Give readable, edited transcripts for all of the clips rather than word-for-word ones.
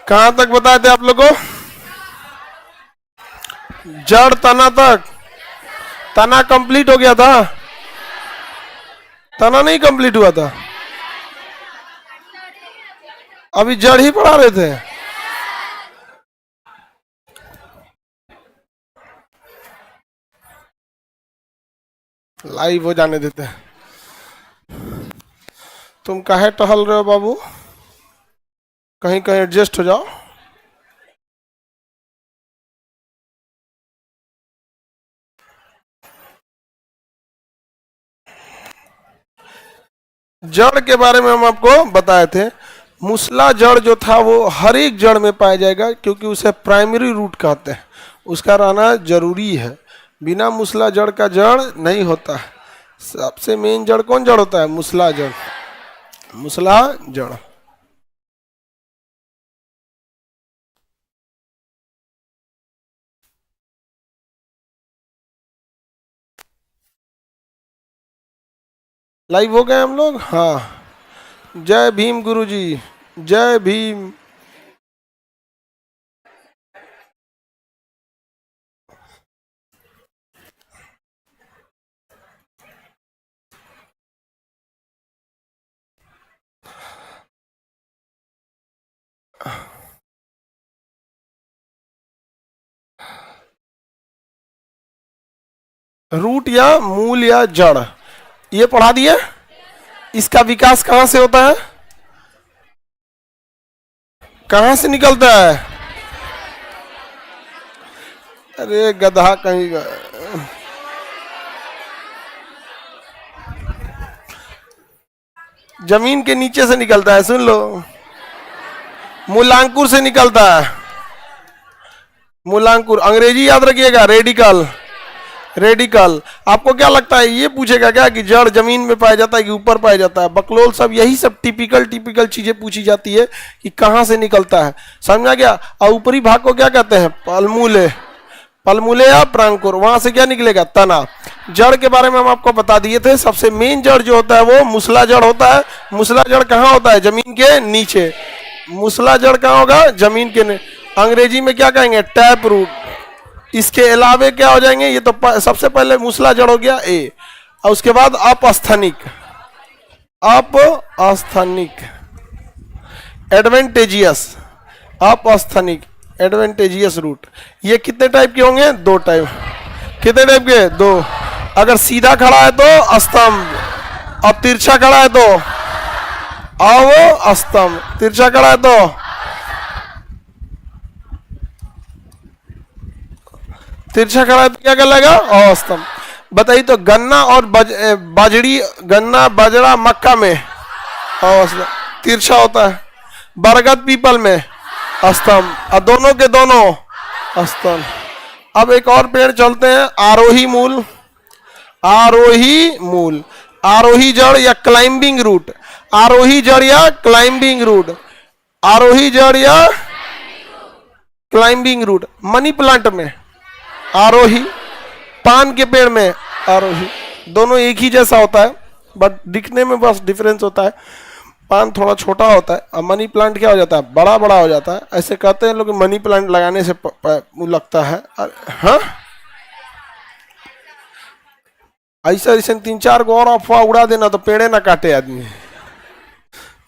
कहां तक बताए थे आप लोगों को? जड़ तना तक। तना कंप्लीट हो गया था? तना नहीं कंप्लीट हुआ था, अभी जड़ ही पढ़ा रहे थे। लाइव हो जाने देते हैं। तुम काहे टहल रहे हो बाबू, कहीं कहीं एडजस्ट हो जाओ। जड़ के बारे में हम आपको बताए थे। मूसला जड़ जो था वो हर एक जड़ में पाया जाएगा, क्योंकि उसे प्राइमरी रूट कहते हैं, उसका रहना जरूरी है। बिना मूसला जड़ का जड़ नहीं होता है। सबसे मेन जड़ कौन जड़ होता है? मूसला जड़। मूसला जड़। लाइव हो गए हम लोग? हाँ, जय भीम गुरुजी, जय भीम। रूट या मूल या जड़, ये पढ़ा दिए। इसका विकास कहां से होता है, कहां से निकलता है? अरे गधा कहीं का। जमीन के नीचे से निकलता है, सुन लो। मूलांकुर से निकलता है। मूलांकुर, अंग्रेजी याद रखिएगा, रेडिकल। रेडिकल। आपको क्या लगता है, ये पूछेगा क्या कि जड़ जमीन में पाया जाता है कि ऊपर पाया जाता है? बकलोल सब यही सब टिपिकल चीजें पूछी जाती है कि कहां से निकलता है, समझा गया? और ऊपरी भाग को क्या कहते हैं? पलमूले। पलमूले या प्रांकुर, वहां से क्या निकलेगा? तना। जड़ के बारे में हम आपको बता दिए थे। सबसे मेन जड़ जो होता है वो मूसला जड़ होता है। मूसला जड़ कहाँ होता है? जमीन के नीचे। मूसला जड़ कहाँ होगा? जमीन के अंग्रेजी में क्या कहेंगे? Tap root. इसके अलावे क्या हो जाएंगे? ये तो सबसे पहले मूसला जड़ हो गया ए, और उसके बाद अपस्थनिक। अपस्थनिक, एडवेंटेजियस। अपस्थनिक, एडवेंटेजियस रूट। ये कितने टाइप के होंगे? दो टाइप। कितने टाइप के? दो। अगर सीधा खड़ा है तो स्तंभ, और तिरछा खड़ा है तो अवस्तंभ। तिरछा खड़ा है तो तिरछा खड़ा है तो क्या कहलाएगा? अवस्तंभ। बताइए तो, गन्ना और बाजरी, गन्ना बाजरा मक्का में अवस्तंभ तिरछा होता है। बरगद पीपल में स्तंभ, और दोनों के दोनों स्तंभ। अब एक और पेड़ चलते हैं, आरोही मूल। आरोही मूल, आरोही जड़ या क्लाइंबिंग रूट। आरोही जड़ या क्लाइंबिंग रूट। आरोही जड़ या क्लाइंबिंग रूट। मनी प्लांट में आरोही, पान के पेड़ में आरोही। दोनों एक ही जैसा होता है, बट दिखने में बस डिफरेंस होता है। पान थोड़ा छोटा होता है और मनी प्लांट क्या हो जाता है? बड़ा बड़ा हो जाता है। ऐसे कहते हैं लोग मनी प्लांट लगाने से लगता है। हाँ, ऐसा ऐसे 3-4 गो और अफवाह उड़ा देना तो पेड़े ना काटे आदमी।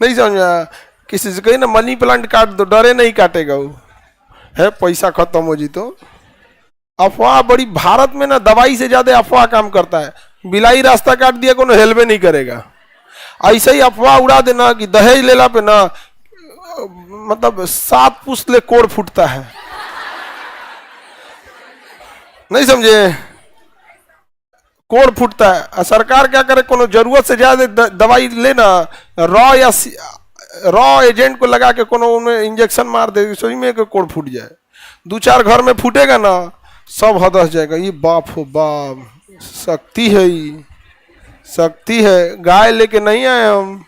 नहीं समझा? किसी से कही ना मनी प्लांट काट दो, डरे नहीं काटेगा वो, है पैसा खत्म हो जी। तो अफवाह बड़ी, भारत में ना दवाई से ज्यादा अफवाह काम करता है। बिलाई रास्ता काट दिया, कोनो हेलवे नहीं करेगा। ऐसे ही अफवाह उड़ा देना कि दहेज लेला पे ना मतलब 7 पुस्तले कोड़ फूटता है। नहीं समझे? कोड़ फूटता है। सरकार क्या करे, कोनो जरूरत से ज्यादा दवाई लेना, रॉ या रॉ एजेंट को लगा के कोनो उनमें इंजेक्शन मार दे, सही में कोड़ फूट जाए। 2-4 घर में फूटेगा ना, सब हदस जाएगा। ये बाप हो बाप, शक्ति है, ये शक्ति है। गाय लेके नहीं आए हम,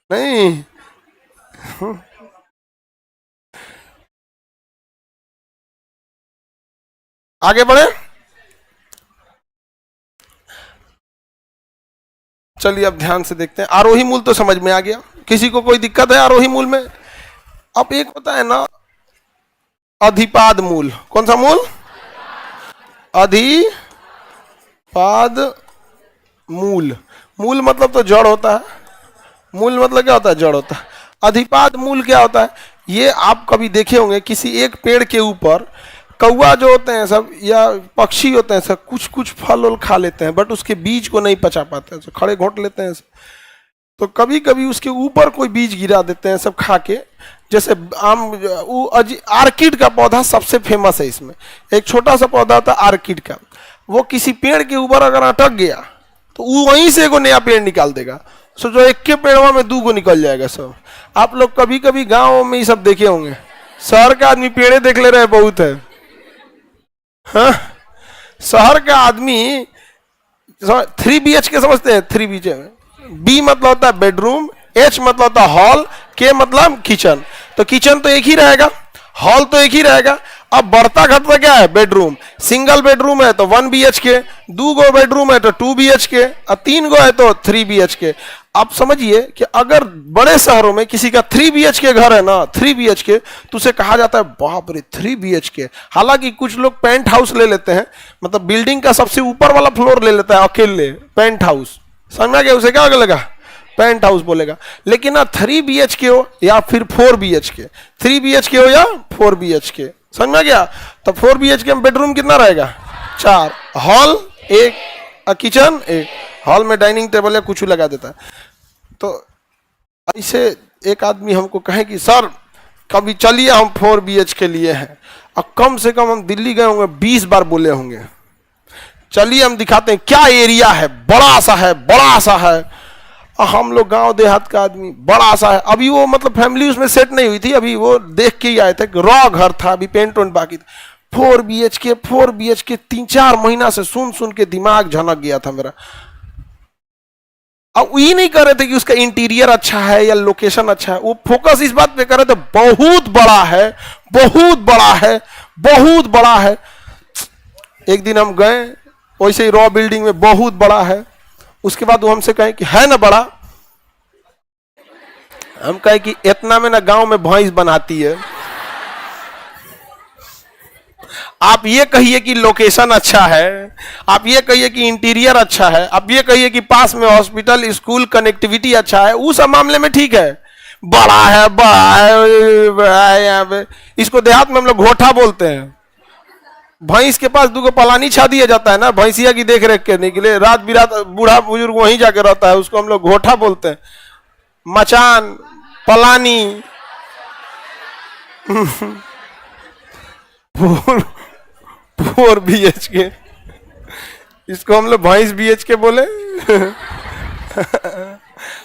नहीं। आगे बढ़े, चलिए अब ध्यान से देखते हैं। आरोही मूल तो समझ में आ गया। किसी को कोई दिक्कत है आरोही मूल में? अब एक होता है ना अधिपाद मूल, कौन सा मूल? अधिपाद मूल। मूल मतलब तो जड़ होता है, मूल मतलब क्या होता है? जड़ होता है। अधिपाद मूल क्या होता है? ये आप कभी देखे होंगे किसी एक पेड़ के ऊपर कौवा जो होते हैं सब या पक्षी होते हैं सब कुछ कुछ फल उल खा लेते हैं, बट उसके बीज को नहीं पचा पाते हैं, तो खड़े घोंट लेते हैं सब। तो कभी कभी उसके ऊपर कोई बीज गिरा देते हैं सब खा के। जैसे आर्किड का पौधा सबसे फेमस है इसमें। एक छोटा सा पौधा होता है आर्किड का, वो किसी पेड़ के ऊपर अगर अटक गया तो वो वहीं से एगो नया पेड़ निकाल देगा। सोचो एक के पेड़वा में 2 गो निकल जाएगा सब। आप लोग कभी कभी गाँव में ये सब देखे होंगे। शहर का आदमी पेड़े देख ले रहे बहुत है, हाँ? शहर का आदमी 3 BHK समझते हैं? 3 BHK, बी मतलब होता है बेडरूम, एच मतलब होता है हॉल, के मतलब किचन। तो किचन तो एक ही रहेगा, हॉल तो एक ही रहेगा। अब बढ़ता घटता क्या है? बेडरूम। सिंगल बेडरूम है तो 1 BHK, 2 गो बेडरूम है तो 2 BHK, और 3 गो है तो 3 BHK। आप समझिए कि अगर बड़े शहरों में किसी का 3 BHK घर है ना, 3 BHK, तो उसे कहा जाता है बाप रे 3 BHK। हालांकि कुछ लोग पेंट हाउस ले लेते हैं, मतलब बिल्डिंग का सबसे ऊपर वाला फ्लोर ले लेता है अकेले, पेंट हाउस। समझ गया? उसे क्या बोलेगा? पेंट हाउस बोलेगा। लेकिन ना 3 BHK हो या फिर 4 BHK, 3 BHK हो या 4 BHK, समझ में गया? तो 4 BHK में बेडरूम कितना रहेगा? 4, हॉल 1, किचन 1। हॉल में डाइनिंग टेबल या कुछ लगा देता है। तो ऐसे एक आदमी हमको कहे कि सर कभी चलिए हम 4 BHK लिए हैं, और कम से कम हम दिल्ली गए होंगे 20 बार बोले होंगे, चलिए हम दिखाते हैं क्या एरिया है, बड़ा सा है, बड़ा सा है। और हम लोग गांव देहात का आदमी, बड़ा सा है। अभी वो मतलब फैमिली उसमें सेट नहीं हुई थी, अभी वो देख के ही आए थे, रॉ घर था, अभी पेंट वेंट बाकी था। 4 BHK 4 BHK 3-4 महीना से सुन सुन के दिमाग झनक गया था मेरा। अब ये नहीं कर रहे थे कि उसका इंटीरियर अच्छा है या लोकेशन अच्छा है, वो फोकस इस बात पे कर रहे थे बहुत बड़ा है, बहुत बड़ा है, बहुत बड़ा है। एक दिन हम गए वैसे ही रॉ बिल्डिंग में, बहुत बड़ा है। उसके बाद वो हमसे कहे कि है ना बड़ा? हम कहे कि इतना में ना गांव में भैंस बनाती है। आप ये कहिए कि लोकेशन अच्छा है, आप ये कहिए कि इंटीरियर अच्छा है, आप ये कहिए कि पास में हॉस्पिटल स्कूल कनेक्टिविटी अच्छा है, उस मामले में ठीक है। बड़ा है, बड़ा है यहाँ पे। इसको देहात में हम लोग घोटा बोलते हैं। भैंस के पास 2 गो पलानी छा दिया जाता है ना भैंसिया की देख रेख करने के लिए, रात बिरात बूढ़ा बुजुर्ग वहीं जाके रहता है, उसको हम लोग घोटा बोलते हैं। मचान, पलानी, 4 BHK, इसको हम लोग भैंस BHK बोले।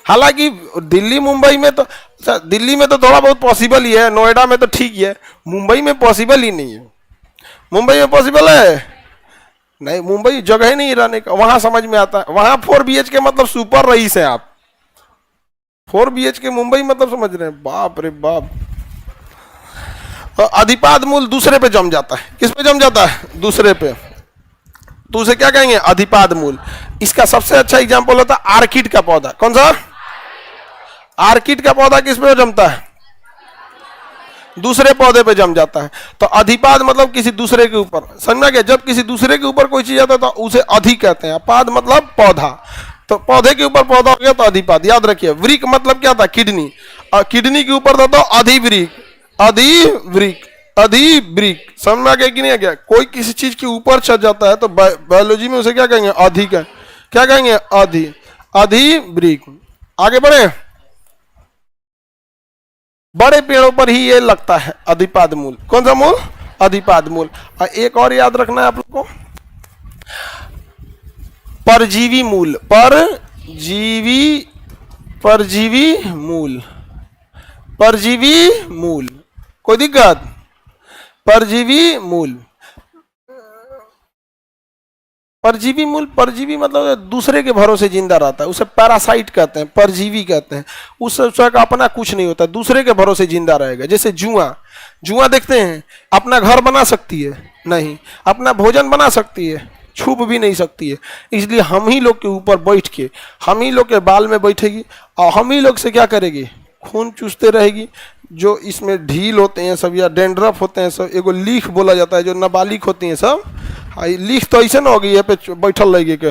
हालांकि दिल्ली मुंबई में तो, दिल्ली में तो थोड़ा बहुत पॉसिबल ही है, नोएडा में तो ठीक ही है, मुंबई में पॉसिबल ही नहीं है। मुंबई में पॉसिबल है नहीं, मुंबई जगह ही नहीं रहने का, वहां समझ में आता है। वहां 4 BHK मतलब सुपर रईस है आप। 4 BHK मुंबई मतलब समझ रहे हैं? बाप रे बाप। अधिपाद मूल दूसरे पे जम जाता है। किस पे जम जाता है? दूसरे पे। तो उसे क्या कहेंगे? अधिपाद मूल। इसका सबसे अच्छा एग्जांपल होता है आर्किड का पौधा। कौन सा? आर्किड का पौधा किस पे जमता है? दूसरे पौधे पे जम जाता है। तो अधिपाद मतलब किसी दूसरे के ऊपर, समझा गया? जब किसी दूसरे के ऊपर कोई चीज आता है तो उसे अधि कहते हैं। पाद मतलब पौधा, तो पौधे के ऊपर पौधा हो गया तो अधिपाद। याद रखिए। वृक मतलब क्या था? किडनी, और किडनी के ऊपर था तो अधिवृक, अधिवृक, अधिवृक। समझ में आ गया कि नहीं आ गया? कोई किसी चीज के ऊपर चढ़ जाता है तो बायोलॉजी में उसे क्या कहेंगे? अधि का, क्या कहेंगे? अधि, अधिवृक। आगे बढ़े। बड़े पेड़ों पर ही ये लगता है अधिपाद मूल। कौन सा मूल? अधिपाद मूल। और एक और याद रखना है आप लोग को, परजीवी मूल। परजीवी, परजीवी मूल, परजीवी मूल। कोई दिक्कत? परजीवी मूल, परजीवी मूल। परजीवी मतलब दूसरे के भरोसे जिंदा रहता है, उसे पैरासाइट कहते हैं, परजीवी कहते हैं। उसका अपना कुछ नहीं होता, दूसरे के भरोसे जिंदा रहेगा। जैसे जुआ, जुआ देखते हैं, अपना घर बना सकती है नहीं, अपना भोजन बना सकती है, छुप भी नहीं सकती है। इसलिए हम ही लोग के ऊपर बैठ के, हम ही लोग के बाल में बैठेगी और हम ही लोग से क्या करेगी? खून चूसते रहेगी, जो इसमें ढील होते हैं सब या डेंड्रफ होते हैं सब, एगो लीख बोला जाता है जो नाबालिग होती हैं सब। हाँ, लीख तो ऐसे ना होगी ये पे बैठल रहेगी के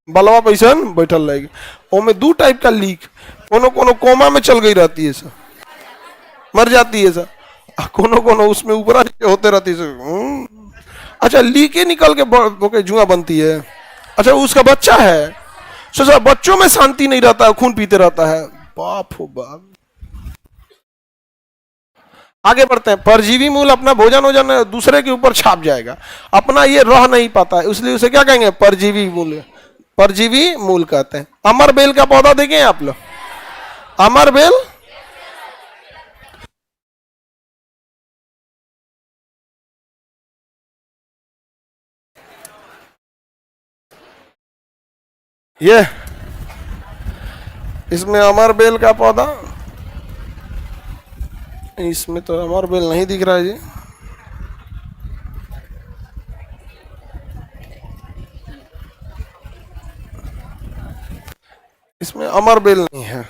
बलवा पैसा बैठल रहेगी। ओमे दो टाइप का लीख, कोनो कोनो कोमा में चल गई रहती है सब, मर जाती है सब, कोनो कोनो उसमें ऊपर होते रहती है। अच्छा, लीके निकल के जुआ बनती है। अच्छा, उसका बच्चा है, सोचा बच्चों में शांति नहीं रहता है, खून पीते रहता है। बाप हो बाप। आगे बढ़ते हैं। परजीवी मूल अपना भोजन वोजन दूसरे के ऊपर छाप जाएगा, अपना ये रह नहीं पाता है, इसलिए उसे क्या कहेंगे? परजीवी मूल। परजीवी मूल कहते हैं। अमर बेल का पौधा देखें आप लोग, अमर बेल, ये इसमें अमर बेल का पौधा, इसमें तो अमर बेल नहीं दिख रहा है जी। इसमें अमर बेल नहीं है।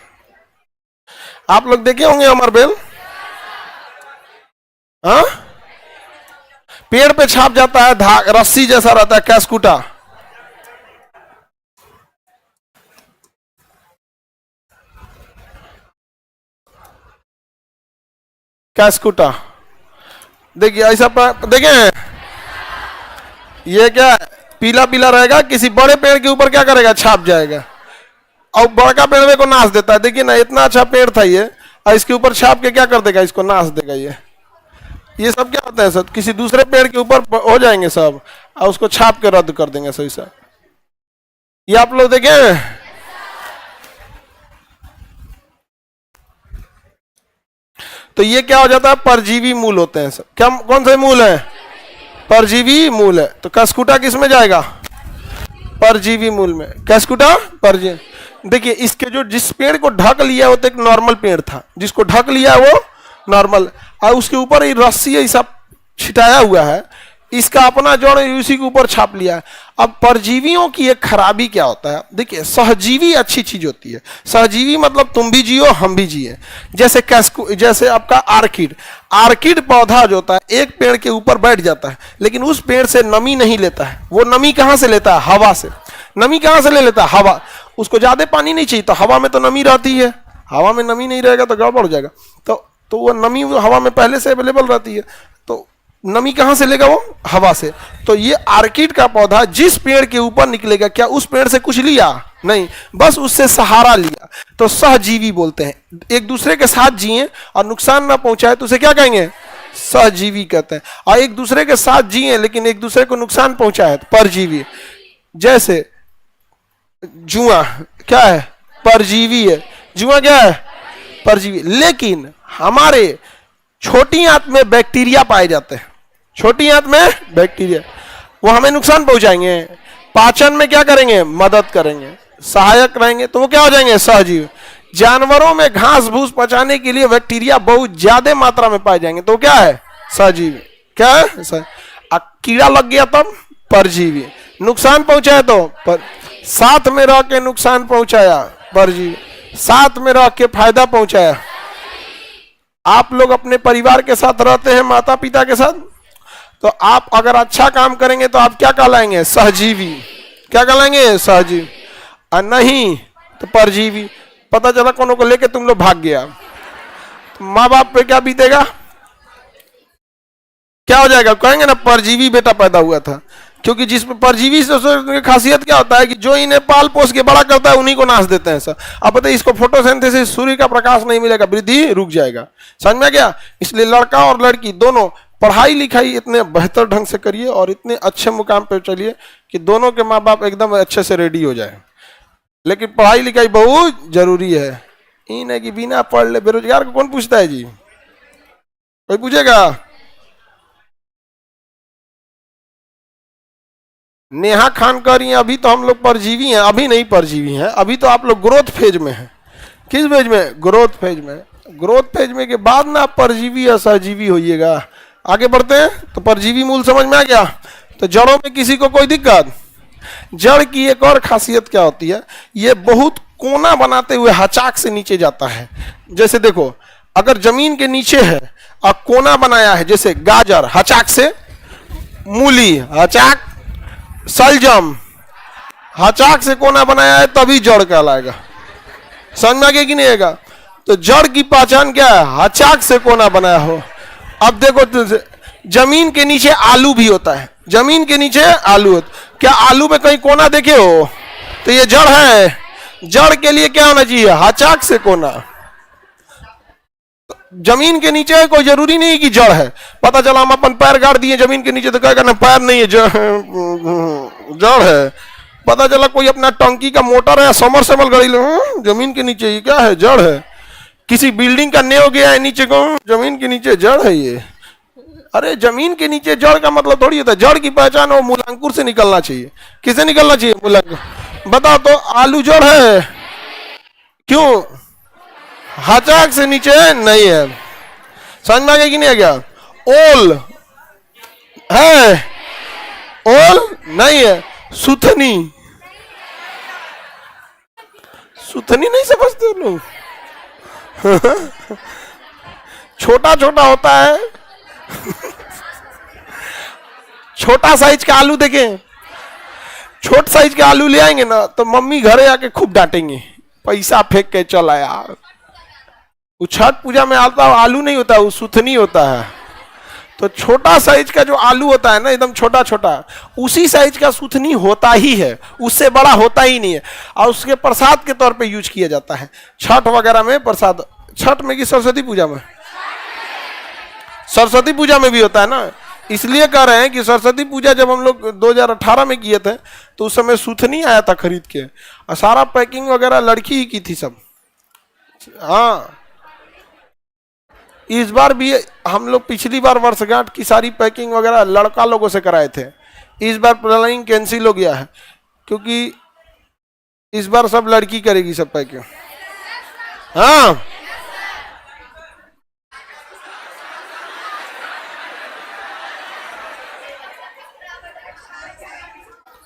आप लोग देखे होंगे अमर बेल? हाँ, पेड़ पे छाप जाता है, रस्सी जैसा रहता है, कैस्कुटा। कैस्कुटा देखिए ऐसा देखें, ये क्या पीला पीला रहेगा, किसी बड़े पेड़ के ऊपर क्या करेगा? छाप जाएगा, और बड़का पेड़ को नाश देता है। देखिए ना, इतना अच्छा पेड़ था ये, और इसके ऊपर छाप के क्या कर देगा? इसको नाश देगा। ये सब क्या होता है सब? किसी दूसरे पेड़ के ऊपर हो जाएंगे सब, और उसको छाप के रद्द कर देंगे सही से। ये आप लोग देखें, तो ये क्या हो जाता है? परजीवी मूल होते हैं सब। क्या कौन से मूल है? परजीवी मूल है। तो कैस्कुटा किस में जाएगा? परजीवी मूल में। कैस्कुटा परजीवी। देखिए इसके जो जिस पेड़ को ढक लिया वो तो एक नॉर्मल पेड़ था, जिसको ढक लिया वो नॉर्मल, और उसके ऊपर ये रस्सी ऐसा छिटाया हुआ है, इसका अपना जड़ उसी के ऊपर छाप लिया है। अब परजीवियों की एक खराबी क्या होता है? देखिए सहजीवी अच्छी चीज होती है। सहजीवी मतलब तुम भी जियो हम भी जिए। जैसे आपका आर्किड पौधा जो होता है एक पेड़ के ऊपर बैठ जाता है, लेकिन उस पेड़ से नमी नहीं लेता है। वो नमी कहां से लेता है? हवा से। नमी कहां से ले लेता है? हवा। उसको ज्यादा पानी नहीं चाहिए, तो हवा में तो नमी रहती है, हवा में नमी नहीं रहेगा तो गड़बड़ हो जाएगा। तो वो नमी हवा में पहले से अवेलेबल रहती है, तो नमी कहां से लेगा? वो हवा से। तो ये आर्किड का पौधा जिस पेड़ के ऊपर निकलेगा, क्या उस पेड़ से कुछ लिया? नहीं, बस उससे सहारा लिया। तो सहजीवी बोलते हैं। एक दूसरे के साथ जिए और नुकसान ना पहुंचाए तो उसे क्या कहेंगे? सहजीवी कहते हैं। और एक दूसरे के साथ जिए लेकिन एक दूसरे को नुकसान पहुंचाए तो परजीवी। जैसे जुआ क्या है? परजीवी है। जुआ क्या है? परजीवी। लेकिन हमारे छोटी आंत में बैक्टीरिया पाए जाते हैं। छोटी आंत में बैक्टीरिया, वो हमें नुकसान पहुंचाएंगे। पाचन में क्या करेंगे? मदद करेंगे, सहायक रहेंगे, तो वो क्या हो जाएंगे? सहजीवी। जानवरों में घास भूस पचाने के लिए बैक्टीरिया बहुत ज्यादा मात्रा में पाए जाएंगे, तो क्या है? सहजीवी। क्या है? कीड़ा लग गया तब परजीवी। नुकसान पहुंचाया तो साथ में रह के नुकसान पहुंचाया परजीवी। साथ में रह के फायदा पहुंचाया। आप लोग अपने परिवार के साथ रहते हैं, माता पिता के साथ, तो आप अगर अच्छा काम करेंगे तो आप क्या कहलाएंगे? सहजीवी। क्या कहलाएंगे? सहजीवी। और नहीं तो परजीवी। पता चला कोनो को लेके तुम लोग भाग गया, तो माँ बाप पे क्या बीतेगा? क्या हो जाएगा? कहेंगे ना परजीवी बेटा पैदा हुआ था। क्योंकि जिसमें परजीवी से खासियत क्या होता है कि जो इन्हें पाल पोस के बड़ा करता है उन्हीं को नाश देते हैं सर। अब बताइए, इसको फोटोसिंथेसिस, सूर्य का प्रकाश नहीं मिलेगा, वृद्धि रुक जाएगा। समझ में गया? इसलिए लड़का और लड़की दोनों पढ़ाई लिखाई इतने बेहतर ढंग से करिए और इतने अच्छे मुकाम पे चलिए कि दोनों के माँ बाप एकदम अच्छे से रेडी हो जाए। लेकिन पढ़ाई लिखाई बहुत जरूरी है। इन है कि बिना पढ़ ले बेरोजगार को कौन पूछता है जी? कोई पूछेगा? नेहा खान कर रही हैं अभी तो हम लोग परजीवी हैं। अभी नहीं परजीवी हैं, अभी तो आप लोग ग्रोथ फेज में हैं। किस फेज में? ग्रोथ फेज में। ग्रोथ फेज में के बाद ना आप परजीवी या सहजीवी होइएगा। आगे बढ़ते हैं। तो परजीवी मूल समझ में आ गया। तो जड़ों में किसी को कोई दिक्कत? जड़ की एक और खासियत क्या होती है? ये बहुत कोना बनाते हुए हचाक से नीचे जाता है। जैसे देखो, अगर जमीन के नीचे है और कोना बनाया है, जैसे गाजर हचाक से, मूली हचाक, सलजम हचाक से कोना बनाया है, तभी जड़ कहलाएगा। समझ में आ गया कि नहीं आएगा? तो जड़ की पहचान क्या है? हचाक से कोना बनाया हो। अब देखो तो जमीन के नीचे आलू भी होता है, जमीन के नीचे आलू होता, क्या आलू में कहीं कोना देखे हो? तो ये जड़ है। जड़ के लिए क्या होना चाहिए? हचाक से कोना। जमीन के नीचे है, कोई जरूरी नहीं कि जड़ है। पता चला हम अपन पैर गाड़ दिए जमीन के नीचे, तो क्या करना? पैर नहीं है, जड़ है। पता चला कोई अपना टंकी का मोटर है, समरसेबल गाड़ी लो, जमीन के नीचे, ये क्या है? जड़ है। किसी बिल्डिंग का नेव गया है नीचे को, जमीन के नीचे, जड़ है ये। अरे जमीन के नीचे जड़ का मतलब थोड़ी होता है। जड़ की पहचान वो मूलांकुर से निकलना चाहिए। किसे निकलना चाहिए? मूलांकुर। बताओ तो आलू जड़ है? क्यों? हचाक से नीचे नहीं है। समझ में आ गया कि नहीं आ गया? ओल है? ओल नहीं है। सुथनी, सुथनी नहीं समझते लोग? छोटा छोटा होता है। छोटा साइज का आलू देखें, छोट साइज के आलू ले आएंगे ना, तो मम्मी घरे आके खूब डांटेंगे, पैसा फेंक के चल आया। वो छठ पूजा में आता आलू नहीं होता, वो सुथनी होता है। तो छोटा साइज का जो आलू होता है ना, एकदम छोटा छोटा, उसी साइज का सुथनी होता ही है, उससे बड़ा होता ही नहीं है। और उसके प्रसाद के तौर पे यूज किया जाता है छठ वगैरह में। प्रसाद छठ में कि सरस्वती पूजा में? सरस्वती पूजा में भी होता है ना। इसलिए कह रहे हैं कि सरस्वती पूजा जब हम लोग 2018 में किए थे, तो उस समय सुथनी आया था खरीद के, और सारा पैकिंग वगैरह लड़की ही की थी सब। हाँ, इस बार भी हम लोग पिछली बार वर्षगांठ की सारी पैकिंग वगैरह लड़का लोगों से कराए थे। इस बार प्लानिंग कैंसिल हो गया है, क्योंकि इस बार सब लड़की करेगी सब पैकिंग। हाँ,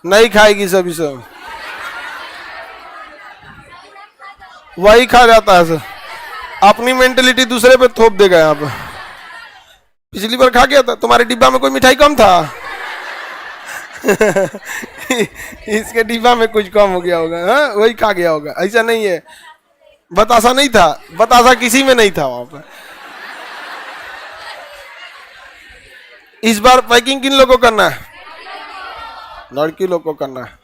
नहीं खाएगी सभी सब, वही खा जाता है सर। अपनी मेंटेलिटी दूसरे पे थोप देगा यहाँ पे। पिछली बार खा गया था, तुम्हारे डिब्बा में कोई मिठाई कम था? इसके डिब्बा में कुछ कम हो गया होगा, हाँ? वही खा गया होगा। ऐसा नहीं है, बतासा नहीं था, बतासा किसी में नहीं था वहां पर। इस बार पैकिंग किन लोगों को करना है? लड़की लोग को करना है।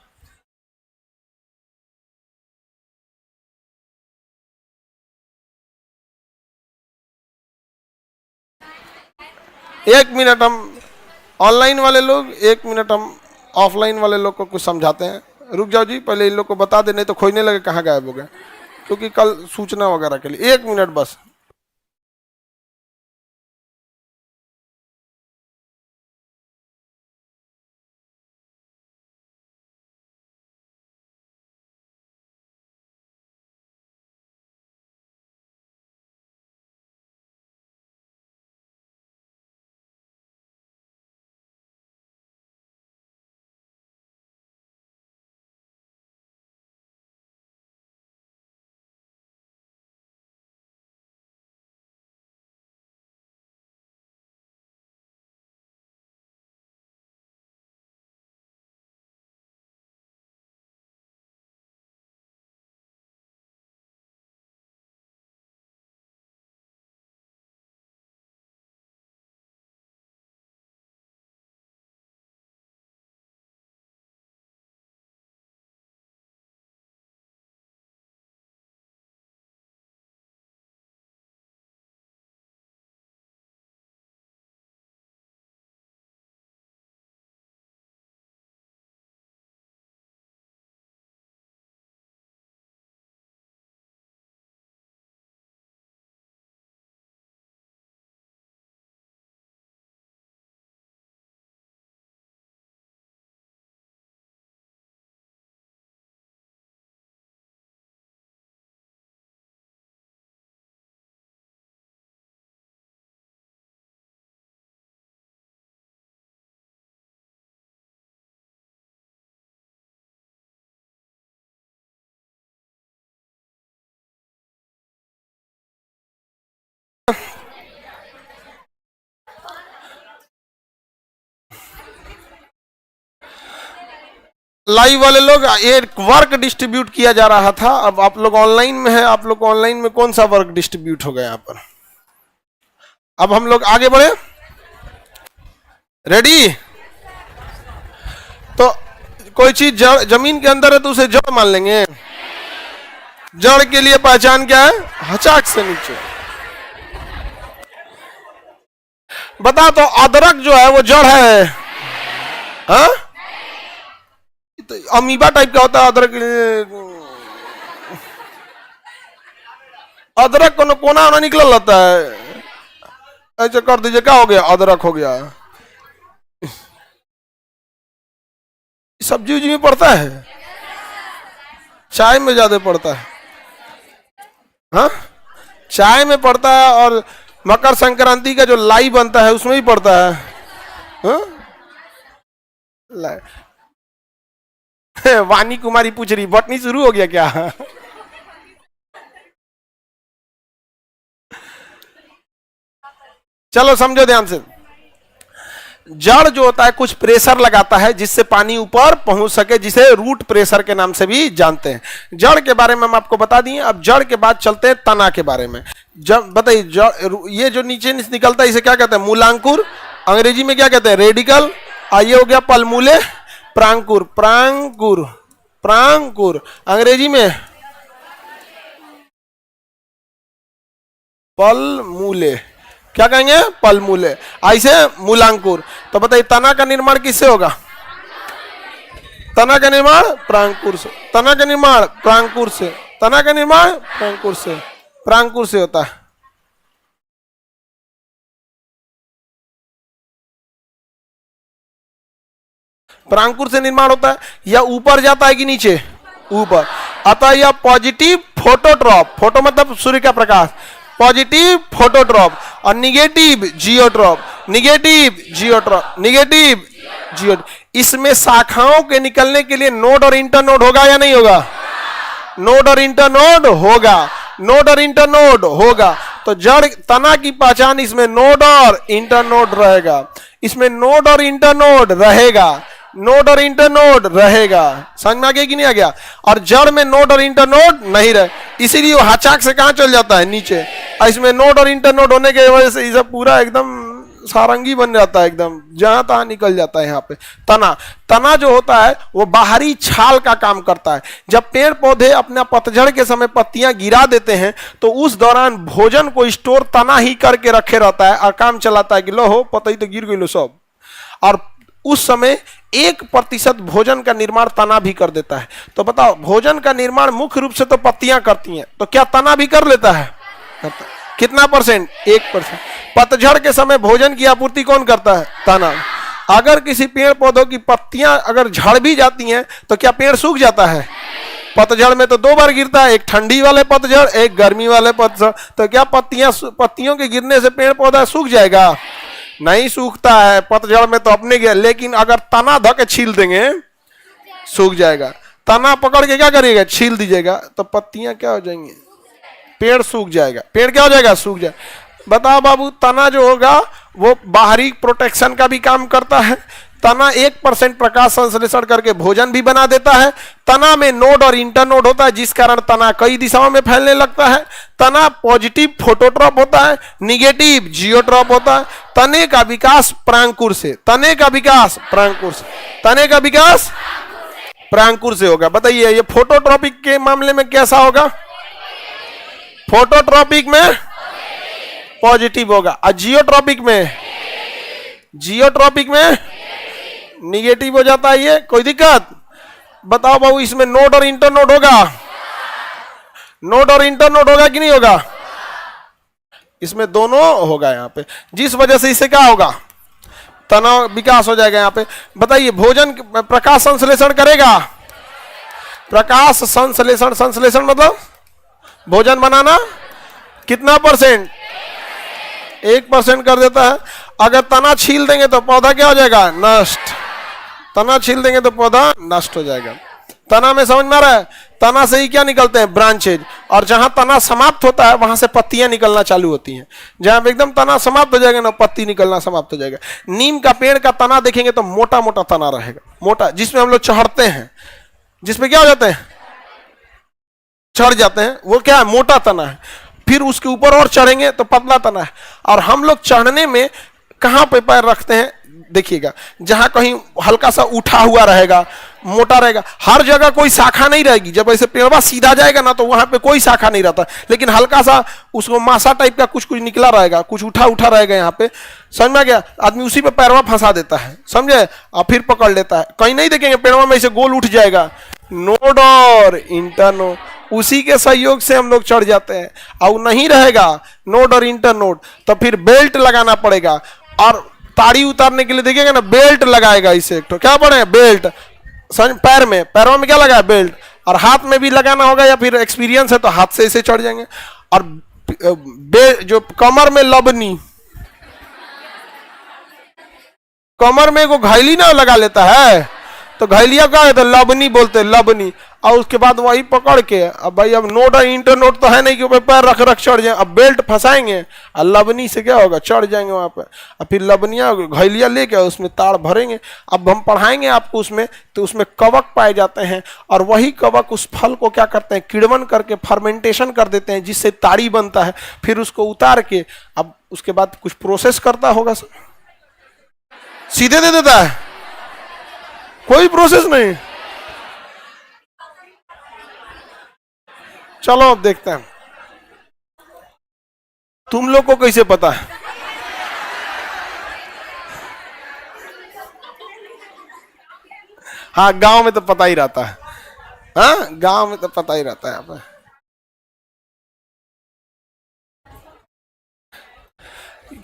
एक मिनट, हम ऑनलाइन वाले लोग, एक मिनट, हम ऑफलाइन वाले लोग को कुछ समझाते हैं। रुक जाओ जी, पहले इन लोग को बता दे, नहीं तो खोजने लगे कहाँ गायब हो गए, क्योंकि कल सूचना वगैरह के लिए। एक मिनट बस। लाइव वाले लोग, ये वर्क डिस्ट्रीब्यूट किया जा रहा था, अब आप लोग ऑनलाइन में है, आप लोग ऑनलाइन में कौन सा वर्क डिस्ट्रीब्यूट हो गया यहाँ पर? अब हम लोग आगे बढ़े, रेडी? तो कोई चीज जड़ जमीन के अंदर है तो उसे जड़ मान लेंगे। जड़ के लिए पहचान क्या है? हचाक से नीचे। बता तो अदरक जो है वो जड़ है? हाँ, तो अमीबा टाइप का होता है अदरक। अदरक को कोना होना निकल जाता है, ऐसे कर दीजिए, क्या हो गया? अदरक हो गया। सब्जी उब्जी में पड़ता है, चाय में ज्यादा पड़ता है। हाँ, चाय में पड़ता है, और मकर संक्रांति का जो लाई बनता है उसमें भी पड़ता है। हाँ? वानी कुमारी पूछ रही, बटनी शुरू हो गया क्या? चलो समझो ध्यान से। जड़ जो होता है कुछ प्रेशर लगाता है जिससे पानी ऊपर पहुंच सके, जिसे रूट प्रेशर के नाम से भी जानते हैं। जड़ के बारे में हम आपको बता दिए। अब जड़ के बाद चलते हैं तना के बारे में। जब बताइए, ये जो नीचे निकलता है इसे क्या कहते हैं? मूलांकुर। अंग्रेजी में क्या कहते हैं? रेडिकल। ये हो गया पलमूले, प्रांकुर। प्रांकुर, प्रांकुर अंग्रेजी में पलमूले, क्या कहेंगे? पलमूले। ऐसे मूलांकुर। तो बताइए तना का निर्माण किससे होगा? तना का निर्माण प्रांकुर से। तना का निर्माण प्रांकुर से। तना का निर्माण प्रांकुर से। प्रांकुर से होता है। प्रांकुर से निर्माण होता है। या ऊपर जाता है कि नीचे? ऊपर। अतः यह पॉजिटिव फोटोट्रॉप, फोटो मतलब सूर्य का प्रकाश, पॉजिटिव फोटोट्रॉप, और negative geotropic. Negative geotropic, negative geotropic. इसमें शाखाओं के निकलने के लिए नोड और इंटरनोड होगा या नहीं होगा? नोड और इंटरनोड होगा। नोड और इंटरनोड होगा। तो जड़ तना की पहचान इसमें नोड और इंटरनोड रहेगा। इसमें नोड और इंटरनोड रहेगा। नोड और इंटरनोड रहेगा। समझ में आ गया कि नहीं आ गया? और जड़ में नोड और इंटरनोड नहीं रहे, इसीलिए वो हचाक से कहां चल जाता है? नीचे। इसमें नोड और इंटरनोड होने की वजह से ये पूरा एकदम सारंगी बन जाता है, एकदम जहां तहां निकल जाता है। यहाँ पे तना, तना जो होता है वो बाहरी छाल का काम करता है। जब पेड़ पौधे अपना पतझड़ के समय पत्तियां गिरा देते हैं तो उस दौरान भोजन को स्टोर तना ही करके रखे रहता है और काम चलाता है कि लो हो पता ही तो गिर गई लो सब। और उस समय 1% भोजन का निर्माण तना भी कर देता है। तो बताओ, भोजन का निर्माण मुख्य रूप से तो पत्तियां करती हैं, तो क्या तना भी कर लेता है? कितना परसेंट? 1%। पतझड़ के समय भोजन की आपूर्ति कौन करता है? तना। अगर किसी पेड़ पौधों की पत्तियां अगर झड़ भी जाती हैं तो क्या पेड़ सूख जाता है? पतझड़ में तो 2 बार गिरता है, एक ठंडी वाले पतझड़, एक गर्मी वाले पतझड़। तो क्या पत्तियों के गिरने से पेड़ पौधा सूख जाएगा? नहीं सूखता है। पतझड़ में तो अपने गया, लेकिन अगर तना धके छील देंगे सूख जाएगा। तना पकड़ के क्या करिएगा? छील दीजिएगा तो पत्तियां क्या हो जाएंगी? पेड़ सूख जाएगा। पेड़ क्या हो जाएगा? सूख जाएगा। बताओ बाबू, तना जो होगा वो बाहरी प्रोटेक्शन का भी काम करता है। तना 1% प्रकाश संश्लेषण करके भोजन भी बना देता है। तना में नोड और इंटरनोड होता है जिस कारण तना कई दिशाओं में फैलने लगता है। तना पॉजिटिव फोटोट्रॉप होता है, निगेटिव जियोट्रॉप होता है। तने का विकास प्रांकुर से। तने का विकास प्रांकुर से। तने का विकास प्रांकुर से होगा। बताइए ये फोटोट्रॉपिक के मामले में कैसा होगा? फोटोट्रॉपिक में पॉजिटिव होगा, और जियोट्रॉपिक में, जियोट्रॉपिक में निगेटिव हो जाता है। ये कोई दिक्कत? बताओ बाबू, इसमें नोड और इंटरनोड होगा? नोड और इंटरनोड होगा कि नहीं होगा? इसमें दोनों होगा यहाँ पे, जिस वजह से इससे क्या होगा? तना विकास हो जाएगा यहाँ पे। बताइए, भोजन प्रकाश संश्लेषण करेगा? प्रकाश संश्लेषण, संश्लेषण मतलब भोजन बनाना। कितना परसेंट? 1% कर देता है। अगर तना छील देंगे तो पौधा क्या हो जाएगा? नष्ट। तना छील देंगे तो पौधा नष्ट हो जाएगा। तना में समझ में आ रहा है? तना से ही क्या निकलते हैं? ब्रांचेज। और जहां तना समाप्त होता है वहां से पत्तियां निकलना चालू होती हैं। जहां एकदम तना समाप्त हो जाएगा ना, पत्ती निकलना समाप्त हो जाएगा। नीम का पेड़ का तना देखेंगे तो मोटा मोटा तना रहेगा, मोटा, जिसमें हम लोग चढ़ते हैं, जिसमें क्या हो जाते हैं? चढ़ जाते हैं, वो क्या है? मोटा तना है। फिर उसके ऊपर और चढ़ेंगे तो पतला तना है। और हम लोग चढ़ने में कहां पे पैर रखते हैं? देखिएगा, जहां कहीं हल्का सा उठा हुआ रहेगा, मोटा रहेगा, हर जगह कोई शाखा नहीं रहेगी। जब ऐसे पेड़वा सीधा जाएगा ना तो वहां पे कोई शाखा नहीं रहता, लेकिन हल्का सा उसको मासा टाइप का कुछ कुछ निकला रहेगा, कुछ उठा उठा रहेगा यहाँ पे। समझ में आ गया? आदमी उसी पे पैरवा फंसा देता है, समझे, और फिर पकड़ लेता है। कहीं नहीं देखेंगे पेड़वा में ऐसे गोल उठ जाएगा, नोड और इंटरनोड, उसी के सहयोग से हम लोग चढ़ जाते हैं। और नहीं रहेगा नोड और इंटरनोड तो फिर बेल्ट लगाना पड़ेगा। और ताड़ी उतारने के लिए देखिएगा ना, बेल्ट लगाएगा इसे, तो क्या पड़े? बेल्ट। पैर में, पैरों में क्या लगा है? बेल्ट। और हाथ में भी लगाना होगा, या फिर एक्सपीरियंस है तो हाथ से इसे चढ़ जाएंगे। और जो कमर में लबनी, कमर में को घायली ना लगा लेता है, तो घायलिया क्या है? तो लबनी बोलते हैं, लबनी। और उसके बाद वही पकड़ के, अब भाई अब नोड और इंटरनोड तो है नहीं कि ऊपर पैर रख रख चढ़ जाए, अब बेल्ट फंसाएंगे और लबनी से क्या होगा? चढ़ जाएंगे वहां पे। और फिर लबनिया घैलिया लेके उसमें ताड़ भरेंगे। अब हम पढ़ाएंगे आपको उसमें, तो उसमें कवक पाए जाते हैं, और वही कवक उस फल को क्या करते हैं? किण्वन करके फर्मेंटेशन कर देते हैं, जिससे ताड़ी बनता है। फिर उसको उतार के अब उसके बाद कुछ प्रोसेस करता होगा, सीधे दे देता है, कोई प्रोसेस नहीं। चलो अब देखते हैं तुम लोग को कैसे पता है। हाँ, गांव में तो पता ही रहता है। हाँ, गांव में तो पता ही रहता है। आप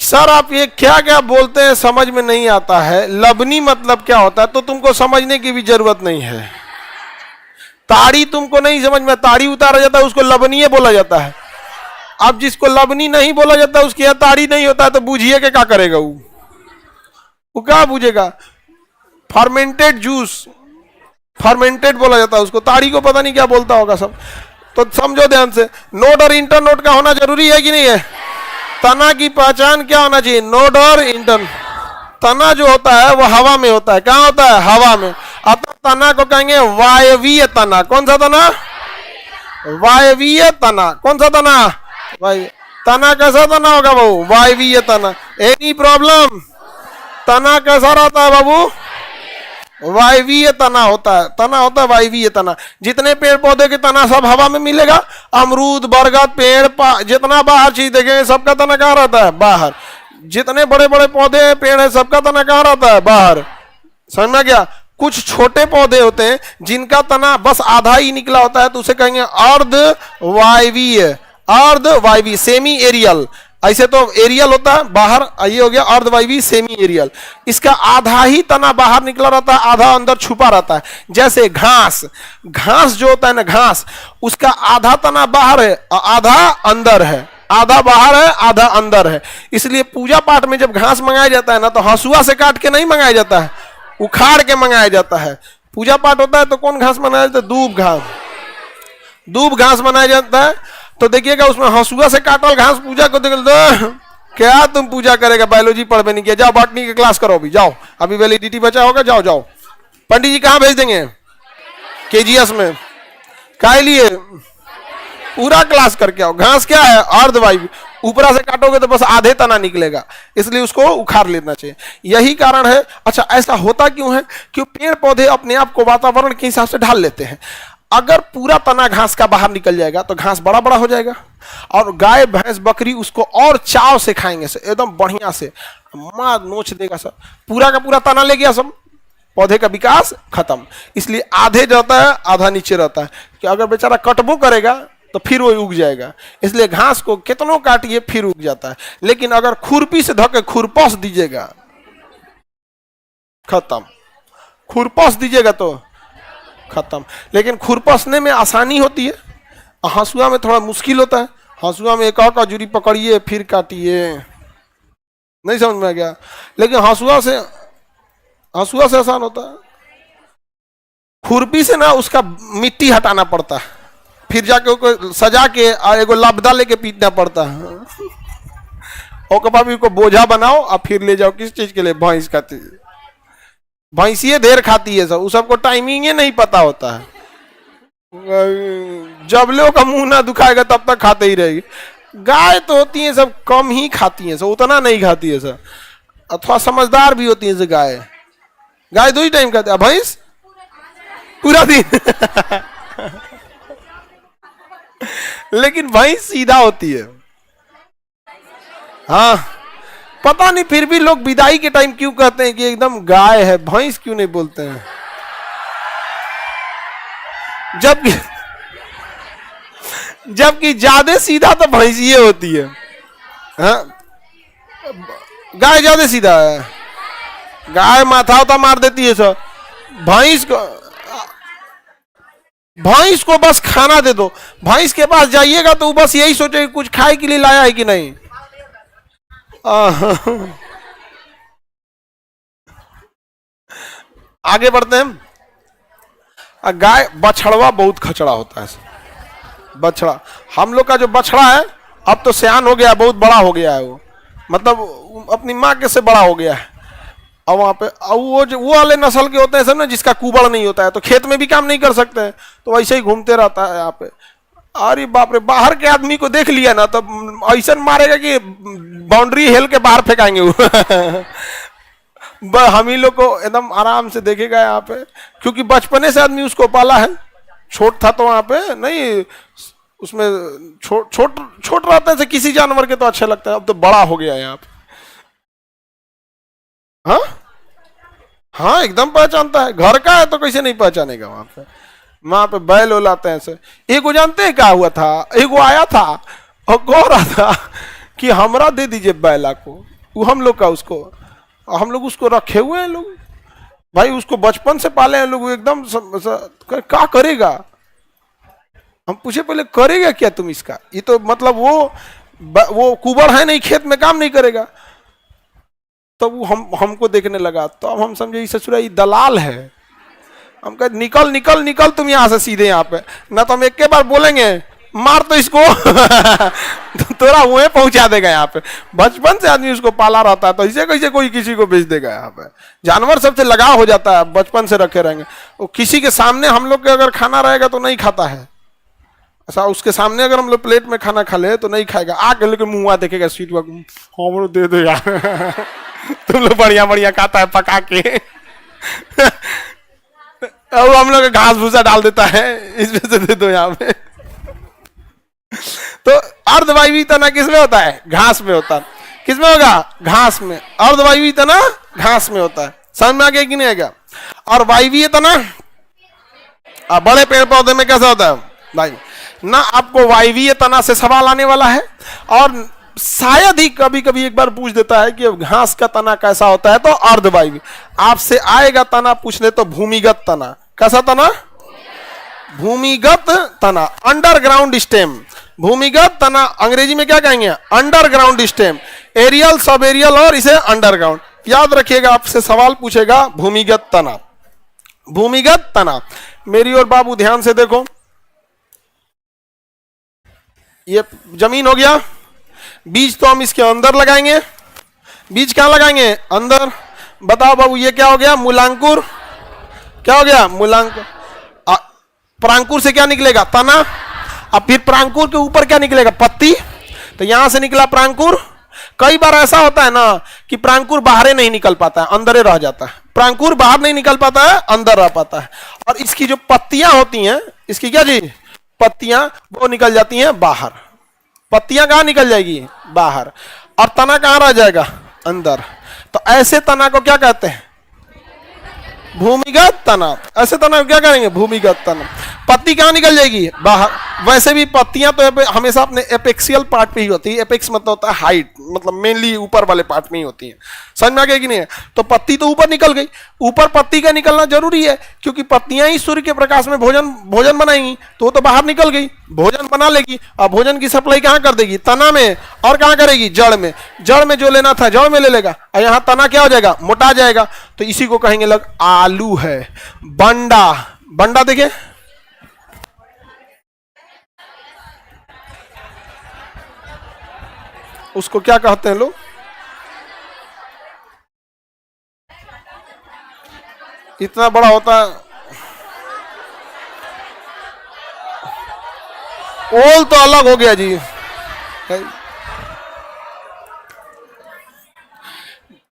सर आप ये क्या क्या बोलते हैं समझ में नहीं आता है। लबनी मतलब क्या होता है तो तुमको समझने की भी जरूरत नहीं है। ताड़ी तुमको नहीं समझ में, ताड़ी उतारा जाता है उसको लबनीय बोला जाता है। अब जिसको लबनी नहीं बोला जाता उसके यहाँ ताड़ी नहीं होता है, तो बूझिए के क्या करेगा वो क्या बूझेगा? फर्मेंटेड जूस, फर्मेंटेड बोला जाता है उसको, ताड़ी को पता नहीं क्या बोलता होगा सब। तो समझो ध्यान से, नोड और इंटरनोड का होना जरूरी है कि नहीं है? तना की पहचान क्या होना चाहिए? नोड और इंटर। तना जो होता है वो हवा में होता है। कहाँ होता है? हवा में। अतः तना को कहेंगे वायवीय तना। कौन सा तना? वायवीय तना। कौन सा तना? तना कैसा तना होगा बाबू? वायवीय तना। Any problem? तना कैसा रहता है बाबू? वायवीय तना होता है। तना होता है वायवीय तना। जितने पेड़ पौधे के तना सब हवा में मिलेगा। अमरूद, बरगद, पेड़, जितना बाहर चीज देखेंगे सबका तना कहाँ रहता है? बाहर। जितने बड़े बड़े पौधे पेड़ है सबका तना कहाँ रहता है? बाहर। समझ में गया? कुछ छोटे पौधे होते हैं जिनका तना बस आधा ही निकला होता है, तो उसे कहेंगे अर्ध वायवीय। अर्ध वायवीय, सेमी एरियल। ऐसे तो एरियल होता है बाहर, ये हो गया अर्धवायवीय सेमी एरियल। इसका आधा ही तना बाहर निकला रहता है, आधा अंदर छुपा रहता है। जैसे घास, घास जो होता है ना, घास, उसका आधा तना बाहर है, आधा अंदर है। आधा बाहर है, आधा अंदर है। इसलिए पूजा पाठ में जब घास मंगाया जाता है ना, तो हंसुआ से काट के नहीं मंगाया जाता है, उखाड़ के मंगाया जाता है। पूजा पाठ होता है तो कौन घास मनाया जाता है? दूब घास। दूब घास मनाया जाता है। तो देखिएगा उसमें हंसुआ से काटल घास पूजा को देख दो। क्या तुम पूजा करेगा? बायोलॉजी पढ़ में नहीं किया, जाओ बॉटनी की क्लास करो अभी, जाओ। अभी वैलिडिटी बचा होगा, जाओ जाओ। पंडित जी कहाँ भेज देंगे? केजीएस में। काय लिए? पूरा क्लास करके आओ। घास क्या है? अर्धवायु। ऊपरा से काटोगे तो बस आधे तना निकलेगा, इसलिए उसको उखाड़ लेना चाहिए। यही कारण है। अच्छा, ऐसा होता क्यों है? क्योंकि पेड़ पौधे अपने आप को वातावरण के हिसाब से ढाल लेते हैं। अगर पूरा तना घास का बाहर निकल जाएगा तो घास बड़ा बड़ा हो जाएगा, और गाय भैंस बकरी उसको और चाव से खाएंगे, से एकदम बढ़िया से मार नोच देगा सब। पूरा का पूरा तना ले गया सब, पौधे का विकास खत्म। इसलिए आधे रहता है, आधा नीचे रहता है कि अगर बेचारा कटबो करेगा तो फिर वो उग जाएगा। इसलिए घास को कितनों काटिए फिर उग जाता है। लेकिन अगर खुरपी से धोके खुरपस दीजिएगा, खत्म। खुरपस दीजिएगा तो खत्म। लेकिन खुरपसने में आसानी होती है, हंसुआ में थोड़ा मुश्किल होता है। हंसुआ में एक जुरी पकड़िए फिर काटिए, नहीं समझ में आ गया। लेकिन हंसुआ से आसान होता है। खुरपी से ना उसका मिट्टी हटाना पड़ता है, फिर जाके उसको सजा के और एगो लबदा लेके पीटना पड़ता है। और कभी को बोझा बनाओ और फिर ले जाओ, किस चीज के लिए? भैंस खाती है, भैंसिए ढेर खाती है सब, उस सबको टाइमिंग नहीं पता होता है। जब लोग का मुंह ना दुखाएगा तब तक खाते ही रहेगी। गाय तो होती है सब कम ही खाती है सब, उतना नहीं खाती है सब, अथवा समझदार भी होती है सब। गाय गाय 2 ही टाइम खाते हैं, भैंस पूरा दिन। लेकिन भैंस सीधा होती है। हाँ, पता नहीं फिर भी लोग विदाई के टाइम क्यों कहते हैं कि एकदम गाय है, भैंस क्यों नहीं बोलते हैं? जबकि ज्यादा सीधा तो भैंसिए होती है। हाँ, गाय ज्यादा सीधा है, गाय माथा उता मार देती है सब। भैंस को बस खाना दे दो, भैंस के पास जाइएगा तो वो बस यही सोचे कुछ खाए के लिए लाया है कि नहीं। आगे बढ़ते हैं। गाय बछड़वा बहुत खचड़ा होता है। बछड़ा, हम लोग का जो बछड़ा है अब तो सियान हो गया, बहुत बड़ा हो गया है वो, मतलब अपनी माँ के से बड़ा हो गया है। और वहाँ पे वो वाले नस्ल के होते हैं सब ना, जिसका कुबड़ नहीं होता है, तो खेत में भी काम नहीं कर सकते हैं, तो वैसे ही घूमते रहता है यहाँ पे। अरे बाप रे, बाहर के आदमी को देख लिया ना तो ऐसा मारेगा कि बाउंड्री हेल के बाहर फेंकाएंगे वो। हम ही लोग को एकदम आराम से देखेगा यहाँ पे, क्योंकि बचपने से आदमी उसको पाला है। छोट था तो वहाँ पे नहीं, उसमें छोट रहते थे किसी जानवर के तो अच्छा लगता है, अब तो बड़ा हो गया यहाँ पे। हाँ हाँ, एकदम पहचानता है, घर का है तो कैसे नहीं पहचानेगा। वहां पे बैल ओलाते हैं ऐसे। एगो जानते हैं क्या हुआ था, एगो आया था और कह रहा था कि हमरा दे दीजिए बैला को, वो हम लोग का उसको, हम लोग उसको रखे हुए हैं लोग भाई, उसको बचपन से पाले हैं लोग एकदम। क्या करेगा? हम पूछे पहले करेगा क्या तुम इसका? ये तो मतलब वो कुबड़ है नहीं, खेत में काम नहीं करेगा। तो वो हमको देखने लगा, तो अब हम समझे ये ससुरा ये दलाल है। हम कहे निकल निकल निकल तुम यहाँ से सीधे यहाँ पे, ना तो हम एक के बार बोलेंगे मार तो इसको। तो तोरा वहीं पहुंचा देगा यहाँ पे। बचपन से आदमी उसको पाला रहता है, तो इसे कैसे कोई किसी को बेच देगा यहाँ पे? जानवर सबसे लगाव हो जाता है, बचपन से रखे रहेंगे। वो किसी के सामने हम लोग के अगर खाना रहेगा तो नहीं खाता है ऐसा, उसके सामने अगर हम लोग प्लेट में खाना खा ले तो नहीं खाएगा, आगे लेके मुँह देखेगा स्वीट हम दे दो यार। तुम लोग बढ़िया बढ़िया खाता है पका के। अब हम लोग घास भूसा डाल देता है, इसमें से दे दो यहाँ पे। तो अर्धवायवी तना किसमें होता है? घास में होता है। किसमें होगा? घास में। अर्धवायवी तना घास में होता है। समझ में आ गया कि नहीं आएगा? और वायवीय तना बड़े पेड़ पौधे में कैसा होता है भाई ना? आपको वायवीय तना से सवाल आने वाला है, और शायद ही कभी कभी एक बार पूछ देता है कि घास का तना कैसा होता है, तो अर्धवायवी। आपसे आएगा तना पूछने तो भूमिगत तना। कैसा तना? भूमिगत तना, अंडरग्राउंड स्टेम। भूमिगत तना अंग्रेजी में क्या कहेंगे? Underground stem. एरियल, सब एरियल और इसे अंडरग्राउंड। याद रखिएगा, आपसे सवाल पूछेगा भूमिगत तना। भूमिगत तना। मेरी और बाबू ध्यान से देखो, ये जमीन हो गया, बीज तो हम इसके अंदर लगाएंगे। बीज कहाँ लगाएंगे? अंदर। बताओ बाबू ये क्या हो गया? मूलांकुर। क्या हो गया? मूलांकुर। प्रांकुर से क्या निकलेगा? तना। अब फिर प्रांकुर के ऊपर क्या निकलेगा? पत्ती। तो यहां से निकला प्रांकुर। कई बार ऐसा होता है ना कि प्रांकुर बाहर नहीं निकल पाता है, अंदर रह जाता है। प्रांकुर बाहर नहीं निकल पाता है, अंदर रह पाता है। और इसकी जो पत्तियां होती हैं, इसकी क्या जी? पत्तियां, वो निकल जाती हैं बाहर। पत्तियां कहां निकल जाएगी? बाहर। और तना कहां रह जाएगा? अंदर। तो ऐसे तना को क्या कहते हैं? भूमिगत तना। ऐसे तना को क्या करेंगे? भूमिगत तना। पत्ती कहां निकल जाएगी? बाहर। वैसे भी पत्तियां तो हमेशा अपने एपेक्सियल पार्ट पे ही होती है। एपेक्स मतलब होता है हाइट, मतलब मेनली ऊपर वाले पार्ट में ही होती है। समझ में आ गया कि नहीं? तो पत्ती तो ऊपर निकल गई। ऊपर पत्ती का निकलना जरूरी है, क्योंकि पत्तियां ही सूर्य के प्रकाश में भोजन बनाएंगी, तो वो तो बाहर निकल गई, भोजन बना लेगी। और भोजन की सप्लाई कहां कर देगी? तना में। और कहां करेगी? जड़ में। जड़ में जो लेना था जड़ में ले लेगा, और यहां तना क्या हो जाएगा? मोटा जाएगा। तो इसी को कहेंगे लोग आलू है, बंडा, बंडा देखिए, उसको क्या कहते हैं लोग? इतना बड़ा होता है। ओल तो अलग हो गया जी।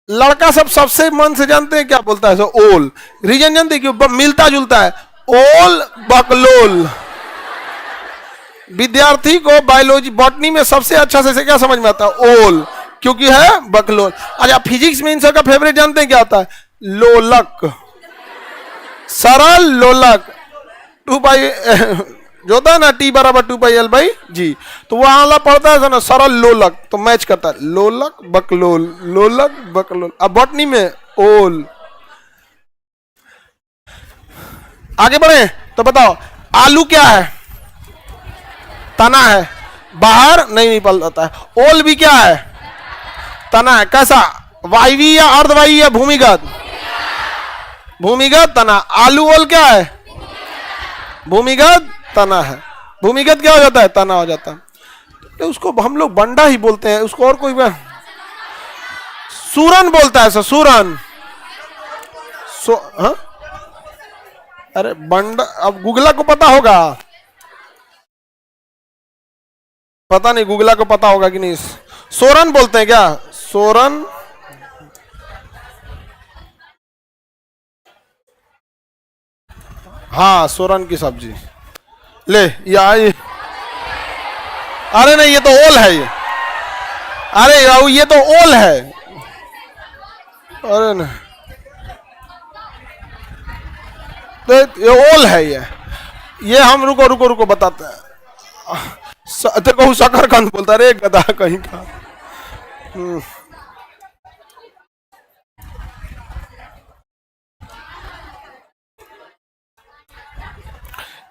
लड़का सब सबसे मन से जानते हैं क्या बोलता है, सो ओल। रीजन जानते हैं क्यों? मिलता जुलता है। ओल बकलोल। विद्यार्थी को बायोलॉजी बॉटनी में सबसे अच्छा से क्या समझ में आता है? ओल, क्योंकि है बकलोल। अच्छा, फिजिक्स में इन सबका फेवरेट जानते हैं क्या होता है? लोलक, सरल लोलक। 2 जो होता है ना, T बराबर 2πL जी, तो वहां वाला पढ़ता है ना सरल लोलक, तो मैच करता है लोलक बकलोल, लोलक बकलोल। अब बॉटनी में ओल। आगे बढ़े तो बताओ, आलू क्या है? तना है, बाहर नहीं निकल जाता है। ओल भी क्या है? तना है। कैसा, वायवीय या अर्धवायवीय या भूमिगत? भूमिगत तना। आलू ओल क्या है? भूमिगत तना है। भूमिगत क्या हो जाता है? तना हो जाता है। तो उसको हम लोग बंडा ही बोलते हैं, उसको और कोई सूरन बोलता है। सूरन हाँ? अरे बंडा, अब गुगला को पता होगा, पता नहीं गुगला को पता होगा कि नहीं। सोरन बोलते हैं क्या? सोरन। हाँ, सोरन की सब्जी। ले ये, अरे नहीं, ये तो ओल है ये। अरे ये तो ओल है। अरे नहीं, तो ये ओल है ये हम रुको रुको रुको बताते हैं। देखो शकरकंद बोलता है। रे गधा कहीं का।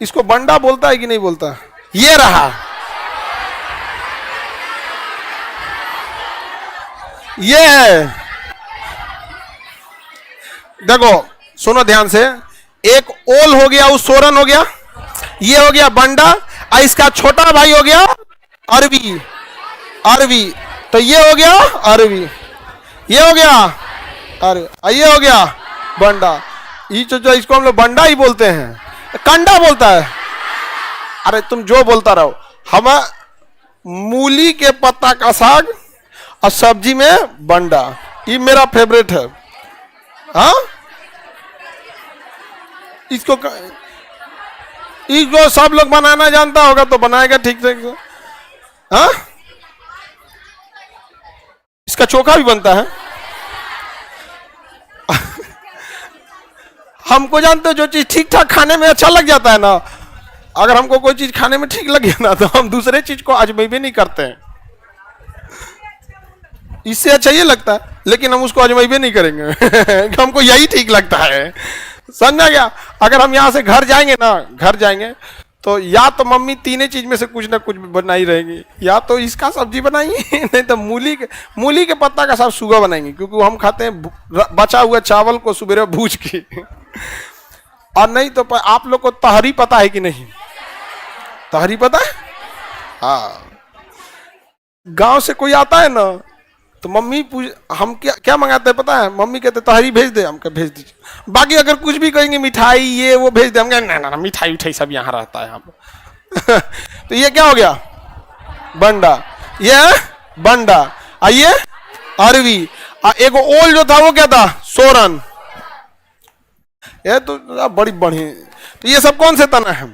इसको बंडा बोलता है कि नहीं बोलता? ये रहा, ये है। देखो सुनो ध्यान से, एक ओल हो गया, उस सोरन हो गया, ये हो गया बंडा, और इसका छोटा भाई हो गया अरवी। अरवी, तो ये हो गया अरवी, ये हो गया अरे, ये हो गया बंडा। ये जो इसको हम लोग बंडा ही बोलते हैं, कंडा बोलता है। अरे तुम जो बोलता रहो। हम मूली के पत्ता का साग और सब्जी में बंडा, ये मेरा फेवरेट है। हाँ, इसको सब लोग बनाना जानता होगा तो बनाएगा ठीक ठीक से। हाँ, इसका चोखा भी बनता है। हमको जानते हो, जो चीज ठीक ठाक खाने में अच्छा लग जाता है ना, अगर हमको कोई चीज खाने में ठीक लगे ना, तो हम दूसरे चीज को आजमाइबे नहीं करते हैं। इससे अच्छा ये लगता है, लेकिन हम उसको आजमाइबे नहीं करेंगे। हमको यही ठीक लगता है, समझा गया? अगर हम यहाँ से घर जाएंगे ना, घर जाएंगे तो या तो मम्मी तीनों चीज में से कुछ ना कुछ बनाई रहेगी, या तो इसका सब्जी बनाएंगे, नहीं तो मूली के पत्ता का साग सुगा बनाएंगे, क्योंकि हम खाते हैं बचा हुआ चावल को सुबह भूज के। और नहीं तो आप लोग को तहरी पता है कि नहीं? तहरी पता है? हाँ, गांव से कोई आता है ना, तो मम्मी हम क्या मंगाते हैं पता है? मम्मी कहते तहरी भेज दे, हम कह भेज दीजिए। बाकी अगर कुछ भी कहेंगे मिठाई ये वो भेज दे, हम कहें ना मिठाई उठाई सब यहाँ रहता है यहाँ। तो ये क्या हो गया? बंडा। ये बंडा, आइए अरवी। एक ओल जो था वो क्या था? सोरन। ये तो बड़ी बढ़िया। तो ये सब कौन से तना है?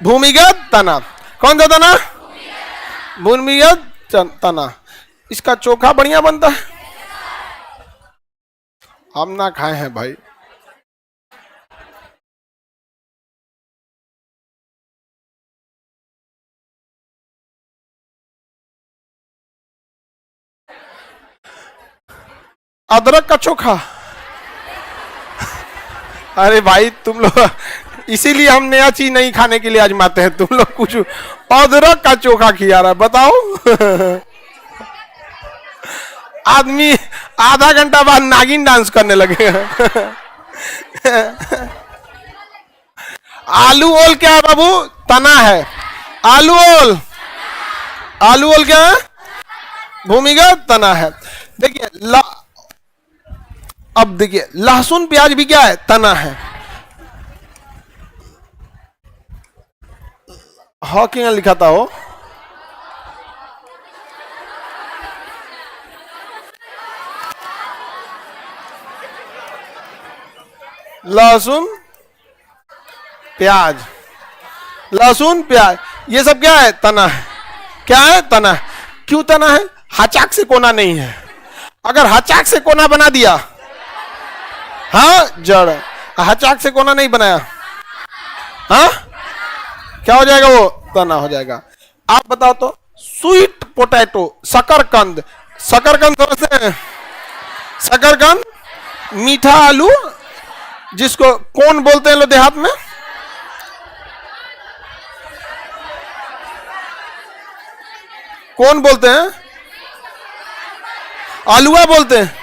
भूमिगत तना। कौन सा तना? भूमिगत तना। इसका चोखा बढ़िया बनता है। हम ना खाए हैं भाई। अदरक का चोखा। अरे भाई तुम लोग, इसीलिए हम नया चीज नहीं खाने के लिए आजमाते हैं। तुम लोग कुछ अदरक का चोखा खिला रहा है, बताओ। आदमी आधा घंटा बाद नागिन डांस करने लगे। आलू ओल क्या है बाबू? तना है। आलू ओल, आलू ओल क्या है? भूमिगत तना है। देखिए अब देखिए लहसुन प्याज भी क्या है? तना है। हाँ क्या लिखा था वो? लहसुन प्याज, लहसुन प्याज ये सब क्या है? तना है। क्या है? तना है। क्यों तना है? हचाक से कोना नहीं है। अगर हचाक से कोना बना दिया, हाँ जड़। हचाक से कोना नहीं बनाया, हाँ क्या हो जाएगा? वो तना हो जाएगा। आप बताओ तो स्वीट पोटैटो, शकरकंद, शकरकंद समझते हैं? शकरकंद मीठा आलू, जिसको कौन बोलते हैं लोग देहात में? कौन बोलते हैं? आलूआ बोलते हैं।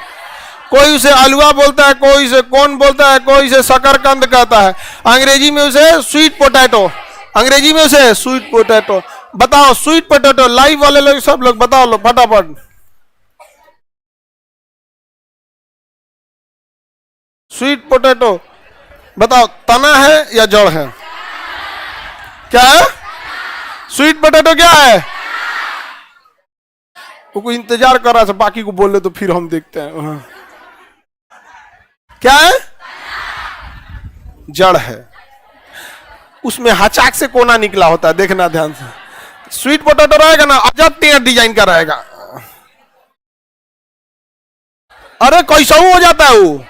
कोई उसे आलूआ बोलता है, कोई उसे कौन बोलता है, कोई उसे शकरकंद कहता है। अंग्रेजी में उसे स्वीट पोटैटो, अंग्रेजी में उसे स्वीट पोटैटो। बताओ स्वीट पोटैटो, लाइव वाले लोग सब लोग बताओ लो फटाफट। स्वीट पोटैटो बताओ, तना है या जड़ है? क्या है? स्वीट पोटैटो क्या है? वो कोई इंतजार कर रहा है, बाकी को बोल ले तो फिर हम देखते हैं। क्या है? जड़ है। उसमें हचाक से कोना निकला होता है, देखना ध्यान से। स्वीट पोटैटो रहेगा ना, अजब डिजाइन का रहेगा। अरे कैसा हो जाता है वो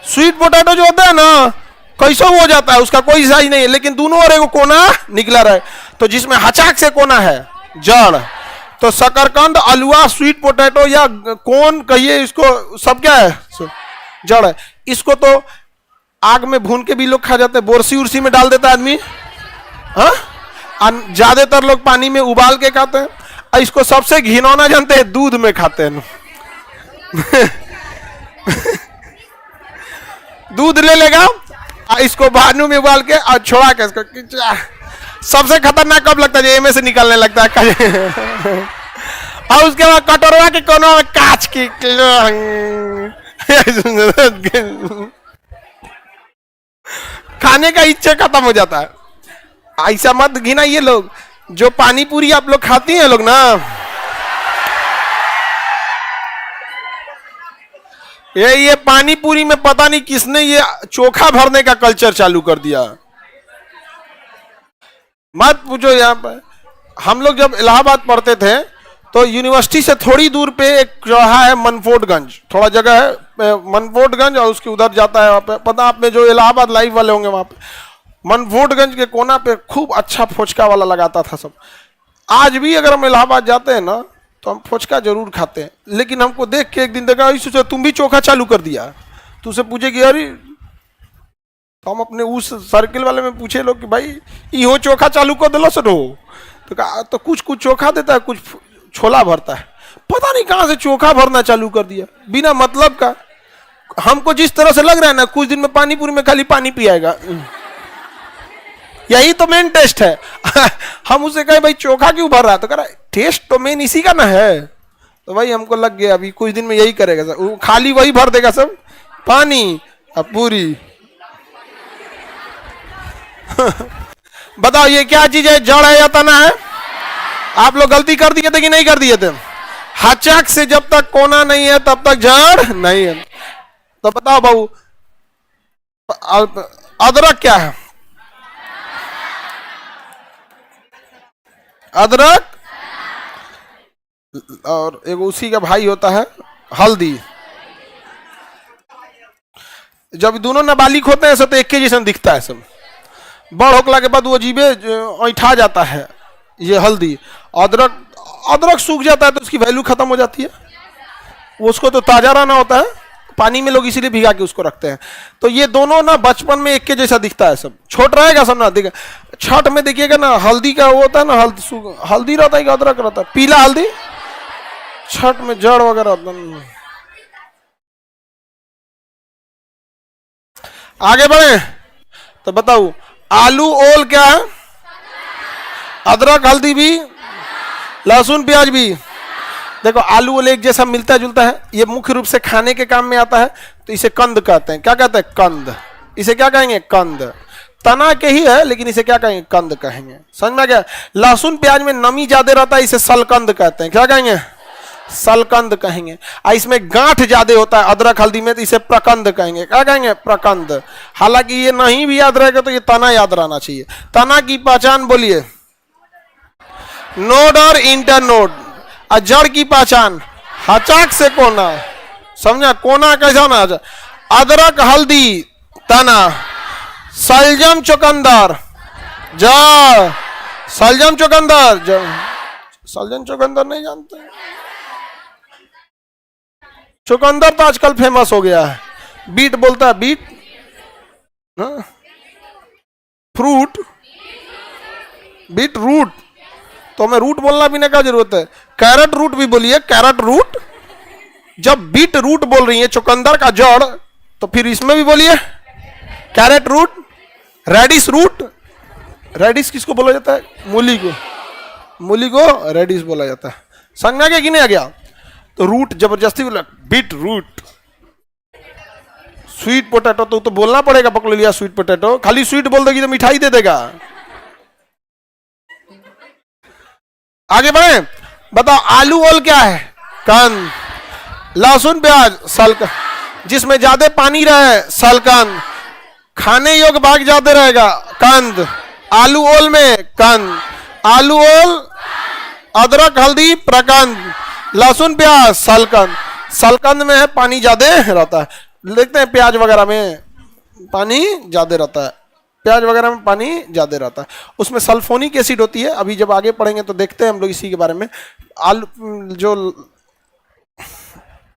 स्वीट पोटैटो जो होता है ना, कैसा हो जाता है, उसका कोई साइज नहीं है, लेकिन दोनों ओर एक कोना निकला रहे। तो जिसमें हचाक से कोना है जड़, तो शकरकंद, आलूआ, स्वीट पोटैटो या कौन कहिए इसको, सब क्या है? जड़ है। इसको तो आग में भून के भी लोग खा जाते हैं, बोरसी उर्सी में डाल देता है आदमी, हाँ। ज्यादातर लोग पानी में उबाल के खाते हैं। इसको सबसे घिनौना जानते हैं? दूध में खाते हैं। दूध ले लेगा, इसको भानू में उबाल के और छोड़ा के इसको, सबसे खतरनाक कब लगता है? एम से निकलने लगता है। और उसके बाद कटोरवा के कोनों में कांच की खाने का इच्छा खत्म हो जाता है। ऐसा मत घिना ये लोग जो पानी पूरी आप लोग खाती हैं लोग ना, ये पानी पूरी में पता नहीं किसने ये चोखा भरने का कल्चर चालू कर दिया। मत पूछो। यहाँ पर हम लोग जब इलाहाबाद पढ़ते थे तो यूनिवर्सिटी से थोड़ी दूर पे एक चौराहा है, मनफोर्डगंज, थोड़ा जगह है मनफोर्डगंज, और उसके उधर जाता है वहाँ पे, पता आप में जो इलाहाबाद लाइव वाले होंगे वहाँ पे, मनफोर्डगंज के कोना पे खूब अच्छा फोचका वाला लगाता था सब। आज भी अगर हम इलाहाबाद जाते हैं ना तो हम फोचका जरूर खाते हैं। लेकिन हमको देख के एक दिन देखा, सोचा तुम भी चोखा चालू कर दिया। तो उसे पूछे कि अरे, तो हम अपने उस सर्किल वाले में पूछे लोग कि भाई इहो चोखा चालू कर दिलो सर हो? तो कहा तो कुछ कुछ चोखा देता है, कुछ छोला भरता है। पता नहीं कहां से चोखा भरना चालू कर दिया बिना मतलब का। हमको जिस तरह से लग रहा है ना, कुछ दिन में पानीपुरी में खाली पानी पियाएगा। यही तो मेन टेस्ट है। हम उसे कहे भाई चोखा क्यों भर रहा है? तो कह रहा टेस्ट तो मेन इसी का ना है। तो भाई हमको लग गया अभी कुछ दिन में यही करेगा सर, वो खाली वही भर देगा सब, पानी अब पूरी। बताओ ये क्या चीज है? जड़ है या तना है? आप लोग गलती कर दिए थे कि नहीं कर दिए थे? हचक से जब तक कोना नहीं है तब तक जड़ नहीं है। तो बताओ बाबू, अदरक क्या है? अदरक और एक उसी का भाई होता है हल्दी। जब दोनों नाबालिग होते हैं सब तो एक के जैसा दिखता है सब, बड़ होकला के बाद वो अजीबे ऐठा जाता है ये हल्दी। अदरक, अदरक सूख जाता है तो उसकी वैल्यू खत्म हो जाती है, उसको तो ताजा रहना होता है, पानी में लोग इसीलिए भिगा के उसको रखते हैं। तो ये दोनों ना बचपन में एक के जैसा दिखता है, सब छोट रहेगा सब ना दिखा। छठ में देखिएगा ना हल्दी का वो होता है ना, हल्दी रहता है कि अदरक रहता है, पीला हल्दी छठ में जड़ वगैरह होता है। आगे बढ़े तो बताओ, आलू ओल क्या है? अदरक हल्दी भी, लहसुन प्याज भी। देखो आलू ओल एक जैसा मिलता जुलता है, ये मुख्य रूप से खाने के काम में आता है, तो इसे कंद कहते हैं। क्या कहते हैं? कंद। इसे क्या कहेंगे? कंद। तना के ही है लेकिन इसे क्या कहेंगे? कंद कहेंगे। समझ में आ गया? लहसुन प्याज में नमी ज्यादा रहता है, इसे सलकंद कहते हैं। क्या कहेंगे? सलकंद कहेंगे। इसमें गांठ ज्यादा होता है अदरक हल्दी में, तो इसे प्रकंद कहेंगे। क्या कहेंगे? प्रकंद। हालांकि ये नहीं भी याद रहेगा तो ये तना याद रहना चाहिए। तना की पहचान बोलिए। नोड और इंटरनोड। और जड़ की पहचान हचाक से कोना। समझा? कोना कैसा ना? अदरक हल्दी तना, सलजम चुकंदर जड़। सलजम चुकंदर जड़। सलजम चुकंदर नहीं जानते? चुकंदर तो आजकल फेमस हो गया है। बीट बोलता है, बीट। फ्रूट, बीट रूट, तो हमें रूट बोलना भी नहीं का जरूरत है। कैरेट रूट भी बोलिए, कैरेट रूट। जब बीट रूट बोल रही है चुकंदर का जड़, तो फिर इसमें भी बोलिए carrot root. Radish root, radish किसको बोला जाता है? मूली को। मूली को रेडिश बोला जाता है। समझ में आ गया कि नहीं आ गया? तो रूट जबरदस्ती बोला, बीट रूट। स्वीट पोटैटो तो बोलना पड़ेगा, पकड़ लिया स्वीट पोटैटो। खाली स्वीट बोल देगी तो मिठाई दे देगा। आगे बढ़े, बताओ आलू ओल क्या है? कंद। लहसुन प्याज सलकंद, जिसमें ज्यादा पानी रहे सलकंद, खाने योग्य भाग ज्यादा रहेगा कंद। आलू ओल में कंद, आलू ओल, अदरक हल्दी प्रकंद, लहसुन प्याज सलकंद। सलकंद में है पानी ज्यादा रहता है। देखते हैं प्याज वगैरह में पानी ज्यादा रहता है, प्याज वगैरह में पानी ज्यादा रहता है। उसमें सल्फोनिक एसिड होती है। अभी जब आगे पढ़ेंगे तो देखते हैं हम लोग इसी के बारे में। आलू जो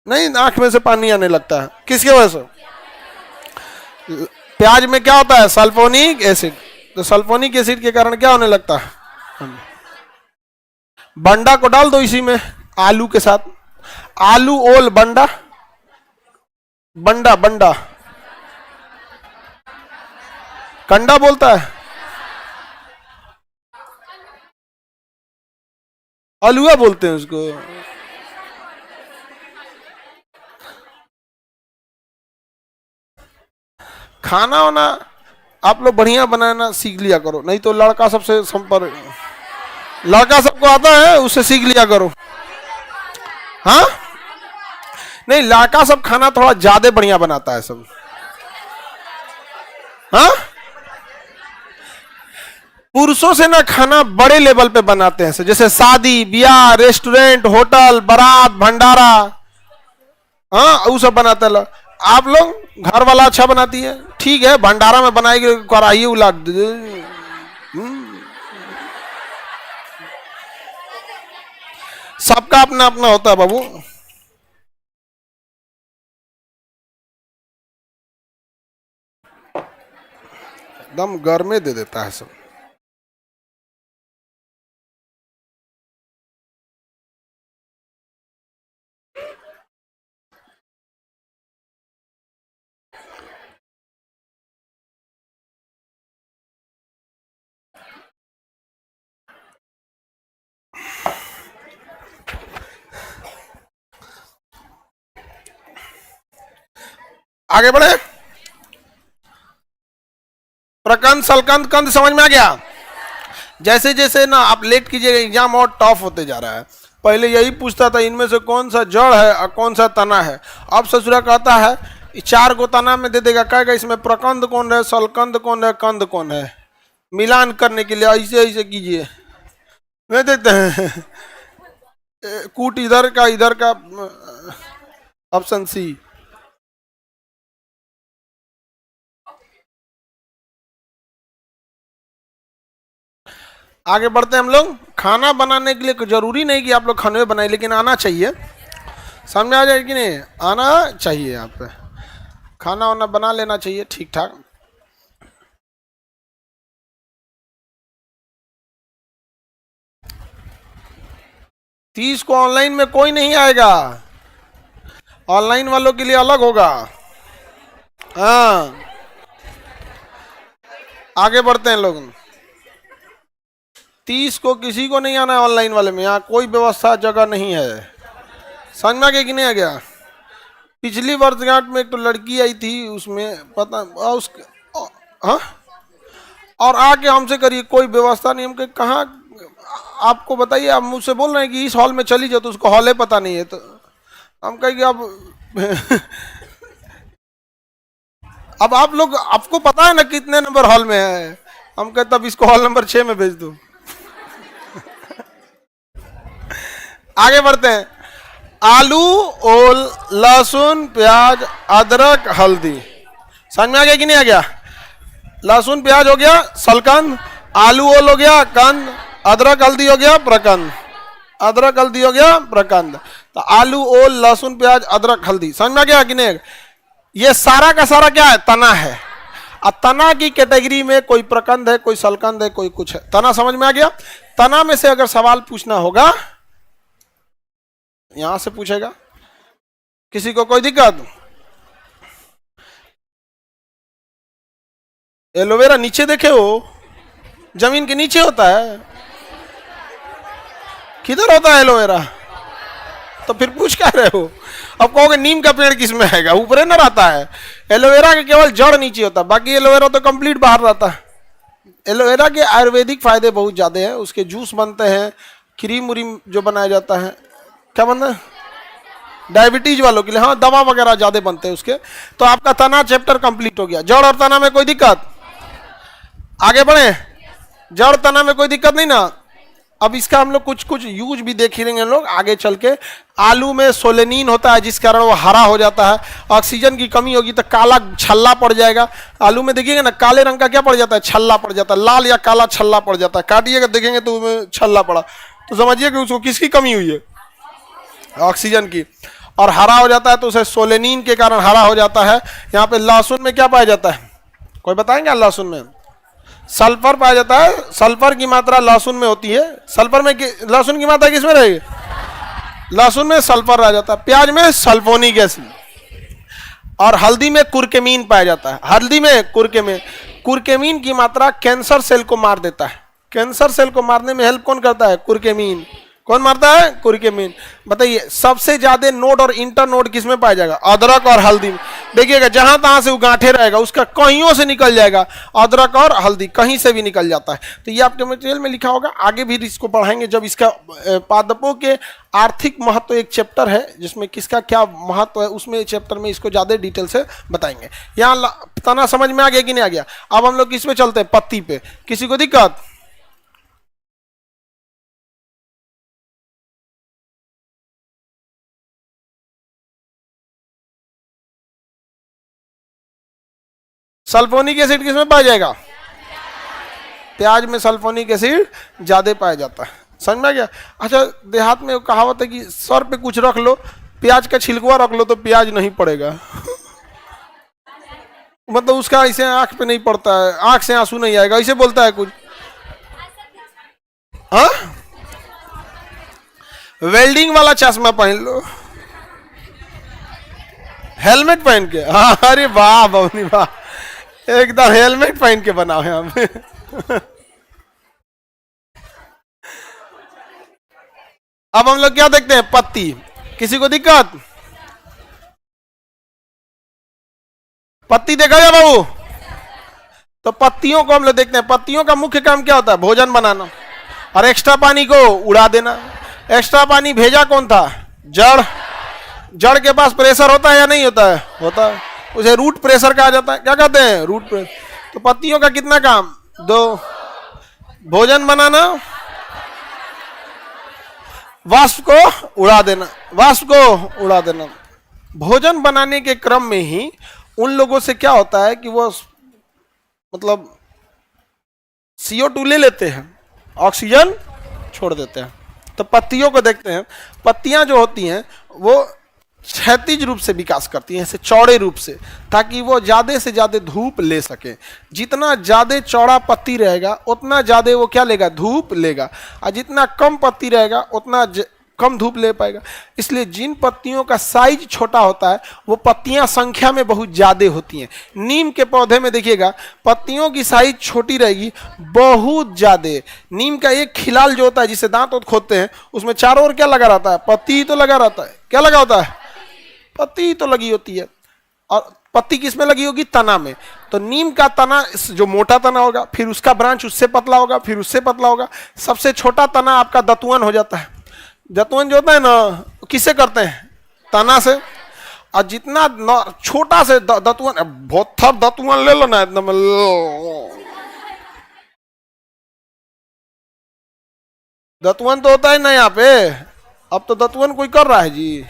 नहीं, आंख में से पानी आने लगता है, किसकी वजह से? प्याज में क्या होता है? Sulphonic acid. तो सल्फोनिक एसिड के कारण क्या होने लगता है? बंडा को डाल दो इसी में आलू के साथ। आलू ओल बंडा, बंडा बंडा, कंडा बोलता है, अलुआ बोलते हैं उसको। खाना वाना आप लोग बढ़िया बनाना सीख लिया करो, नहीं तो लड़का सबसे संपर्क, लड़का सबको आता है उससे सीख लिया करो। हाँ नहीं, लड़का सब खाना थोड़ा ज्यादा बढ़िया बनाता है सब। हाँ पुरुषों से ना खाना बड़े लेवल पे बनाते हैं, जैसे शादी ब्याह, रेस्टोरेंट, होटल, बारात, भंडारा, हाँ वो सब बनाते हैं। आप लोग घर वाला अच्छा बनाती है, ठीक है, भंडारा में बनाएगी कराही उलाट दे। सबका अपना अपना होता है बाबू। एकदम गर्मे दे देता है सब। आगे बढ़े, प्रकंद सलकंद कंद समझ में आ गया? जैसे जैसे ना आप लेट कीजिएगा, एग्जाम और टफ होते जा रहा है। पहले यही पूछता था इनमें से कौन सा जड़ है और कौन सा तना है। अब ससुरा कहता है चार को तना में दे देगा, कहेगा इसमें प्रकंद कौन है, सलकंद कौन है, कंद कौन है। मिलान करने के लिए ऐसे ऐसे कीजिए, नहीं देखते हैं कूट इधर का ऑप्शन सी। आगे बढ़ते हैं हम लोग। खाना बनाने के लिए जरूरी नहीं कि आप लोग खाने में बनाए, लेकिन आना चाहिए। समझ आ जाए कि नहीं? आना चाहिए। आप खाना वाना बना लेना चाहिए ठीक ठाक। तीस को ऑनलाइन में कोई नहीं आएगा, ऑनलाइन वालों के लिए अलग होगा। हाँ आगे बढ़ते हैं लोग। 30 को किसी को नहीं आना है ऑनलाइन वाले में, यहाँ कोई व्यवस्था जगह नहीं है। समझ में आ गया कि नहीं आ गया? पिछली वर्षगांठ में एक तो लड़की आई थी, उसमें पता हाँ, और आके हमसे करिए कोई व्यवस्था नहीं। हम कहाँ, आपको बताइए, आप मुझसे बोल रहे हैं कि इस हॉल में चली जाओ, तो उसको हॉल पता नहीं है। तो हम कहें कि अब आप लोग, आपको पता है ना कितने नंबर हॉल में है। हम कहते अब इसको हॉल नंबर 6 में भेज दो। आगे बढ़ते हैं। आलू, ओल, लहसुन, प्याज, अदरक, हल्दी। समझ में आ गया कि नहीं आ गया? लहसुन प्याज हो गया सलकंद, आलू ओल हो गया कंद, अदरक हल्दी हो गया प्रकंद। अदरक हल्दी हो गया प्रकंद। तो आलू ओल लहसुन प्याज अदरक हल्दी, समझ में आ गया कि नहीं? ये सारा का सारा क्या है? तना है। अब तना की कैटेगरी में कोई प्रकंद है, कोई सलकंद है, कोई कुछ है। तना समझ में आ गया? तना में से अगर सवाल पूछना होगा, यहां से पूछेगा। किसी को कोई दिक्कत? एलोवेरा नीचे देखे हो, जमीन के नीचे होता है। किधर होता है एलोवेरा? तो फिर पूछ क्या रहे हो? अब कहोगे नीम का पेड़ किस में आएगा? ऊपर न रहता है। एलोवेरा के केवल जड़ नीचे होता है, बाकी एलोवेरा तो कंप्लीट बाहर रहता है। एलोवेरा के आयुर्वेदिक फायदे बहुत ज्यादा हैं। उसके जूस बनते हैं, क्रीम उरीम जो बनाया जाता है, क्या बनता है डायबिटीज वालों के लिए, हाँ दवा वगैरह ज्यादा बनते हैं उसके। तो आपका तना चैप्टर कंप्लीट हो गया। जड़ और तना में कोई दिक्कत? आगे बढ़े। जड़ तना में कोई दिक्कत नहीं ना? अब इसका हम लोग कुछ कुछ यूज भी देख लेंगे लोग आगे चल के। आलू में सोलेनिन होता है, जिस कारण वो हरा हो जाता है। ऑक्सीजन की कमी होगी तो काला छल्ला पड़ जाएगा। आलू में देखिएगा ना, काले रंग का क्या पड़ जाता है? छल्ला पड़ जाता है। लाल या काला छल्ला पड़ जाता है। काटिएगा देखेंगे तो उसमें छल्ला पड़ा, तो समझिए कि उसको किसकी कमी हुई है? ऑक्सीजन की। और हरा हो जाता है तो उसे सोलेनिन के कारण हरा हो जाता है। यहाँ पे लहसुन में क्या पाया जाता है? कोई बताएंगे? लहसुन में सल्फर पाया जाता है। सल्फर की मात्रा लहसुन में होती है। सल्फर में लहसुन की मात्रा किसमें रहेगी? लहसुन में सल्फर आ जाता है। प्याज में सल्फोनिक एसिड। और हल्दी में कुर्केमीन पाया जाता है। हल्दी में कुर्केमीन की मात्रा कैंसर सेल को मार देता है। कैंसर सेल को मारने में हेल्प कौन करता है? कुर्केमीन। कौन मारता है? कुर्केमीन। बताइए सबसे ज्यादा नोड और इंटर नोड किसमें पाया जाएगा? अदरक और हल्दी में। देखिएगा जहां तहां से वो गांठे रहेगा, उसका कहीं से निकल जाएगा। अदरक और हल्दी कहीं से भी निकल जाता है। तो ये आपके मटेरियल में लिखा होगा, आगे भी इसको पढ़ाएंगे जब इसका पादपों के आर्थिक महत्व एक चैप्टर है जिसमें किसका क्या महत्व है, उसमें चैप्टर में इसको ज्यादा डिटेल से बताएंगे। यहाँ तना समझ में आ गया कि नहीं आ गया? अब हम लोग किस पे चलते हैं? पत्ती पे। किसी को दिक्कत? सल्फोनिक एसिड किसमें पाया जाएगा? प्याज में सल्फोनिक एसिड ज्यादा पाया जाता है। समझ में आ गया? अच्छा, देहात में कहावत है कि सर पे कुछ रख लो, प्याज का छिलकुआ रख लो तो प्याज नहीं पड़ेगा। मतलब उसका ऐसे आंख पे नहीं पड़ता है, आंख से आंसू नहीं आएगा, ऐसे बोलता है कुछ। हाँ, वेल्डिंग वाला चश्मा पहन लो, हेलमेट पहन के। हाँ, अरे वाह बवनी वाह, एकदम हेलमेट पहन के बना है हमें। अब हम लोग क्या देखते हैं? पत्ती। किसी को दिक्कत? पत्ती देखा जाए बाबू? तो पत्तियों को हम लोग देखते हैं। पत्तियों का मुख्य काम क्या होता है? भोजन बनाना और एक्स्ट्रा पानी को उड़ा देना। एक्स्ट्रा पानी भेजा कौन था? जड़। जड़ के पास प्रेशर होता है या नहीं होता है? होता है। उसे रूट प्रेशर कहा जाता है। क्या कहते हैं? Root pressure. तो पत्तियों का कितना काम? 2, भोजन बनाना, वाष्प को उड़ा देना। वाष्प को उड़ा देना। भोजन बनाने के क्रम में ही उन लोगों से क्या होता है कि वो मतलब CO2 ले लेते हैं, ऑक्सीजन छोड़ देते हैं। तो पत्तियों को देखते हैं। पत्तियां जो होती हैं वो क्षैतिज रूप से विकास करती हैं, ऐसे चौड़े रूप से, ताकि वो ज्यादा से ज्यादा धूप ले सके। जितना ज्यादा चौड़ा पत्ती रहेगा उतना ज्यादा वो क्या लेगा? धूप लेगा। और जितना कम पत्ती रहेगा उतना कम धूप ले पाएगा। इसलिए जिन पत्तियों का साइज छोटा होता है वो पत्तियां संख्या में बहुत ज्यादा होती हैं। नीम के पौधे में देखिएगा पत्तियों की साइज छोटी रहेगी बहुत ज्यादा। नीम का एक खिलाल जो होता है जिसे दांत और खोदते हैं उसमें चारों ओर क्या लगा रहता है, पत्ती तो लगा रहता है। क्या लगा होता है, पत्ती तो लगी होती है। और पत्ती किसमें लगी होगी, तना में। तो नीम का तना जो मोटा तना होगा, फिर उसका ब्रांच उससे पतला होगा, फिर उससे पतला होगा, सबसे छोटा तना आपका दतुअन हो जाता है। दतुअन जो होता है ना किससे करते हैं, तना से। और जितना छोटा से दतुअन, बहुत थर दतुअन ले लो ना एकदम, दतुअन तो होता है ना यहाँ पे। अब तो दतुअन कोई कर रहा है जी,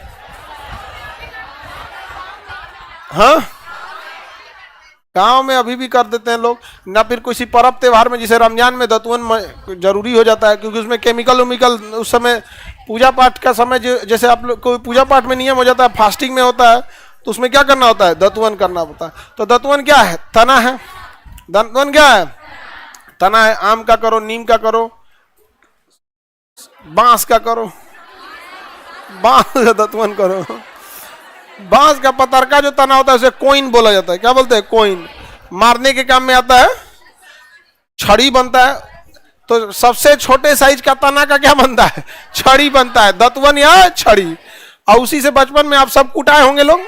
हाँ गांव में अभी भी कर देते हैं लोग ना। फिर किसी पर्व त्योहार में जैसे रमजान में दतुअन जरूरी हो जाता है क्योंकि उसमें केमिकल उमिकल उस समय पूजा पाठ का समय जैसे आप लोग कोई पूजा पाठ में नियम हो जाता है, फास्टिंग में होता है तो उसमें क्या करना होता है, दतुअन करना होता है। तो दतुअन क्या है, तना है। दतुअन क्या है, तना है। आम का करो, नीम का करो, बांस का करो, बांस का दतुअन करो। बांस का पतरका जो तना होता है उसे कोइन बोला जाता है। क्या बोलते हैं, कोइन। मारने के काम में आता है, छड़ी बनता है। तो सबसे छोटे साइज का तना का क्या बनता है, छड़ी बनता है, दतुअन या छड़ी। और उसी से बचपन में आप सब कुटाए होंगे लोग,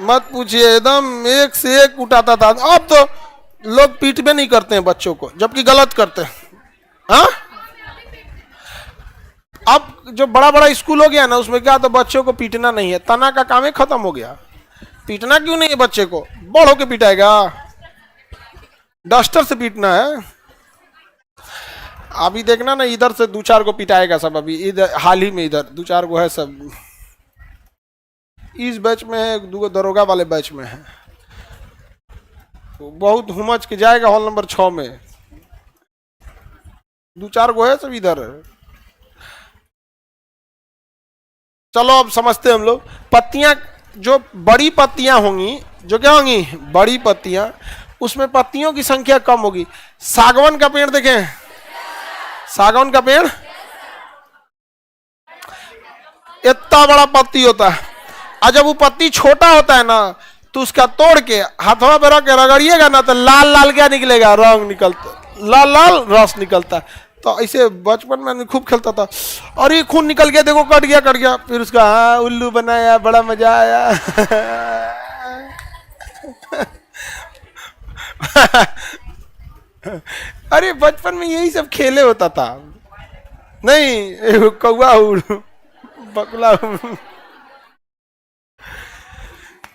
मत पूछिए, एकदम एक से एक कुटाता था। अब तो लोग पीट में नहीं करते हैं बच्चों को, जबकि गलत करते हैं। हाँ अब जो बड़ा बड़ा स्कूल हो गया ना उसमें क्या, तो बच्चों को पीटना नहीं है, तना का काम ही खत्म हो गया। पीटना क्यों नहीं है बच्चे को, बड़ होके पिटाएगा, डस्टर से पीटना है। अभी देखना ना इधर से 2-4 को पिटाएगा सब। अभी इधर हाल ही में इधर 2-4 को है सब, इस बैच में है, 2 दरोगा वाले बैच में है। तो बहुत हुमच के जाएगा हॉल नंबर 6 में, 2-4 को है सब इधर। चलो अब समझते हैं हम लोग। पत्तियां जो बड़ी पत्तियां होंगी, जो क्या होंगी, बड़ी पत्तियां, उसमें पत्तियों की संख्या कम होगी। सागवान का पेड़ देखें, सागवान का पेड़ इतना बड़ा पत्ती होता है। और जब वो पत्ती छोटा होता है ना तो उसका तोड़ के हाथों पे रख के रगड़िएगा ना तो लाल लाल क्या निकलेगा, रंग निकलता, लाल लाल रस निकलता है। तो ऐसे बचपन में खूब खेलता था। और ये खून निकल गया, देखो कट गया कट गया, फिर उसका हाँ उल्लू बनाया, बड़ा मजा आया। अरे बचपन में यही सब खेले होता था, नहीं कौआ उड़ बकुला उड़।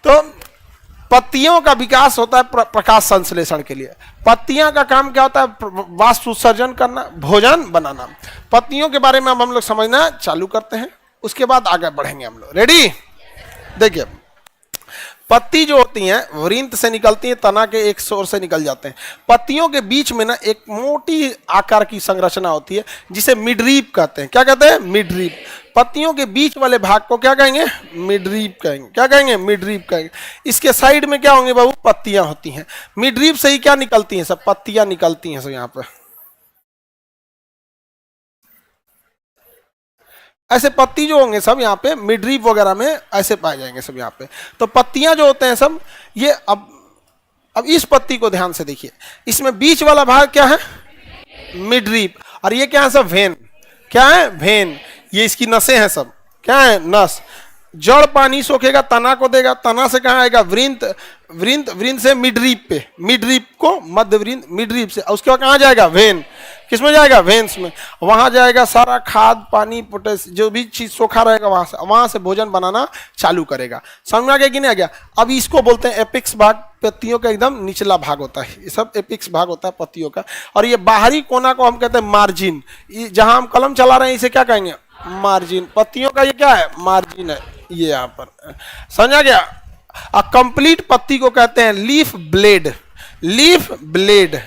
तो पत्तियों का विकास होता है प्रकाश संश्लेषण के लिए। पत्तियां का काम क्या होता है, वाष्प उत्सर्जन करना, भोजन बनाना। पत्तियों के बारे में अब हम लोग समझना चालू करते हैं, उसके बाद आगे बढ़ेंगे हम लोग। रेडी, देखिए पत्ती जो होती हैं वृंत से निकलती हैं, तना के एक छोर से निकल जाते हैं। पत्तियों के बीच में ना एक मोटी आकार की संरचना होती है जिसे मिडरीप कहते हैं। क्या कहते हैं, मिडरीप। पत्तियों के बीच वाले भाग को क्या कहेंगे, मिडरीप कहेंगे। क्या कहेंगे, मिडरीप कहेंगे। इसके साइड में क्या होंगे बाबू, पत्तियां होती हैं। मिडरीप से ही क्या निकलती हैं, सब पत्तियां निकलती हैं सब। यहाँ पे ऐसे पत्ती जो होंगे सब यहाँ पे मिडरीप वगैरह में ऐसे पाए जाएंगे सब यहाँ पे। तो पत्तियां जो होते हैं सब ये, अब इस पत्ती को ध्यान से देखिए, इसमें बीच वाला भाग क्या है, मिडरीप। और ये क्या है सब, वेन। क्या है, वेन। ये इसकी नसें हैं सब, क्या है, नस। जड़ पानी सोखेगा, तना को देगा, तना से कहाँ आएगा, वृंत, वृंत, वृंत से मिडरीप पे, मिडरीप को मध्य वृंत, मिडरीप से उसके बाद कहाँ जाएगा, वेन। किसमें जाएगा, वेन्स में। वहां जाएगा सारा खाद पानी पोटेस जो भी चीज सोखा रहेगा वहां से भोजन बनाना चालू करेगा। समझ में आ गया कि नहीं आ गया। अब इसको बोलते हैं एपिक्स भाग, पत्तियों का एकदम निचला भाग होता है, ये सब एपिक्स भाग होता है पत्तियों का। और ये बाहरी कोना को हम कहते हैं मार्जिन। जहां हम कलम चला रहे हैं इसे क्या कहेंगे, मार्जिन। पत्तियों का ये क्या है, मार्जिन है ये यहाँ पर। समझा गया। कंप्लीट पत्ती को कहते हैं लीफ ब्लेड। लीफ ब्लेड,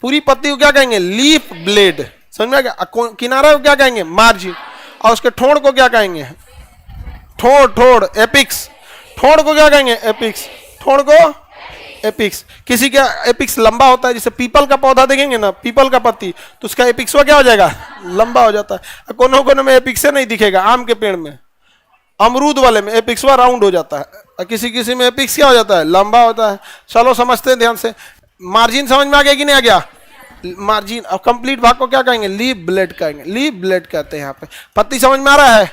पूरी पत्ती को क्या कहेंगे, लीफ ब्लेड। समझ में आ गया। किनारा को क्या कहेंगे, मार्जिन। और उसके ठोड़ को क्या कहेंगे, ठोड़, ठोड़, एपिक्स। ठोड़ को क्या कहेंगे, एपिक्स। ठोड़ को एपिक्स। किसी का एपिक्स लंबा होता है, जैसे पीपल का पौधा देखेंगे ना, पीपल का पत्ती, तो उसका एपिक्स क्या हो जाएगा, लंबा हो जाता है। कोनों कोनों में एपिक्स नहीं दिखेगा। आम के पेड़ में, अमरूद वाले में एपिक्स राउंड हो जाता है, और किसी किसी में एपिक्स क्या हो जाता है, लंबा होता है। चलो समझते हैं ध्यान से। मार्जिन समझ में आ गया कि नहीं आ गया? मार्जिन। अब कंप्लीट भाग को क्या कहेंगे, लीफ ब्लेड कहेंगे। लीफ ब्लेड कहते हैं यहाँ पे। पत्ती समझ में आ रहा है?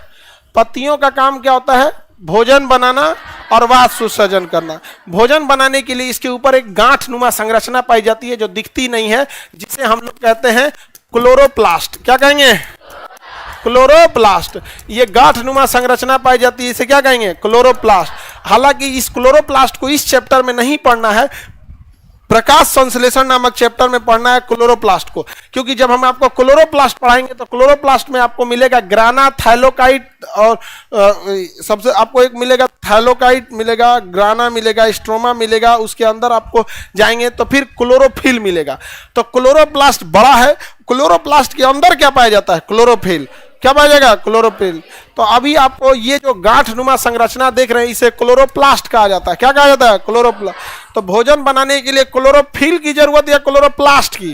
पत्तियों का काम क्या होता है, भोजन बनाना और वाष्प उत्सर्जन करना। भोजन बनाने के लिए इसके ऊपर एक गांठ नुमा संरचना पाई जाती है जो दिखती नहीं है, जिसे हम लोग कहते हैं क्लोरोप्लास्ट। क्या कहेंगे, क्लोरोप्लास्ट। ये गांठ नुमा संरचना पाई जाती है, इसे क्या कहेंगे, क्लोरोप्लास्ट। हालांकि इस क्लोरोप्लास्ट को इस चैप्टर में नहीं पढ़ना है, प्रकाश संश्लेषण नामक चैप्टर में पढ़ना है क्लोरोप्लास्ट को। क्योंकि जब हम आपको क्लोरोप्लास्ट पढ़ाएंगे तो क्लोरोप्लास्ट में आपको मिलेगा ग्राना, थाइलोकाइट, और सबसे आपको एक मिलेगा थाइलोकाइट मिलेगा, ग्राना मिलेगा, स्ट्रोमा मिलेगा। उसके अंदर आपको जाएंगे तो फिर क्लोरोफिल मिलेगा। तो क्लोरोप्लास्ट बड़ा है। क्लोरोप्लास्ट के अंदर क्या पाया जाता है, क्लोरोफिल। क्या पाया जाएगा, क्लोरोफिल। तो अभी आपको ये जो गांठ नुमा संरचना देख रहे हैं, इसे क्लोरोप्लास्ट कहा जाता है। क्या कहा जाता है, क्लोरोप्लास्ट। तो भोजन बनाने के लिए क्लोरोफिल की जरूरत या क्लोरोप्लास्ट की?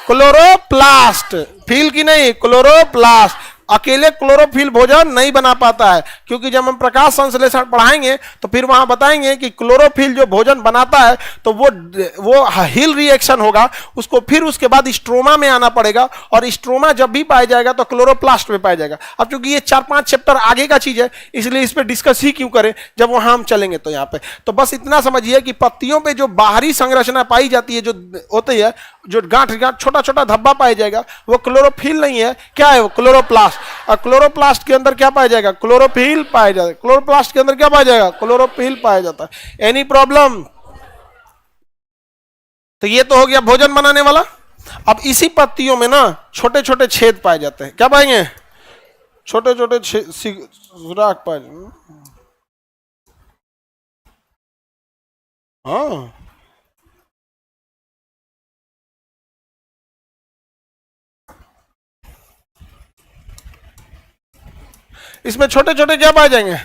क्लोरोप्लास्ट, फिल की नहीं, क्लोरोप्लास्ट। अकेले क्लोरोफिल भोजन नहीं बना पाता है, क्योंकि जब हम प्रकाश संश्लेषण पढ़ाएंगे तो फिर वहां बताएंगे कि क्लोरोफिल जो भोजन बनाता है तो वो हिल रिएक्शन होगा, उसको फिर उसके बाद स्ट्रोमा में आना पड़ेगा, और स्ट्रोमा जब भी पाया जाएगा तो क्लोरोप्लास्ट में पाया जाएगा। अब चूंकि ये 4-5 चैप्टर आगे का चीज है, इसलिए इस पर डिस्कस ही क्यों करें जब वहां हम चलेंगे। तो यहाँ पे तो बस इतना समझिए कि पत्तियों पे जो बाहरी संरचना पाई जाती है, जो होती है, जो गांठ गांठ छोटा छोटा धब्बा पाया जाएगा, वो क्लोरोफिल नहीं है। क्या है वो, क्लोरोप्लास्ट। और क्लोरोप्लास्ट के अंदर क्या पाया जाएगा, क्लोरोफिल पाया जाएगा। क्लोरोप्लास्ट के अंदर क्या पाया जाएगा, क्लोरोफिल पाया जाता है। Any problem? तो ये तो हो गया भोजन बनाने वाला। अब इसी पत्तियों में ना छोटे छोटे छेद पाए जाते हैं। क्या पाएंगे, छोटे छोटे सुराख पाए। हाँ, इसमें छोटे छोटे क्या पाए जाएंगे,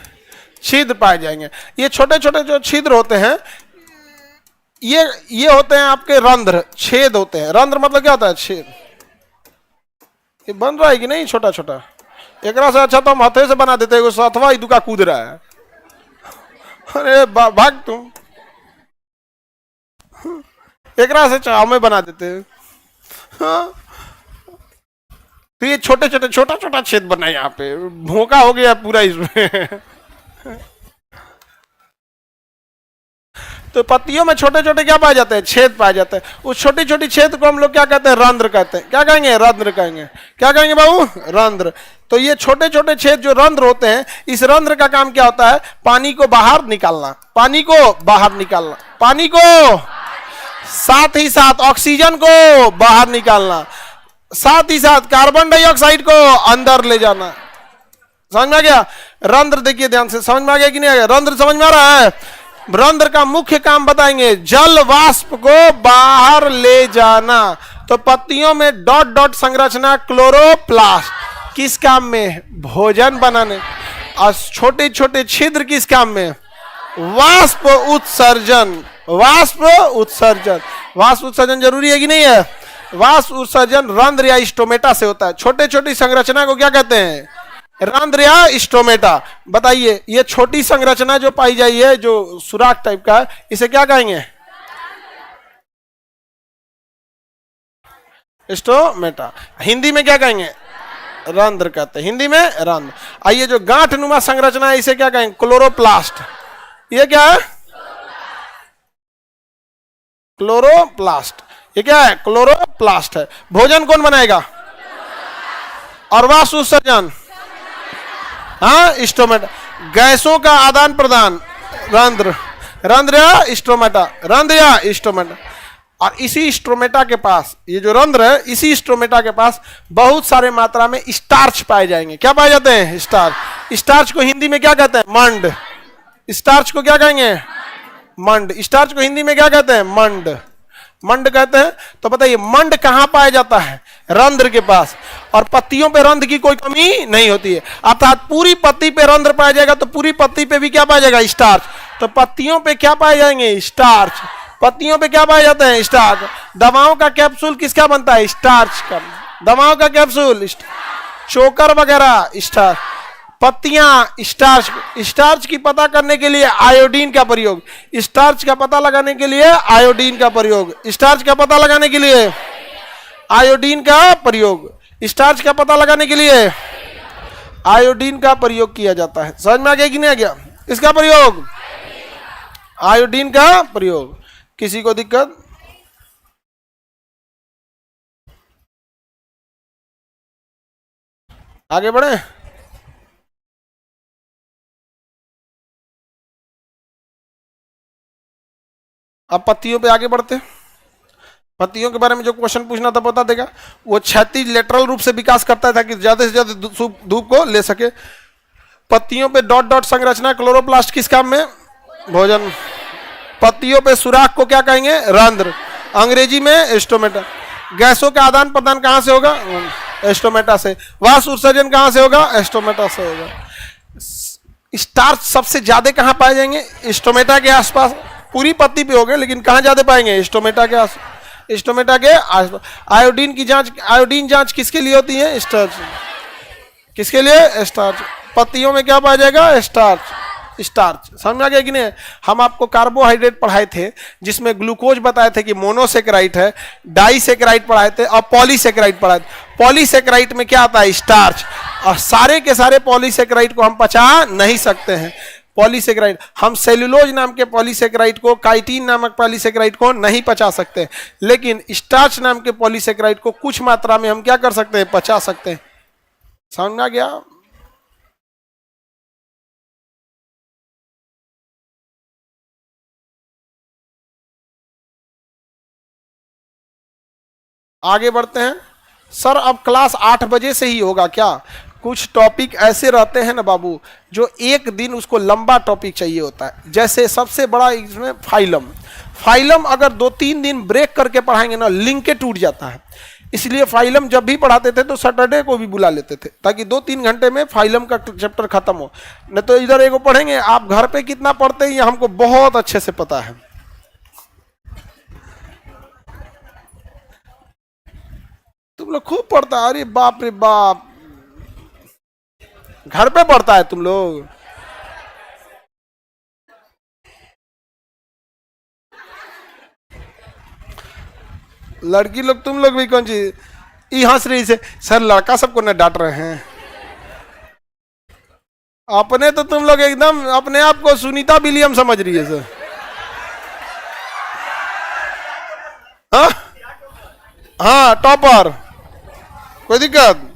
छिद्र पाए जाएंगे। ये छोटे छोटे जो छिद्र होते हैं, ये होते हैं आपके रंध्र, छेद होते हैं। रंध्र मतलब क्या होता है, छेद। ये बन रहा है कि नहीं छोटा छोटा? एक से अच्छा तो हम हाथे से बना देते हैं, अथवा दुका कूद रहा है। अरे भाग तुम, एक से हमें बना देते हैं। हाँ? तो ये छोटे छोटे छोटा छोटा छेद बना है, यहाँ पे भोंका हो गया पूरा इसमें। तो पत्तियों में छोटे छोटे क्या पाए जाते हैं, छेद पाए जाते हैं। उस छोटी छोटी छेद को हम लोग क्या कहते हैं, रंध्र कहते हैं। क्या कहेंगे, रंध्र कहेंगे। क्या कहेंगे बाबू, रंध्र। तो ये छोटे छोटे छेद जो रंध्र होते हैं, इस रंध्र का काम क्या होता है, पानी को बाहर निकालना, पानी को बाहर निकालना, पानी को, साथ ही साथ ऑक्सीजन को बाहर निकालना, साथ ही साथ कार्बन डाइऑक्साइड को अंदर ले जाना। समझ में आ गया? रंध्र देखिए ध्यान से, समझ में आ गया कि नहीं आ गया? रंध्र समझ में आ रहा है? रंध्र का मुख्य काम बताएंगे, जल वाष्प को बाहर ले जाना। तो पत्तियों में डॉट डॉट संरचना क्लोरोप्लास्ट किस काम में, भोजन बनाने। और छोटे छोटे छिद्र किस काम में, वाष्प उत्सर्जन। वाष्प उत्सर्जन, वाष्प उत्सर्जन जरूरी है कि नहीं है? वाष्प उत्सर्जन रंध्र या स्टोमेटा से होता है। छोटे छोटी संरचना को क्या कहते हैं, रंध्र या स्टोमेटा। बताइए, ये छोटी संरचना जो पाई जाती है, जो सुराख टाइप का, इसे क्या कहेंगे, स्टोमेटा। हिंदी में क्या कहेंगे, रंध्र कहते हैं, हिंदी में रंध्र। आइए, जो गांठ नुमा संरचना है, इसे क्या कहेंगे, क्लोरोप्लास्ट। ये क्या है, क्लोरोप्लास्ट। ये क्या है, क्लोरोप्लास्ट है। भोजन कौन बनाएगा, और वाष्प उत्सर्जन, हाँ, स्टोमेटा। गैसों का आदान प्रदान, रंध्र। रंध्र या स्टोमेटा, रंध्र या स्टोमेटा। और इसी स्टोमेटा के पास, ये जो रंध्र है, इसी स्टोमेटा के पास बहुत सारे मात्रा में स्टार्च पाए जाएंगे। क्या पाए जाते हैं, स्टार्च। स्टार्च को हिंदी में क्या कहते हैं, मंड। स्टार्च को क्या कहेंगे, मंड। स्टार्च को हिंदी में क्या कहते हैं, मंड। मंड कहते हैं। तो बताइए मंड कहां पाया जाता है? रंध्र के पास। और पत्तियों पे रंध्र की कोई कमी नहीं होती है, अर्थात पूरी पत्ती पे रंध्र पाया जाएगा तो पूरी पत्ती पे भी क्या पाया जाएगा? स्टार्च। तो पत्तियों पे क्या पाए जाएंगे? स्टार्च। पत्तियों पे क्या पाए जाते हैं? स्टार्च। दवाओं का कैप्सूल किसका बनता है? स्टार्च का। दवाओं का कैप्सूल, चोकर वगैरह, स्टार्च। पत्तियां, स्टार्च। स्टार्च की पता करने के लिए आयोडीन का प्रयोग। स्टार्च का पता लगाने के लिए आयोडीन का प्रयोग। स्टार्च का पता लगाने के लिए आयोडीन का प्रयोग। स्टार्च का पता लगाने के लिए आयोडीन का प्रयोग किया जाता है। समझ में आ गया कि नहीं आ गया? इसका प्रयोग, आयोडीन का प्रयोग। किसी को दिक्कत? आगे बढ़े। अब पत्तियों पे आगे बढ़ते हैं। पत्तियों के बारे में जो क्वेश्चन पूछना था बता देगा। वो क्षैतिज लेटरल रूप से विकास करता है ताकि ज्यादा से ज्यादा धूप को ले सके। पत्तियों पे डॉट डॉट संरचना, क्लोरोप्लास्ट किस काम में? भोजन। पत्तियों पे सुराख को क्या कहेंगे? रंध्र, अंग्रेजी में एस्टोमेटा। गैसों का आदान प्रदान कहां से होगा? एस्टोमेटा से। वाष्प उत्सर्जन कहां से होगा? एस्टोमेटा से होगा। स्टार्च सबसे ज्यादा कहां पाए जाएंगे? एस्टोमेटा के आसपास। पूरी पत्ती पे हो गए लेकिन कहां ज्यादा पाएंगे? एस्टोमेटा के आसपास। एस्टोमेटा के आसपास। आयोडीन की जांच, आयोडीन जांच किसके लिए होती है? स्टार्च। किसके लिए? स्टार्च। पत्तियों में क्या पाया जाएगा? स्टार्च। स्टार्च। समझ में आ गया कि नहीं? हम आपको कार्बोहाइड्रेट पढ़ाए थे जिसमें ग्लूकोज बताए थे कि मोनोसेकेराइड है, डाइसेकेराइड पढ़ाए थे और पॉलीसेकेराइड पढ़ाए थे। पॉलीसेकेराइड में क्या आता है? स्टार्च। और सारे के सारे पॉलीसेकेराइड को हम पचा नहीं सकते हैं। पॉलीसेकेराइड, हम सेलुलोज नाम के पॉलीसेकेराइड को, काइटिन नामक पॉलीसेकेराइड को नहीं पचा सकते, लेकिन स्टार्च नाम के पॉलीसेकेराइड को कुछ मात्रा में हम क्या कर सकते हैं? पचा सकते हैं। समझ में आ गया? आगे बढ़ते हैं। सर अब क्लास 8 बजे से ही होगा क्या? कुछ टॉपिक ऐसे रहते हैं ना बाबू, जो एक दिन उसको लंबा टॉपिक चाहिए होता है। जैसे सबसे बड़ा इसमें फाइलम। फाइलम अगर 2-3 दिन ब्रेक करके पढ़ाएंगे ना, लिंक के टूट जाता है। इसलिए फाइलम जब भी पढ़ाते थे तो सैटरडे को भी बुला लेते थे ताकि 2-3 घंटे में फाइलम का चैप्टर खत्म हो। नहीं तो इधर एगो पढ़ेंगे। आप घर पे कितना पढ़ते हैं ये हमको बहुत अच्छे से पता है। तुम लोग खूब पढ़ता है। अरे बाप रे बाप, घर पे पढ़ता है तुम लोग। लड़की लोग, तुम लोग भी कौन चीज ये हंस रही से? सर लड़का सबको न डांट रहे हैं। अपने तो तुम लोग एकदम अपने आप को सुनीता विलियम समझ रही है सर। हाँ टॉपर, कोई दिक्कत?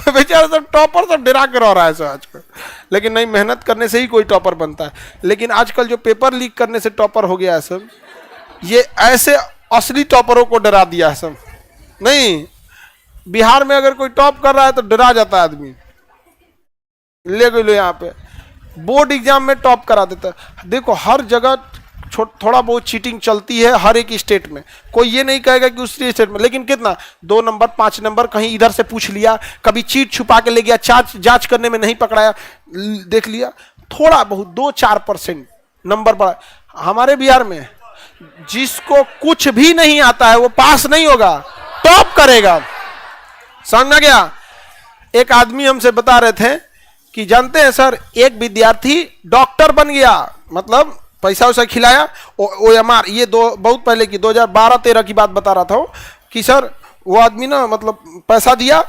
बेचारा सब टॉपर सब डरा कर रहा है सर आजकल। लेकिन नहीं, मेहनत करने से ही कोई टॉपर बनता है। लेकिन आजकल जो पेपर लीक करने से टॉपर हो गया है सब, ये ऐसे असली टॉपरों को डरा दिया है सब। नहीं, बिहार में अगर कोई टॉप कर रहा है तो डरा जाता है आदमी। ले गए लो यहाँ पे बोर्ड एग्जाम में टॉप करा देता है। देखो हर जगह थोड़ा बहुत चीटिंग चलती है, हर एक स्टेट में। कोई ये नहीं कहेगा कि दूसरी स्टेट में, लेकिन कितना 2 नंबर 5 नंबर कहीं इधर से पूछ लिया, कभी चीट छुपा के ले गया, जांच करने में नहीं पकड़ाया, देख लिया, थोड़ा बहुत 2-4% नंबर बढ़ा। हमारे बिहार में जिसको कुछ भी नहीं आता है वो पास नहीं होगा, टॉप करेगा। समझ में गया? एक आदमी हमसे बता रहे थे कि जानते हैं सर, एक विद्यार्थी डॉक्टर बन गया, मतलब पैसा वैसा खिलाया, OMR, ये बहुत पहले की 2012-13 की बात बता रहा था कि सर वो आदमी ना मतलब पैसा दिया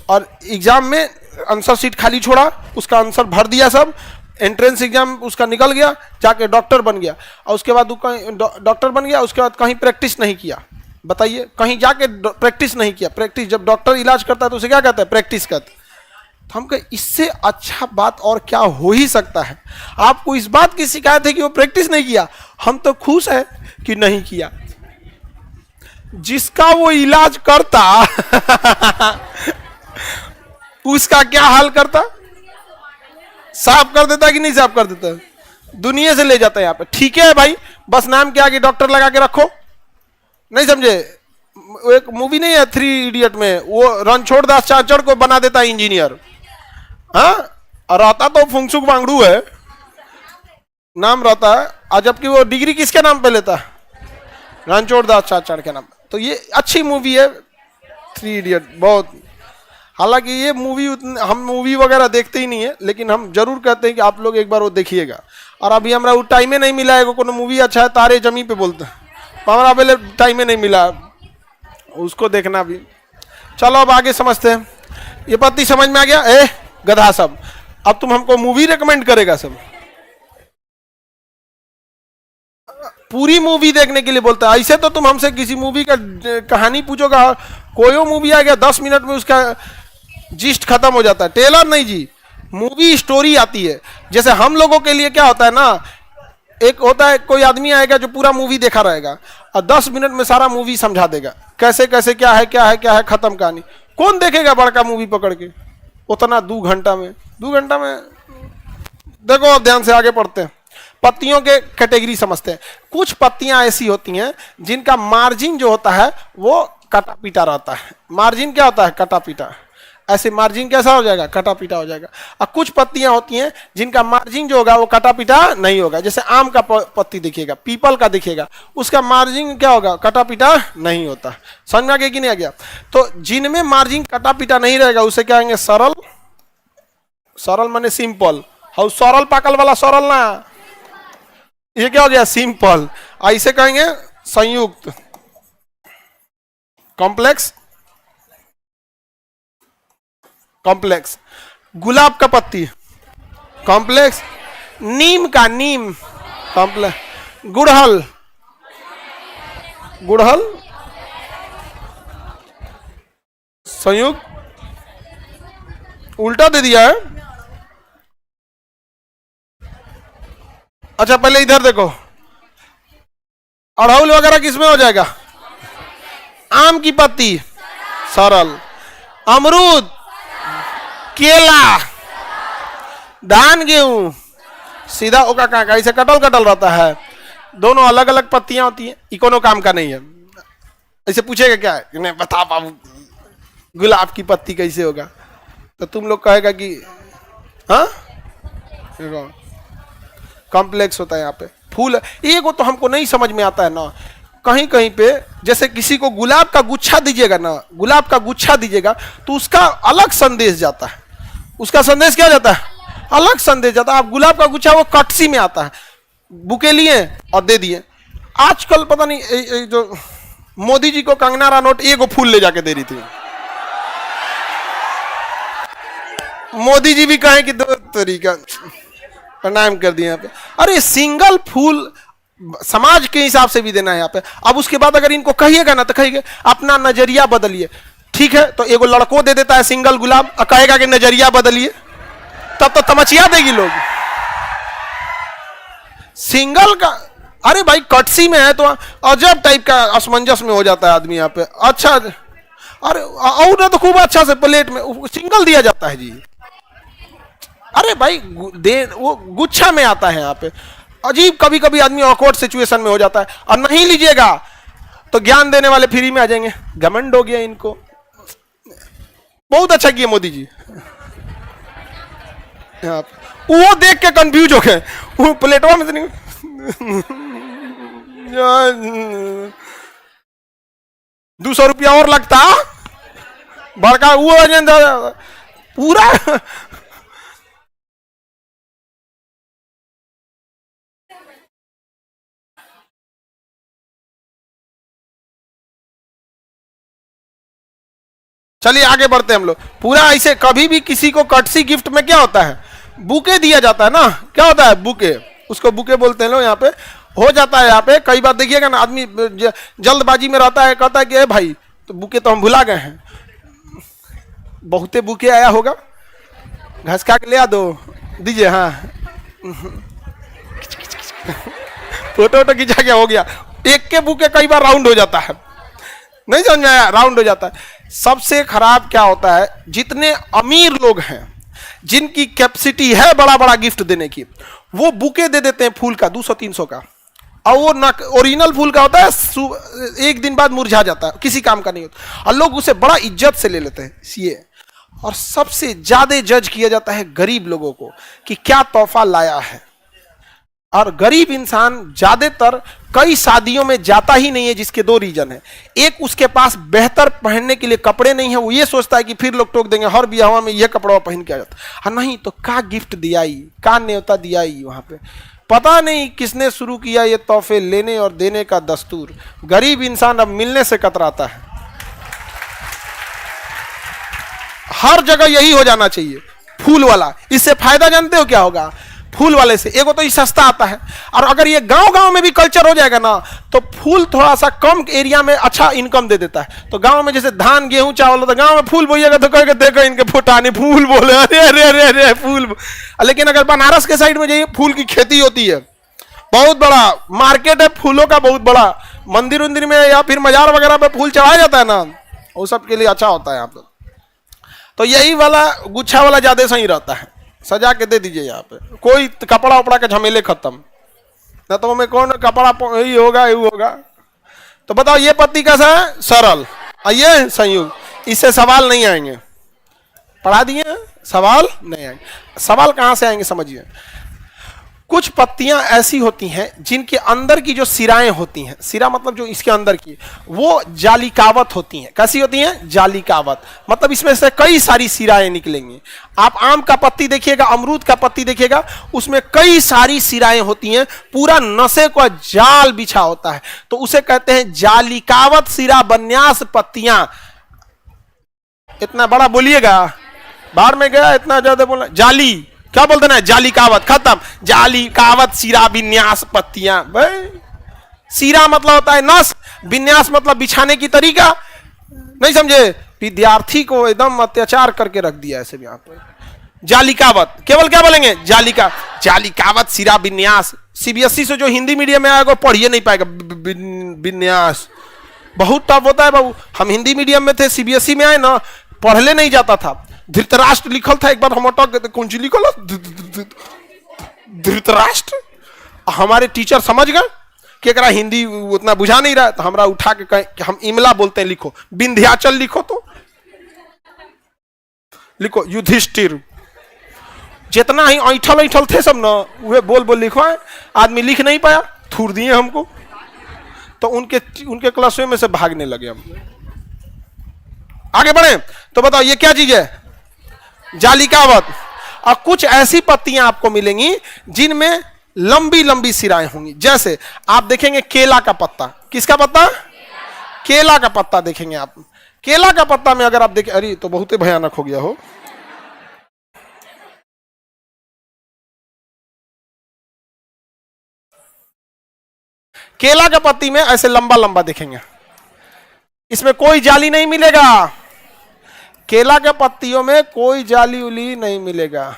और एग्जाम में आंसर शीट खाली छोड़ा, उसका आंसर भर दिया सब, एंट्रेंस एग्जाम उसका निकल गया, जाके डॉक्टर बन गया। और उसके बाद डॉक्टर बन गया, उसके बाद कहीं प्रैक्टिस नहीं किया। बताइए, कहीं जाके प्रैक्टिस नहीं किया। प्रैक्टिस, जब डॉक्टर इलाज करता है तो उसे क्या कहता है? प्रैक्टिस कहते हैं। तो हम कहे इससे अच्छा बात और क्या हो ही सकता है? आपको इस बात की शिकायत है कि वो प्रैक्टिस नहीं किया, हम तो खुश है कि नहीं किया। जिसका वो इलाज करता उसका क्या हाल करता? साफ कर देता कि नहीं साफ कर देता? दुनिया से ले जाता है यहाँ पे। ठीक है भाई, बस नाम के आगे डॉक्टर लगा के रखो, नहीं समझे? एक मूवी नहीं है थ्री इडियट में, वो रणछोड़ दास चाचड़ को बना देता है इंजीनियर, हाँ, और रहता तो फुंगसुक वांगड़ू है नाम रहता है, और जबकि वो डिग्री किसके नाम पे लेता है? रणछोड़ दास चाचड़ के नाम। तो ये अच्छी मूवी है थ्री इडियट, बहुत। हालांकि ये मूवी हम मूवी वगैरह देखते ही नहीं है, लेकिन हम जरूर कहते हैं कि आप लोग एक बार वो देखिएगा। और अभी हमारा वो टाइम नहीं मिला है, कोनो मूवी अच्छा है तारे जमी पे बोलते हैं, हमारा पहले टाइम नहीं मिला उसको देखना भी। चलो अब आगे समझते हैं, ये पत्ती समझ में आ गया? ए गधा सब, अब तुम हमको मूवी रेकमेंड करेगा सब, पूरी मूवी देखने के लिए बोलता है। ऐसे तो तुम हमसे किसी मूवी का कहानी पूछोगा, कोई मूवी आ गया 10 मिनट में उसका जिस्ट खत्म हो जाता है। टेलर नहीं जी, मूवी स्टोरी आती है। जैसे हम लोगों के लिए क्या होता है ना, एक होता है कोई आदमी आएगा जो पूरा मूवी देखा रहेगा और 10 मिनट में सारा मूवी समझा देगा, कैसे कैसे क्या है क्या है क्या है, खत्म कहानी। कौन देखेगा बड़का मूवी पकड़ के उतना 2 घंटा में? 2 घंटा में देखो, अब ध्यान से आगे पढ़ते हैं। पत्तियों के कैटेगरी समझते हैं। कुछ पत्तियां ऐसी होती हैं जिनका मार्जिन जो होता है वो कटा पीटा रहता है। मार्जिन क्या होता है? कटा पीटा। ऐसे मार्जिन कैसा हो जाएगा? कटा पीटा हो जाएगा। और कुछ पत्तियां होती हैं जिनका मार्जिन जो होगा वो कटा पीटा नहीं होगा। जैसे आम का पत्ती देखिएगा, पीपल का देखिएगा, उसका मार्जिन क्या होगा? कटा पीटा नहीं होता। समझ में आ गया कि नहीं आ गया? तो जिनमें मार्जिन कटा पीटा नहीं रहेगा उसे क्या कहेंगे? सरल। सरल माने सिंपल। हाउ सरल पाकल वाला सरल ना, ये क्या हो गया? सिंपल। ऐसे कहेंगे संयुक्त, कॉम्प्लेक्स, कॉम्प्लेक्स। गुलाब का पत्ती कॉम्प्लेक्स, नीम का नीम कॉम्प्लेक्स, गुड़हल, गुड़हल संयुक्त। उल्टा दे दिया है। अच्छा पहले इधर देखो, अड़हुल वगैरह किसमें हो जाएगा? आम की पत्ती सरल, अमरूद, केला, धान, गेहूं सीधा ओका काका, इसे कटल कटल रहता है। दोनों अलग अलग पत्तियां होती हैं, इकोनो काम का नहीं है। ऐसे पूछेगा क्या है? नहीं बता बाबू गुलाब की पत्ती कैसे होगा, तो तुम लोग कहेगा कि हाँ कॉम्प्लेक्स होता है। यहाँ पे फूल एक वो तो हमको नहीं समझ में आता है ना, कहीं कहीं पे जैसे किसी को गुलाब का गुच्छा दीजिएगा ना, गुलाब का गुच्छा दीजिएगा तो उसका अलग संदेश जाता है। उसका संदेश क्या जाता है? अलग संदेश जाता है। आप गुलाब का गुच्छा वो कटसी में आता है, बुके लिए और दे दिए। आजकल पता नहीं जो मोदी जी को कंगना रनौत एगो फूल ले जाके दे रही थी। मोदी जी भी कहें कि दो तरीका प्रणाम कर दिए यहाँ पे। अरे सिंगल फूल समाज के हिसाब से भी देना है यहाँ पे। अब उसके बाद अगर इनको कहिएगा ना तो कहिए अपना नजरिया बदलिए। ठीक है, तो एगो लड़को दे देता है सिंगल गुलाब और कहेगा कि नजरिया बदलिए, तब तो तमचिया देगी लोग। सिंगल का अरे भाई कटसी में है तो अजब टाइप का असमंजस में हो जाता है आदमी यहाँ पे। अच्छा अरे और ना तो खूब अच्छा से प्लेट में सिंगल दिया जाता है जी। अरे भाई दे वो गुच्छा में आता है यहाँ पे। अजीब कभी कभी आदमी ऑकवर्ड सिचुएशन में हो जाता है। और नहीं लीजिएगा तो ज्ञान देने वाले फ्री में आ जाएंगे। घमंड हो गया इनको। बहुत अच्छा किया मोदी जी। वो देख के कंफ्यूज हो गए, वो प्लेटवा में से नहीं 200 रुपया और लगता बड़का वो पूरा। चलिए आगे बढ़ते हैं हम लोग। पूरा ऐसे कभी भी किसी को कटसी गिफ्ट में क्या होता है? बुके दिया जाता है ना। क्या होता है? बुके। उसको बुके बोलते हैं लोग। यहाँ पे हो जाता है। यहाँ पे कई बार देखिएगा ना आदमी जल्दबाजी में रहता है, कहता है कि भाई तो बुके तो हम भुला गए हैं। बहुते बुके आया होगा, घसका के ले आ दो, दीजिए। हाँ फोटो वोटो खिंचा के हो गया। एक के बुके कई बार राउंड हो जाता है, नहीं समझ में आया? राउंड हो जाता है। सबसे खराब क्या होता है? जितने अमीर लोग हैं जिनकी कैपेसिटी है बड़ा बड़ा गिफ्ट देने की, वो बुके दे देते हैं फूल का 200-300 का। और वो ना ओरिजिनल फूल का होता है, एक दिन बाद मुरझा जाता है, किसी काम का नहीं होता, और लोग उसे बड़ा इज्जत से ले लेते हैं ये। और सबसे ज्यादा जज किया जाता है गरीब लोगों को कि क्या तोहफा लाया है। और गरीब इंसान ज्यादातर कई शादियों में जाता ही नहीं है, जिसके दो रीजन है। एक, उसके पास बेहतर पहनने के लिए कपड़े नहीं है, वो ये सोचता है कि फिर लोग टोक देंगे, हर ब्याह में यह कपड़ा पहन के आ जाता है। और नहीं तो का गिफ्ट दिया ही, का न्योता दिया ही वहां पे, पता नहीं किसने शुरू किया ये तोहफे लेने और देने का दस्तूर। गरीब इंसान अब मिलने से कतराता है। हर जगह यही हो जाना चाहिए, फूल वाला। इससे फायदा जानते हो क्या होगा? फूल वाले से एगो तो ये सस्ता आता है, और अगर ये गांव-गांव में भी कल्चर हो जाएगा ना, तो फूल थोड़ा सा कम एरिया में अच्छा इनकम दे देता है। तो गांव में जैसे धान गेहूं चावल होता है, गांव में फूल बोइएगा तो कहेगा देखो इनके फुटाने फूल बोले, अरे अरे अरे अरे फूल। लेकिन अगर बनारस के साइड में जाइए, फूल की खेती होती है, बहुत बड़ा मार्केट है फूलों का, बहुत बड़ा। मंदिर उंदिर में या फिर मजार वगैरह पे फूल चढ़ाया जाता है ना, वो सब के लिए अच्छा होता है यहाँ पे। तो यही वाला गुच्छा वाला ज्यादा सही रहता है, सजा के दे दीजिए यहाँ पे, कोई कपड़ा उपड़ा के झमेले खत्म ना। तो मैं कौन कपड़ा यही होगा यही होगा। तो बताओ ये पत्ती कैसा है? सरल, और ये संयुक्त, इससे सवाल नहीं आएंगे। पढ़ा दिए, सवाल नहीं आएंगे। सवाल कहां से आएंगे समझिए। कुछ पत्तियां ऐसी होती हैं जिनके अंदर की जो सिराएं होती हैं, सिरा मतलब जो इसके अंदर की, वो जालिकावत होती हैं। कैसी होती हैं? जालिकावत, मतलब इसमें से कई सारी सिराएं निकलेंगी। आप आम का पत्ती देखिएगा, अमरूद का पत्ती देखिएगा, उसमें कई सारी सिराएं होती हैं, पूरा नशे का जाल बिछा होता है, तो उसे कहते हैं जालिकावत सिरा बन्यास पत्तियां। इतना बड़ा बोलिएगा, बाहर में गया इतना ज्यादा बोला, जाली क्या बोलते ना, जालिकावत, खत्म। जालिकावत सिरा विन्यास पत्तियां। भाई सिरा मतलब होता है नस, विन्यास मतलब बिछाने की तरीका। नहीं समझे? विद्यार्थी को एकदम अत्याचार करके रख दिया ऐसे यहाँ पर। जालिकावत केवल क्या बोलेंगे? जालिकावत सिरा विन्यास। सीबीएसई से जो हिंदी मीडियम में आएगा पढ़िए नहीं पाएगा विन्यास, बहुत टफ होता है बाबू। हम हिंदी मीडियम में थे, सीबीएसई में आए ना, पढ़ले नहीं जाता था। धृतराष्ट्र लिखल था, एक बार हम अटक गए, कौन सी लिखल? धृतराष्ट्र। हमारे टीचर समझ गए कि एकरा हिंदी उतना बुझा नहीं रहा, तो हमरा उठा के कहे कि हम इमला बोलते हैं, लिखो विंध्याचल, लिखो तो लिखो युधिष्ठिर। जितना ही ऐठल ऐठल थे सब ना, वे बोल बोल लिखवाए। आदमी लिख नहीं पाया, थूर दिए हमको, तो उनके क्लास में से भागने लगे हम। आगे बढ़े तो बताओ ये क्या चीज है? जालिकावत। और कुछ ऐसी पत्तियां आपको मिलेंगी जिनमें लंबी लंबी सिराएं होंगी। जैसे आप देखेंगे केला का पत्ता। किसका पत्ता? केला का पत्ता देखेंगे आप। केला का पत्ता में अगर आप देखें, अरे तो बहुत ही भयानक हो गया हो। केला का पत्ती में ऐसे लंबा लंबा देखेंगे, इसमें कोई जाली नहीं मिलेगा। केला के पत्तियों में कोई जाली उली नहीं मिलेगा,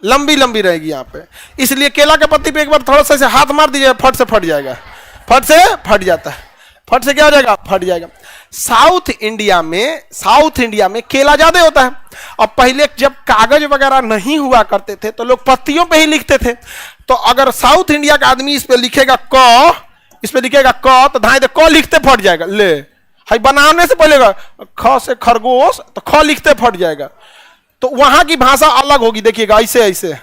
लंबी लंबी रहेगी यहाँ पे। इसलिए केला के पत्ती पे एक बार थोड़ा सा हाथ मार दीजिए, फट से फट जाएगा। फट से फट जाता है। फट से क्या हो जाएगा? फट जाएगा। साउथ इंडिया में केला ज्यादा होता है। और पहले जब कागज वगैरह नहीं हुआ करते थे तो लोग पत्तियों पे ही लिखते थे। तो अगर साउथ इंडिया का आदमी इस पे लिखेगा क, इस पे लिखेगा क, तो धाए दे क लिखते फट जाएगा। ले हाई बनाने से पहले ख से खरगोश, तो ख लिखते फट जाएगा। तो वहां की भाषा अलग होगी, देखिएगा ऐसे ऐसे।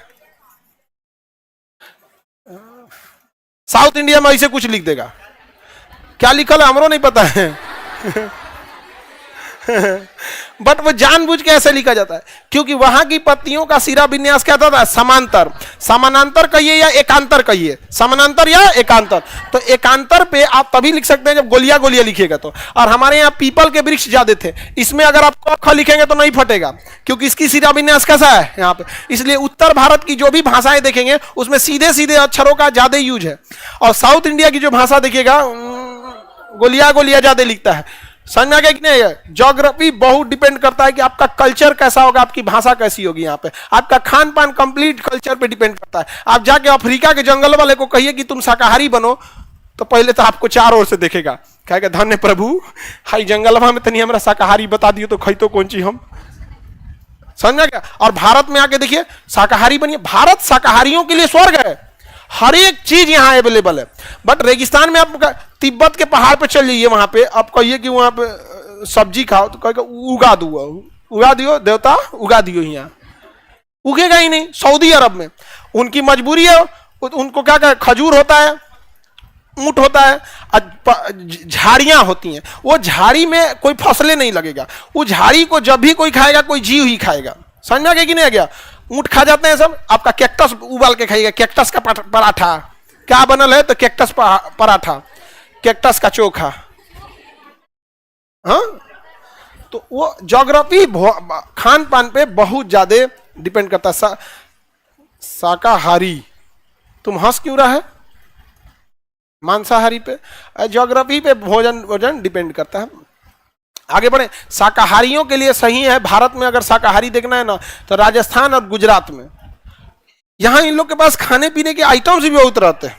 साउथ इंडिया में ऐसे कुछ लिख देगा, क्या लिखल है हमरो नहीं पता है। बट वो जानबूझ के ऐसे लिखा जाता है क्योंकि वहां की पत्तियों का सिरा विन्यास क्या होता है? समांतर। समानांतर कहिए या एकांतर कहिए, समानांतर या एकांतर। तो एकांतर पे आप तभी लिख सकते हैं जब गोलिया गोलिया लिखिएगा तो। और हमारे यहाँ पीपल के वृक्ष ज्यादा थे, इसमें अगर आप क ख लिखेंगे तो नहीं फटेगा क्योंकि इसकी सिरा विन्यास कैसा है यहाँ पे। इसलिए उत्तर भारत की जो भी भाषाएं देखेंगे उसमें सीधे सीधे अक्षरों का ज्यादा यूज है। और साउथ इंडिया की जो भाषा देखिएगा गोलिया गोलिया ज्यादा लिखता है। समझ में आ गया कि नहीं? ज्योग्राफी बहुत डिपेंड करता है कि आपका कल्चर कैसा होगा, आपकी भाषा कैसी होगी। यहाँ पे आपका खान पान कंप्लीट कल्चर पे डिपेंड करता है। आप जाके अफ्रीका के जंगल वाले को कहिए कि तुम शाकाहारी बनो, तो पहले तो आपको चार ओर से देखेगा, कहेगा धन्य प्रभु, हाई जंगलवा में तनी हमरा शाकाहारी बता दियो तो खई तो कौन चीज हम। समझ में आ गया? और भारत में आके देखिए शाकाहारी बनिए। भारत शाकाहारियों के लिए स्वर्ग है। हर एक चीज यहाँ अवेलेबल है। बट रेगिस्तान में आप तिब्बत के पहाड़ पे चल जाइए, वहां पे आप कहिए कि वहां पे सब्जी खाओ तो कहेगा उगा दियो देवता, उगा दियो, यहाँ उगेगा ही नहीं। सऊदी अरब में उनकी मजबूरी है, उनको क्या क्या खजूर होता है, ऊंट होता है, झाड़ियां होती हैं, वो झाड़ी में कोई फसलें नहीं लगेगा, वो झाड़ी को जब भी कोई खाएगा कोई जीव ही खाएगा। समझ में आ गया कि नहीं आ गया? ऊंट खा जाते हैं सब। आपका कैक्टस उबाल के खाइएगा, कैक्टस का पराठा क्या बनल है तो कैक्टस पराठा, कैक्टस का चोखा। हाँ, तो वो ज्योग्राफी खान पान पे बहुत ज्यादा डिपेंड करता है। शाकाहारी, तुम हंस क्यों रहा है? मांसाहारी पे, ज्योग्राफी पे भोजन डिपेंड करता है। आगे बढ़े। शाकाहारियों के लिए सही है, भारत में अगर शाकाहारी देखना है ना तो राजस्थान और गुजरात में, यहां इन लोग के पास खाने पीने के आइटम्स भी बहुत रहते हैं,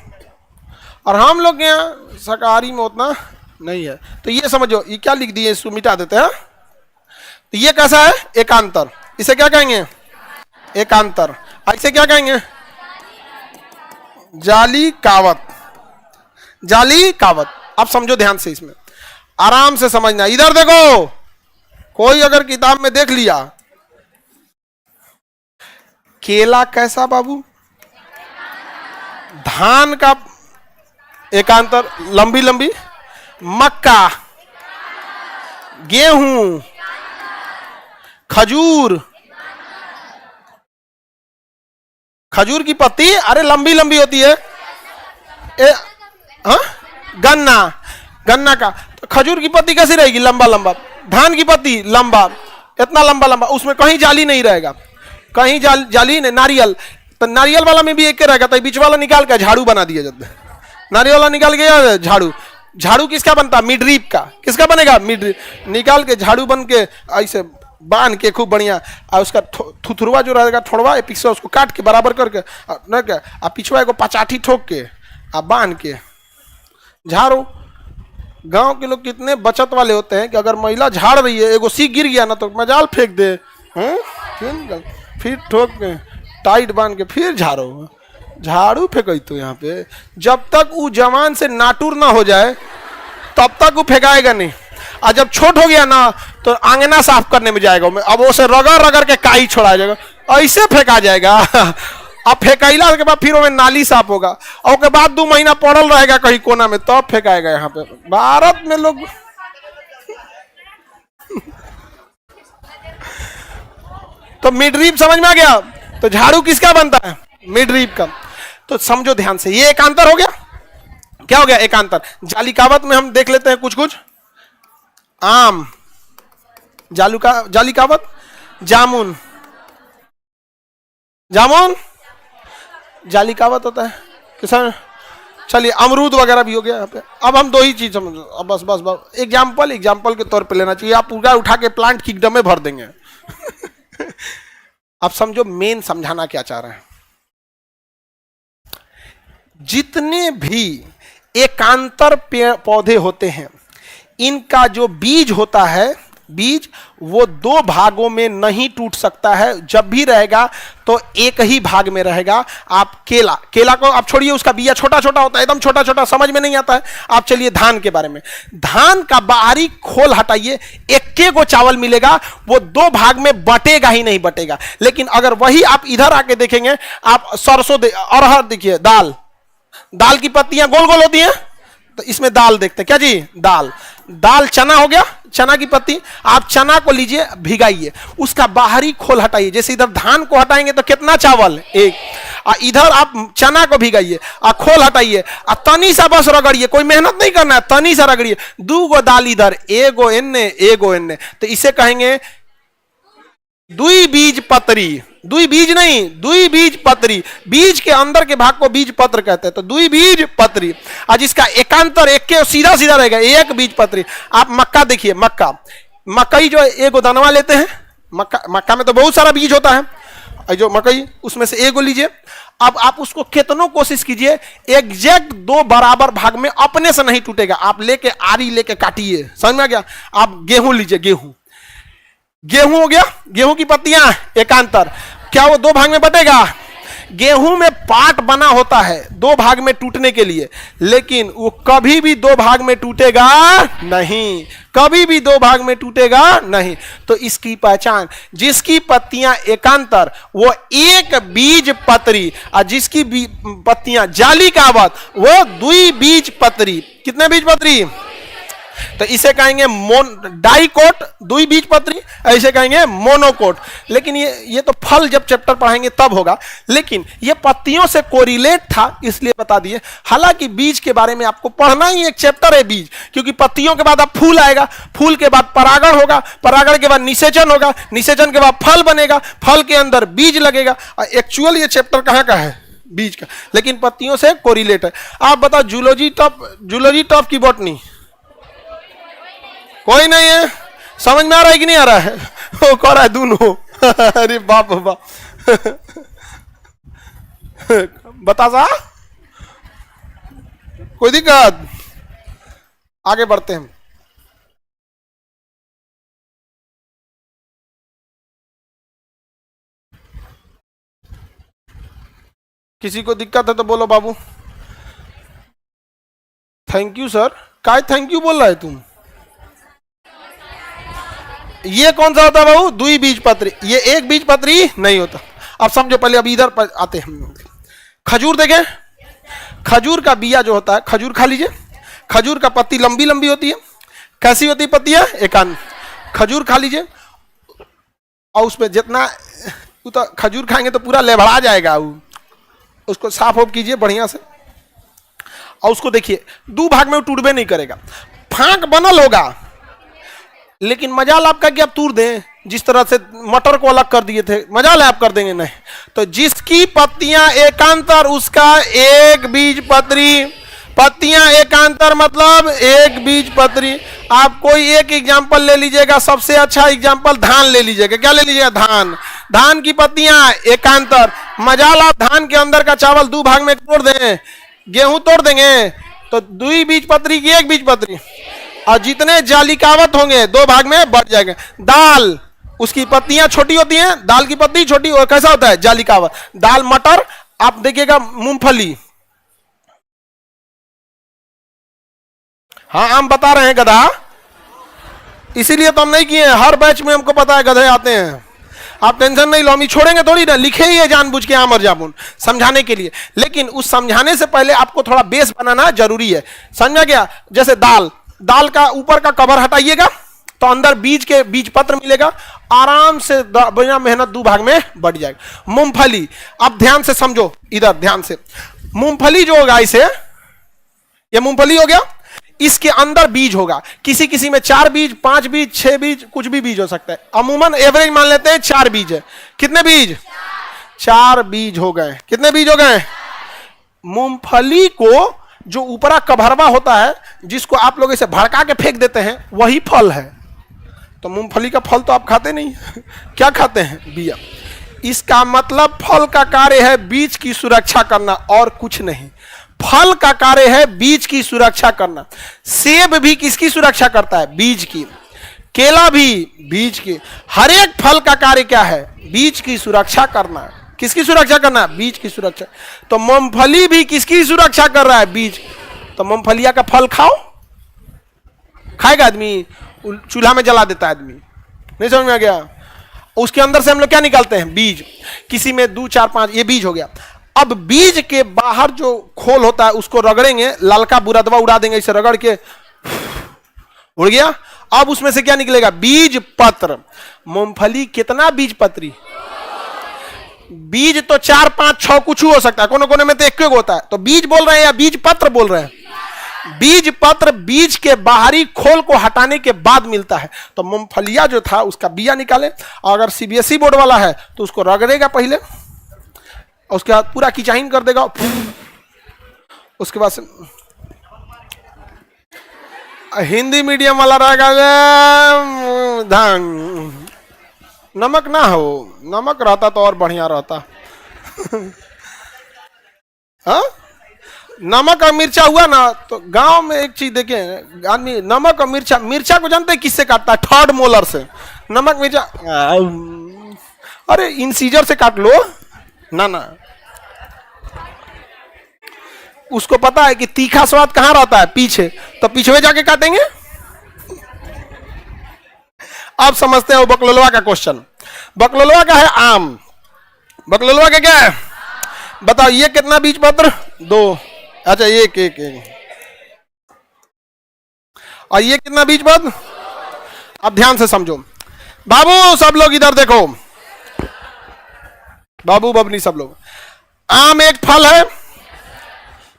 और हम लोग के यहाँ शाकाहारी में उतना नहीं है। तो ये समझो, ये क्या लिख दिए, इसको मिटा देते हैं। तो ये कैसा है? एकांतर। इसे क्या कहेंगे? एकांतर। इसे क्या कहेंगे? जाली कावत। जाली कावत। अब समझो ध्यान से, इसमें आराम से समझना। इधर देखो, कोई अगर किताब में देख लिया, केला कैसा बाबू? धान का एकांतर लंबी लंबी, मक्का, गेहूं, खजूर, खजूर की पत्ती अरे लंबी लंबी होती है। हाँ, गन्ना, गन्ना का तो खजूर की पत्ती कैसी रहेगी? लंबा लंबा। धान की पत्ती लंबा, इतना लंबा लंबा, उसमें कहीं जाली नहीं रहेगा, कहीं जाली नहीं। नारियल, तो नारियल वाला में भी एक के रहेगा, तो बीच वाला निकाल के झाड़ू बना दिया जाता है। नारियल वाला निकाल के झाड़ू, झाड़ू किसका बनता? मिडरीप का। किसका बनेगा? मिडरीप। निकाल के झाड़ू बन के ऐसे बांध के खूब बढ़िया, और उसका थुथुरवा जो रहेगा, थोड़वा पीछे उसको काट के बराबर करके न क्या, पिछवा को पचाठी ठोक के बांध के झाड़ो। गांव के लोग कितने बचत वाले होते हैं कि अगर महिला झाड़ रही है, एगो सीख गिर गया ना तो मजाल फेंक दे, फिर ठोक के टाइट बांध के फिर झाड़ो। झाड़ू फेंक तो यहाँ पे जब तक वो जवान से नाटुर ना हो जाए तब तक वो फेंकाएगा नहीं, और जब छोट हो गया ना तो आंगना साफ करने में जाएगा, अब उसे रगड़ रगड़ के काई छोड़ा जाएगा, ऐसे फेंका जाएगा। अब फेंकैला के बाद फिर वो नाली साफ होगा, और उसके बाद 2 महीना पड़ल रहेगा कहीं कोना में, तब फेंकाएगा। यहाँ पे भारत में लोग तो मिडरीप समझ में आ गया? तो झाड़ू किसका बनता है? मिडरीप का। तो समझो ध्यान से, ये एकांतर हो गया। क्या हो गया? एकांतर। जालिकावत में हम देख लेते हैं कुछ कुछ। आम, जालिकावत, जामुन, जामुन जालिकावत होता है। किसान, चलिए अमरूद वगैरह भी हो गया यहाँ पे। अब हम 2 ही चीज समझो, अब बस बस बस एग्जाम्पल के तौर पे लेना चाहिए, आप पूरा उठा के प्लांट किंगडम में भर देंगे। अब समझो मेन समझाना क्या चाह रहे हैं। जितने भी एकांतर पौधे होते हैं, इनका जो बीज होता है, बीज वो 2 भागों में नहीं टूट सकता है। जब भी रहेगा तो एक ही भाग में रहेगा। आप केला को आप छोड़िए, उसका बिया छोटा छोटा होता है, एकदम छोटा छोटा, समझ में नहीं आता है। आप चलिए धान के बारे में, धान का बाहरी खोल हटाइए, एक को चावल मिलेगा, वो 2 भाग में बटेगा ही नहीं, बटेगा। लेकिन अगर वही आप इधर आके देखेंगे, आप सरसों अरहर देखिए, दाल की पत्तियां गोल गोल होती हैं, तो इसमें दाल देखते हैं क्या जी? दाल। चना हो गया, चना की पत्ती, आप चना को लीजिए, भिगाइए, उसका बाहरी खोल हटाइए। जैसे इधर धान को हटाएंगे तो कितना चावल? 1। इधर आप चना को भिगाइए, खोल हटाइए, तनी सा बस रगड़िए, कोई मेहनत नहीं करना है, तनी सा रगड़िए, 2 गो दाल इधर, एगो एन्ने, तो इसे कहेंगे द्विबीजपत्री। द्विबीजपत्री, बीज के अंदर के भाग को बीज पत्र कहते हैं, तो द्विबीजपत्री। और जिसका एकांतर एक के सीधा सीधा रहेगा, एक बीजपत्री। आप मक्का देखिए, मकई जो एगो दानवा लेते हैं, मक्का में तो बहुत सारा बीज होता है, जो मकई उसमें से एगो लीजिए। अब आप उसको कितनों कोशिश कीजिए, एग्जैक्ट 2 बराबर भाग में अपने से नहीं टूटेगा। आप लेके आरी लेके काटिए, समझ में आ गया? आप गेहूं लीजिए, गेहूं हो गया, गेहूं की पत्तियां एकांतर, क्या वो 2 भाग में बटेगा? गेहूं में पार्ट बना होता है दो भाग में टूटने के लिए, लेकिन वो कभी भी दो भाग में टूटेगा नहीं, कभी भी दो भाग में टूटेगा नहीं। तो इसकी पहचान, जिसकी पत्तियां एकांतर वो एक बीज पत्री, और जिसकी पत्तियां जालिकावत वो द्विबीज पत्री। कितने बीज पत्री? तो इसे कहेंगे डाइकोट द्विबीज पत्री, ऐसे कहेंगे मोनोकोट। लेकिन ये तो फल जब चैप्टर पढ़ाएंगे तब होगा, लेकिन ये पत्तियों से कोरिलेट था इसलिए बता दिए। हालांकि बीज के बारे में आपको पढ़ना ही एक चैप्टर है बीज, क्योंकि पत्तियों के बाद अब फूल आएगा, फूल के बाद परागण होगा, परागण के बाद निषेचन होगा, निषेचन के बाद फल बनेगा, फल के अंदर बीज लगेगा। एक्चुअल ये चैप्टर कहाँ का है? बीज का, लेकिन पत्तियों से कोरिलेट है। आप बताओ जूलॉजी टॉप की बॉटनी कोई नहीं है? समझ में आ रहा है कि नहीं आ रहा है? वो कह रहा है दोनों। अरे बाप बाप। बता सा कोई दिक्कत? आगे बढ़ते हैं। किसी को दिक्कत है तो बोलो बाबू। Thank you sir. काय थैंक यू बोल रहा है तुम? ये कौन सा होता है बाबू? द्विबीज पत्री। ये एक बीज पत्री नहीं होता। अब समझो, पहले अभी इधर पर आते हैं। खजूर देखें, खजूर का बिया जो होता है, खजूर खा लीजिए। खजूर का पत्ती लंबी लंबी होती है। कैसी होती है पत्तियां? एकांत। खजूर खा लीजिए और उसमें जितना तो खजूर खाएंगे तो पूरा लेभड़ा जाएगा। उसको साफ ऑफ कीजिए बढ़िया से और उसको देखिए, दो भाग में टूटबे नहीं करेगा, फांक बनल होगा। लेकिन मजाल आपका कि आप तूर दें, जिस तरह से मटर को अलग कर दिए थे, मजाल आप कर देंगे? नहीं। तो जिसकी पत्तियां एकांतर उसका एक बीज पत्री। पत्तियां एकांतर मतलब एक बीज पत्री। आप कोई एक एग्जांपल ले लीजिएगा, सबसे अच्छा एग्जांपल धान ले लीजिएगा। क्या ले लीजिएगा? धान। धान की पत्तियां एकांतर। मजाल आप धान के अंदर का चावल दो भाग में तोड़ दें, गेहूं तोड़ देंगे तो द्विबीज पत्री की एक बीज पत्री, और जितने जालिकावत होंगे दो भाग में बढ़ जाएंगे। दाल, उसकी पत्तियां छोटी होती हैं, दाल की पत्ती छोटी, और कैसा होता है? जालिकावत। दाल, मटर, आप देखिएगा मूंगफली। हाँ, हम बता रहे हैं गधा, इसीलिए तो हम नहीं किए। हर बैच में हमको पता है गधे आते हैं। आप टेंशन नहीं लो, हम छोड़ेंगे थोड़ी ना, लिखे ही है जानबूझ के आमर जामुन समझाने के लिए। लेकिन उस समझाने से पहले आपको थोड़ा बेस बनाना जरूरी है। समझा गया? जैसे दाल, दाल का ऊपर का कवर हटाइएगा तो अंदर बीज के बीज पत्र मिलेगा, आराम से बिना मेहनत दो भाग में बढ़ जाएगा। मूंगफली, अब ध्यान से समझो, इधर ध्यान से। मूंगफली जो होगा, इसे ये मूंगफली हो गया, इसके अंदर बीज होगा। किसी किसी में 4 बीज, 5 बीज, 6 बीज, कुछ भी बीज हो सकता है। अमूमन एवरेज मान लेते हैं 4 बीज है। कितने बीज? 4 बीज हो गए। कितने बीज हो गए? मूंगफली को जो ऊपरा कभरवा होता है, जिसको आप लोग इसे भड़का के फेंक देते हैं, वही फल है। तो मूंगफली का फल तो आप खाते नहीं। क्या खाते हैं? बिया। इसका मतलब फल का कार्य है बीज की सुरक्षा करना और कुछ नहीं। फल का कार्य है बीज की सुरक्षा करना। सेब भी किसकी सुरक्षा करता है? बीज की। केला भी बीज की। हर एक फल का कार्य क्या है? बीज की सुरक्षा करना। किसकी सुरक्षा करना? बीज की सुरक्षा। तो मूंगफली भी किसकी सुरक्षा कर रहा है? बीज। तो मूंगफलिया का फल खाओ, खाएगा आदमी? चूल्हा में जला देता है आदमी। नहीं समझ में आ गया? उसके अंदर से हम लोग क्या निकालते हैं? बीज। किसी में 2, 4, 5, ये बीज हो गया। अब बीज के बाहर जो खोल होता है उसको रगड़ेंगे, लालका बुरदवा उड़ा देंगे, इसे रगड़ के उड़ गया। अब उसमें से क्या निकलेगा? बीज पत्र। मूंगफली कितना बीज पत्री? बीज तो 4, 5, 6 कुछ हो सकता है, कोने कोने में तो एक होता है। तो बीज बोल रहे हैं या बीज पत्र बोल रहे हैं? बीज पत्र बीज के बाहरी खोल को हटाने के बाद मिलता है। तो मूंगफलिया जो था उसका बिया निकाले, और अगर सीबीएसई बोर्ड वाला है तो उसको रगड़ेगा पहले, उसके बाद पूरा किचाइन कर देगा, उसके बाद हिंदी मीडियम वाला रहेगा धान। नमक ना हो, नमक रहता तो और बढ़िया रहता। हाँ, नमक और मिर्चा हुआ ना तो गांव में एक चीज देखें, आदमी नमक और मिर्चा, मिर्चा को जानते हैं किससे काटता है? 3rd मोलर से। नमक मिर्चा अरे इंसीजर से काट लो ना। उसको पता है कि तीखा स्वाद कहां रहता है, पीछे, तो पीछे जाके काटेंगे। अब समझते हैं वो बकलोलवा का क्वेश्चन। बकलोलवा का है आम। बकलोलवा का क्या है बताओ, ये कितना बीज पत्र? 2। अच्छा एक एक एक। और ये कितना बीज पत्र? अब ध्यान से समझो बाबू, सब लोग इधर देखो, बाबू बबनी सब लोग। आम एक फल है,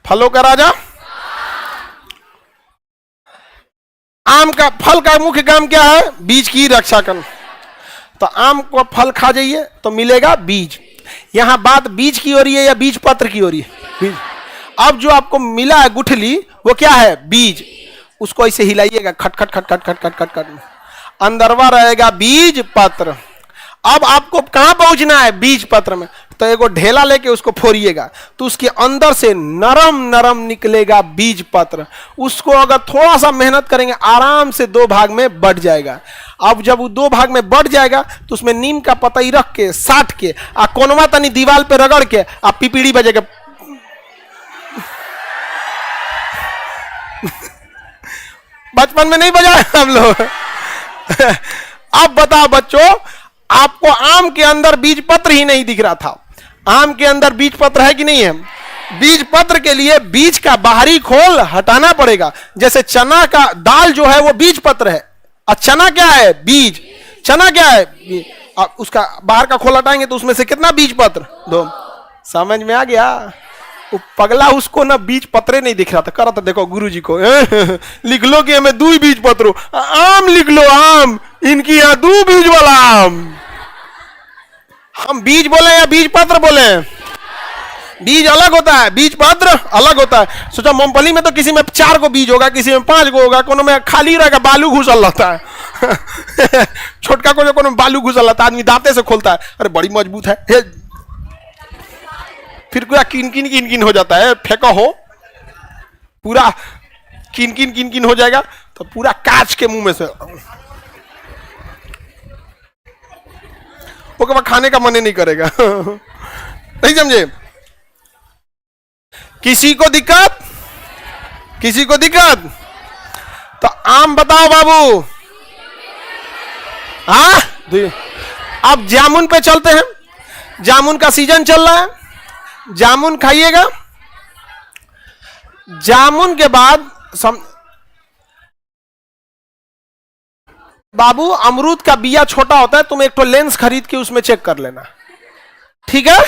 फलों का राजा। आम का फल का मुख्य काम क्या है? बीज की रक्षा करना। तो आम को फल खा जाइए तो मिलेगा बीज। यहां बात बीज की हो रही है या बीज पत्र की हो रही है? बीज। अब जो आपको मिला है गुठली, वो क्या है? बीज। उसको ऐसे हिलाइएगा, खट खट खट खट खट खट खट खट, अंदरवा रहेगा बीज पत्र। अब आपको कहां पहुंचना है? बीज पत्र में। तो एगो ढेला लेके उसको फोड़िएगा तो उसके अंदर से नरम नरम निकलेगा बीज पत्र। उसको अगर थोड़ा सा मेहनत करेंगे आराम से 2 भाग में बढ़ जाएगा। अब जब वो 2 भाग में बढ़ जाएगा तो उसमें नीम का पतई रख के, साट के, आ कोनवा तनी दीवार पे रगड़ के, आ पिपीड़ी बजेगा। बचपन में नहीं बजाए हम लोग। अब बताओ बच्चों, आपको आम के अंदर बीज पत्र ही नहीं दिख रहा था। आम के अंदर बीज पत्र है कि नहीं है? बीज पत्र के लिए बीज का बाहरी खोल हटाना पड़ेगा। जैसे चना का दाल जो है वो बीज पत्र है, और चना क्या है? बीज। चना क्या है? उसका बाहर का खोल हटाएंगे तो उसमें से कितना बीज पत्र? 2। समझ में आ गया? वो पगला उसको ना बीज पत्रे नहीं दिख रहा था, करा था देखो गुरुजी को। लिख लो कि हमें 2 बीज पत्र, आम लिख लो, आम, इनकी यहाँ 2 बीज वाला आम। हम बीज बोले या बीज पत्र बोले? बीज अलग होता है, बीज पत्र अलग होता है। सोचा मूंगफली में तो किसी में 4 को बीज होगा, किसी में 5 को होगा, कोनो में खाली रहेगा, बालू घुसल रहता है। छोटका को जो कोनो में बालू घुसल रहता है, आदमी दांते से खोलता है, अरे बड़ी मजबूत है, फिर पूरा किन किन किन किन हो जाता है। फेंका हो पूरा किन किन किन किन हो जाएगा तो पूरा कांच के मुंह में से वो कभी खाने का मन नहीं करेगा। नहीं समझे? किसी को दिक्कत? किसी को दिक्कत? तो आम बताओ बाबू। हाँ, अब जामुन पे चलते हैं। जामुन का सीजन चल रहा है, जामुन खाइएगा। जामुन के बाद बाबू अमरूद का बिया छोटा होता है, तुम एक तो लेंस खरीद के उसमें चेक कर लेना, ठीक है?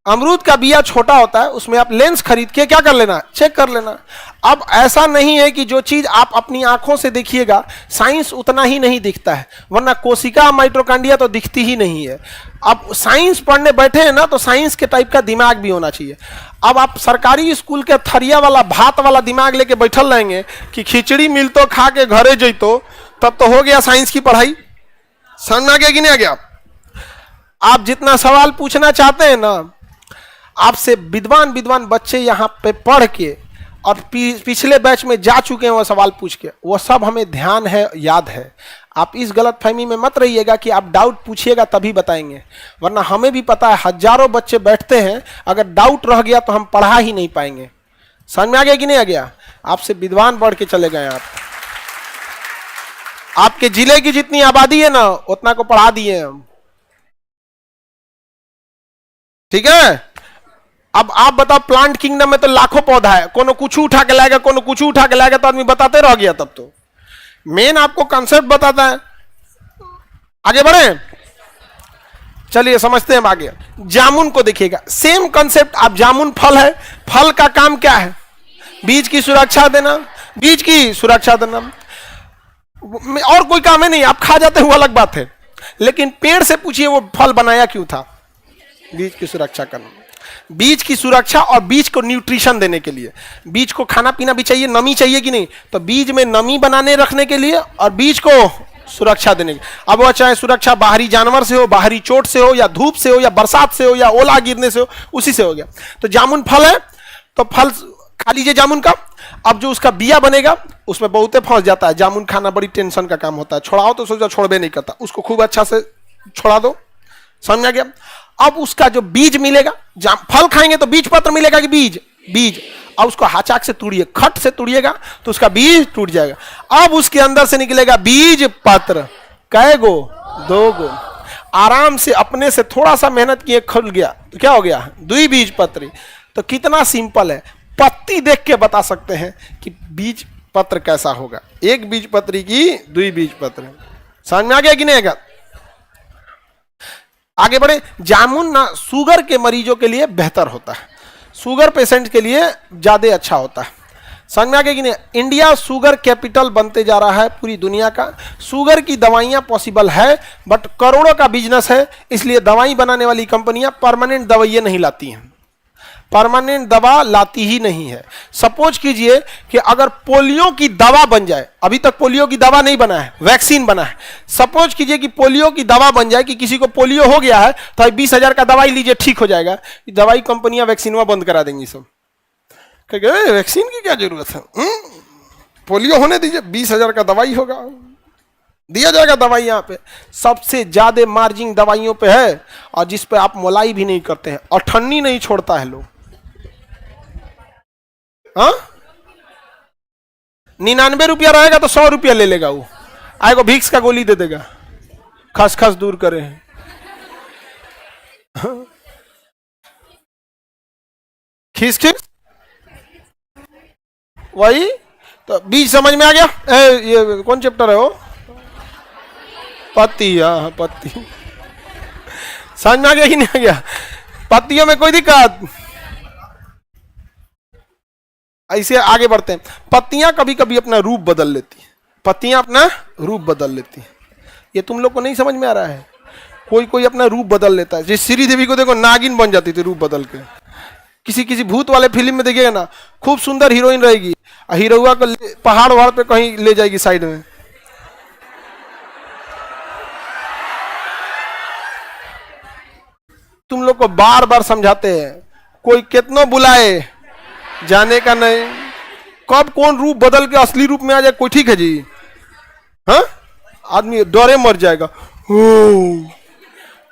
अमरूद का बिया छोटा होता है, उसमें आप लेंस खरीद के क्या कर लेना? चेक कर लेना। अब ऐसा नहीं है कि जो चीज आप अपनी आंखों से देखिएगा साइंस उतना ही नहीं दिखता है, वरना कोशिका माइटोकॉन्ड्रिया तो दिखती ही नहीं है। अब साइंस पढ़ने बैठे हैं ना, तो साइंस के टाइप का दिमाग भी होना चाहिए। अब आप सरकारी स्कूल के थरिया वाला भात वाला दिमाग लेके बैठल रहेंगे कि खिचड़ी मिल तो खा के घरे जइतो, तब तो हो गया साइंस की पढ़ाई। समझ में आ गया कि नहीं आ गया? आप जितना सवाल पूछना चाहते हैं ना, आपसे विद्वान विद्वान बच्चे यहाँ पे पढ़ के और पिछले बैच में जा चुके हैं वो सवाल पूछ के, वो सब हमें ध्यान है, याद है। आप इस गलत फहमी में मत रहिएगा कि आप डाउट पूछिएगा तभी बताएंगे, वरना हमें भी पता है हजारों बच्चे बैठते हैं, अगर डाउट रह गया तो हम पढ़ा ही नहीं पाएंगे। समझ में आ गया कि नहीं आ गया? आपसे विद्वान बढ़ के चले गए आप। आपके जिले की जितनी आबादी है ना, उतना को पढ़ा दिए हम, ठीक है? अब आप बताओ, प्लांट किंगडम में तो लाखों पौधा है, कोनो कुछ उठा के लाएगा, कोनो कुछ उठा के लाएगा, तो आदमी बताते रह गया। तब तो मेन आपको कंसेप्ट बताता है। आगे बढ़े, चलिए समझते हैं आगे। जामुन को देखिएगा, सेम कंसेप्ट। आप जामुन फल है, फल का काम क्या है? बीज की सुरक्षा देना, बीज की सुरक्षा देना, और कोई काम है नहीं। आप खा जाते हुए अलग बात है, लेकिन पेड़ से पूछिए वो फल बनाया क्यों था? बीज की सुरक्षा करना, बीज की सुरक्षा और बीज को न्यूट्रिशन देने के लिए। बीज को खाना पीना भी चाहिए, नमी चाहिए कि नहीं? तो बीज में नमी बनाने रखने के लिए और बीज को सुरक्षा देने के। अब वह चाहे सुरक्षा बाहरी जानवर से हो, बाहरी चोट से हो, या धूप से हो, या बरसात से हो, या ओला गिरने से हो, उसी से हो गया। तो जामुन फल है, तो फल खा लीजिए जामुन का। अब जो उसका बिया बनेगा उसमें बहुते फंस जाता है। जामुन खाना बड़ी टेंशन का काम होता है, छोड़ाओ तो सोचा छोड़बे नहीं करता, उसको खूब अच्छा से छोड़ा दो। समझ आ गया? अब उसका जो बीज मिलेगा, फल खाएंगे तो बीज पत्र मिलेगा कि बीज? बीज। अब उसको हाचाक से तोड़िए, खट से तोड़िएगा तो उसका बीज टूट जाएगा। अब उसके अंदर से निकलेगा बीज पत्र। कै गो? 2 गो। आराम से अपने से थोड़ा सा मेहनत किए खुल गया तो क्या हो गया? 2 बीज पत्री। तो कितना सिंपल है, पत्ती देख के बता सकते हैं कि बीज पत्र कैसा होगा। 1 बीज पत्री की 2 बीज पत्र। समझ में आ गया कि नहीं आएगा? आगे बढ़े। जामुन ना शुगर के मरीजों के लिए बेहतर होता है, शुगर पेशेंट के लिए ज्यादा अच्छा होता है। समझ में आ गया कि नहीं? इंडिया शुगर कैपिटल बनते जा रहा है पूरी दुनिया का। शुगर की दवाइयां पॉसिबल है, बट करोड़ों का बिजनेस है, इसलिए दवाई बनाने वाली कंपनियां परमानेंट दवाइयां नहीं लाती हैं, परमानेंट दवा लाती ही नहीं है। सपोज कीजिए कि अगर पोलियो की दवा बन जाए, अभी तक पोलियो की दवा नहीं बना है, वैक्सीन बना है। सपोज कीजिए कि पोलियो की दवा बन जाए कि किसी को पोलियो हो गया है तो 20,000 का दवाई लीजिए ठीक हो जाएगा, दवाई कंपनियां वैक्सीन बंद करा देंगी सब। कहेंगे वैक्सीन की क्या जरूरत है, पोलियो होने दीजिए, 20,000 का दवाई होगा, दिया जाएगा दवाई। यहाँ पे सबसे ज्यादा मार्जिन दवाइयों पे है, और जिस पे आप मोलाई भी नहीं करते हैं, अठन्नी नहीं छोड़ता है लोग। हाँ, 99 रुपया रहेगा तो 100 रुपया ले लेगा वो, आएगा विक्स का गोली दे देगा, खस दूर करे। खीस वही तो बीज समझ में आ गया। ये कौन चैप्टर है वो? पत्ती। हाँ पत्ती समझ में आ गया कि नहीं आ गया? पत्तियों में कोई दिक्कत? ऐसे आगे बढ़ते हैं। पत्तियां कभी कभी अपना रूप बदल लेती हैं, पत्तियां अपना रूप बदल लेती हैं। ये तुम लोग को नहीं समझ में आ रहा है? कोई कोई अपना रूप बदल लेता है। जैसे श्रीदेवी को देखो, नागिन बन जाती थी रूप बदल के। किसी किसी भूत वाले फिल्म में देखिएगा ना, खूब सुंदर हीरोइन रहेगी, हीरोआ को पहाड़ वहाड़ पे कहीं ले जाएगी साइड में। तुम लोग को बार बार समझाते हैं, कोई कितनो बुलाए जाने का नहीं। कब कौन रूप बदल के असली रूप में आ जाए कोई ठीक है जी? हाँ, आदमी डरे मर जाएगा।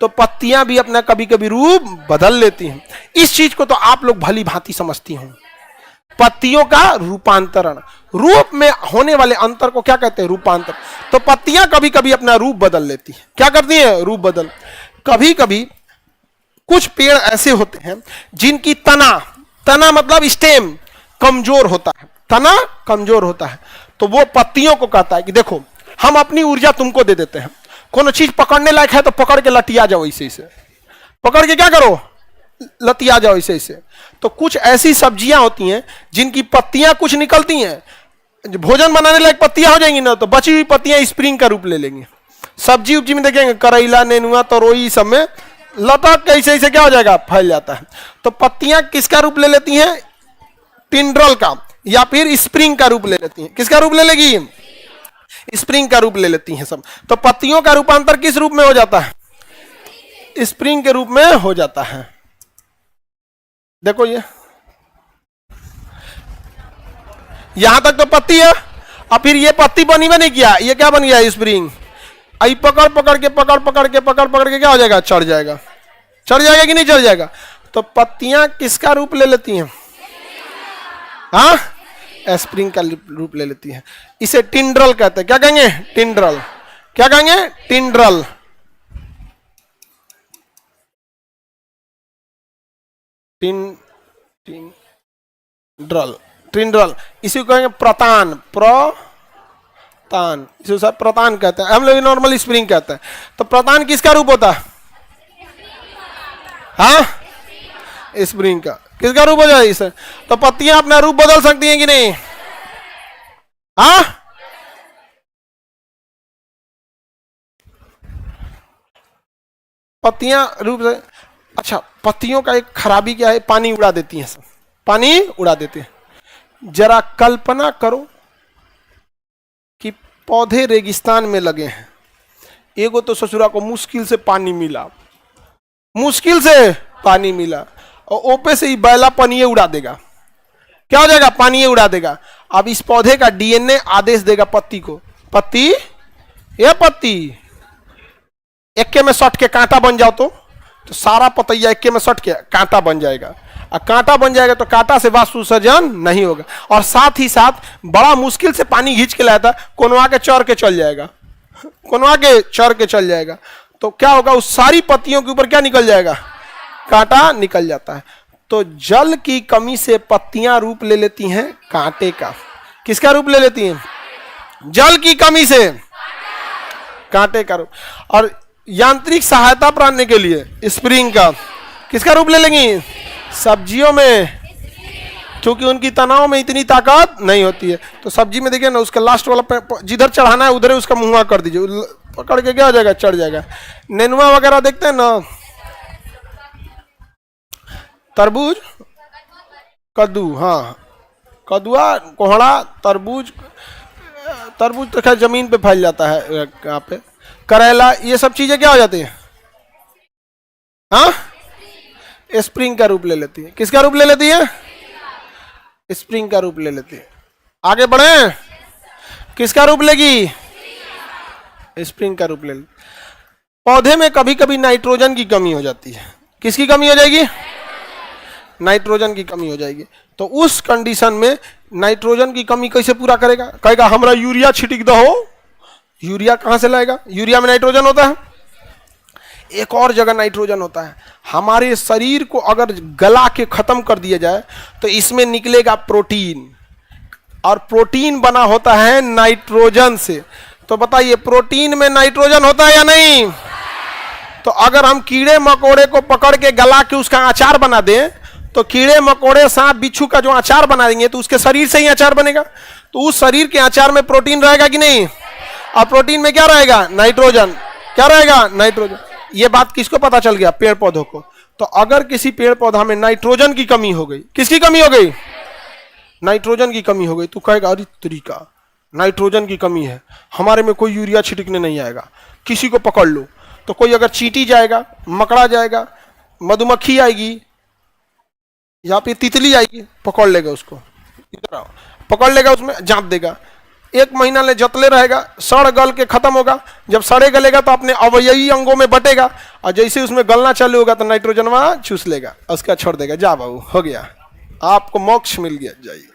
तो पत्तियां भी अपना कभी कभी रूप बदल लेती हैं। इस चीज को तो आप लोग भली भांति समझती हैं। पत्तियों का रूपांतरण, रूप में होने वाले अंतर को क्या कहते हैं? रूपांतर। तो पत्तियां कभी कभी अपना रूप बदल लेती हैं। क्या करती हैं? रूप बदल। कभी कभी कुछ पेड़ ऐसे होते हैं जिनकी तना मतलब स्टेम कमजोर होता है, तना कमजोर होता है, तो वो पत्तियों को कहता है कि देखो हम अपनी ऊर्जा तुमको दे देते हैं, कोनो चीज पकड़ने लायक है तो पकड़ के लटिया जाओ, ऐसे पकड़ के क्या करो? लतिया जाओ ऐसे। तो कुछ ऐसी सब्जियां होती हैं जिनकी पत्तियां कुछ निकलती हैं, भोजन बनाने लायक पत्तियां हो जाएंगी ना, तो बची हुई पत्तियां स्प्रिंग का रूप ले लेंगी। सब्जी उब्जी में देखेंगे, करेला, नेनुआ, तरोई, सब में लटक के ऐसे क्या हो जाएगा? फैल जाता है। तो पत्तियां किसका रूप ले लेती हैं? टिंड्रल का, या फिर स्प्रिंग का रूप ले लेती हैं। किसका रूप ले लेगी? स्प्रिंग का रूप ले लेती हैं सब। तो पत्तियों का रूपांतर किस रूप में हो जाता है? स्प्रिंग के रूप में हो जाता है। देखो ये यहां तक तो पत्ती है, और फिर ये पत्ती बनी नहीं किया, ये क्या बन गया? स्प्रिंग। आई पकड़ पकड़ के क्या हो जाएगा? चढ़ जाएगा। चढ़ जाएगा कि नहीं चढ़ जाएगा? तो पत्तियां किसका रूप ले लेती हैं? हाँ, स्प्रिंग का रूप ले लेती है। इसे टिंड्रल कहते हैं। क्या कहेंगे? टिंड्रल। क्या कहेंगे? टिंड्रल। टिंड्रल। इसी को कहेंगे प्रतान। प्रतान, इसे सब प्रतान कहते हैं, हम लोग नॉर्मल स्प्रिंग कहते हैं। तो प्रतान किसका रूप होता है? हाँ, स्प्रिंग का। किसका रूप हो जाए इसे? तो पत्तियां अपना रूप बदल सकती हैं कि नहीं? हाँ, पत्तियां रूप से। अच्छा, पत्तियों का एक खराबी क्या है? पानी उड़ा देती हैं, सब पानी उड़ा देते हैं। जरा कल्पना करो कि पौधे रेगिस्तान में लगे हैं, एगो तो ससुरा को मुश्किल से पानी मिला, और ओपे से ही बैला पानी उड़ा देगा। क्या हो जाएगा? पानी उड़ा देगा। अब इस पौधे का डीएनए आदेश देगा पत्ती को, पत्ती एक्के में सट के कांटा बन जाओ, तो सारा पतैया एक्के में सट के कांटा बन जाएगा। और कांटा बन जाएगा तो कांटा से वाष्प उत्सर्जन नहीं होगा, और साथ ही साथ बड़ा मुश्किल से पानी खींच के लाया था, कोनवा के चढ़ के चल जाएगा, कोनवा के चढ़ के चल जाएगा, तो क्या होगा, उस सारी पत्तियों के ऊपर क्या निकल जाएगा, कांटा निकल जाता है। तो जल की कमी से पत्तियां रूप ले लेती हैं कांटे का। किसका रूप ले लेती हैं? जल की कमी से कांटे का रूप। और यांत्रिक सहायता प्राप्त के लिए स्प्रिंग का किसका रूप ले लेंगी? सब्जियों में, क्योंकि उनकी तनाव में इतनी ताकत नहीं होती है। तो सब्जी में देखिए ना, उसका लास्ट वाला जिधर चढ़ाना है उधर ही उसका मुंह कर दीजिए, पकड़ के क्या हो जाएगा, चढ़ जाएगा। नेनुआ वगैरह देखते हैं ना, तरबूज, कद्दू, हाँ कद्दुआ, कोहड़ा, तरबूज, तरबूज तो खैर जमीन पे फैल जाता है यहाँ पे, करेला, ये सब चीजें क्या हो जाती हैं, हाँ स्प्रिंग का रूप ले लेती है। किसका रूप ले लेती है? स्प्रिंग का रूप ले लेती है। आगे बढ़े, किसका रूप लेगी? स्प्रिंग का रूप ले लेती। पौधे में कभी कभी नाइट्रोजन की कमी हो जाती है। किसकी कमी हो जाएगी? नाइट्रोजन की कमी हो जाएगी। तो उस कंडीशन में नाइट्रोजन की कमी कैसे पूरा करेगा? कहेगा हमरा यूरिया छिटिक दो। यूरिया कहां से लाएगा? यूरिया में नाइट्रोजन होता है, एक और जगह नाइट्रोजन होता है। हमारे शरीर को अगर गला के खत्म कर दिया जाए तो इसमें निकलेगा प्रोटीन, और प्रोटीन बना होता है नाइट्रोजन से। तो बताइए प्रोटीन में नाइट्रोजन होता है या नहीं? तो अगर हम कीड़े मकोड़े को पकड़ के गला के उसका अचार बना दें, तो कीड़े मकोड़े, सांप, बिच्छू का जो अचार बना देंगे तो उसके शरीर से ही अचार बनेगा। तो उस शरीर के अचार में प्रोटीन रहेगा कि नहीं? और प्रोटीन में क्या रहेगा? नाइट्रोजन। क्या रहेगा? नाइट्रोजन। ये बात किसको पता चल गया? पेड़ पौधों को। तो अगर किसी पेड़ पौधा में नाइट्रोजन की कमी हो गई, किसकी कमी हो गई? नाइट्रोजन की कमी हो गई, तो कहेगा अरे तरीका नाइट्रोजन की कमी है, हमारे में कोई यूरिया छिड़कने नहीं आएगा, किसी को पकड़ लो। तो कोई अगर चींटी जाएगा, मकड़ा जाएगा, मधुमक्खी आएगी, यहाँ पे तितली आएगी, पकड़ लेगा उसको, इधर आओ, पकड़ लेगा, उसमें जांप देगा, 1 महीना ले जतले रहेगा, सड़ गल के खत्म होगा। जब सड़े गलेगा तो अपने अवयवी अंगों में बटेगा, और जैसे उसमें गलना चालू होगा तो नाइट्रोजन वहां चूस लेगा, उसका छोड़ देगा, जा बाबू हो गया, आपको मोक्ष मिल गया, जाइए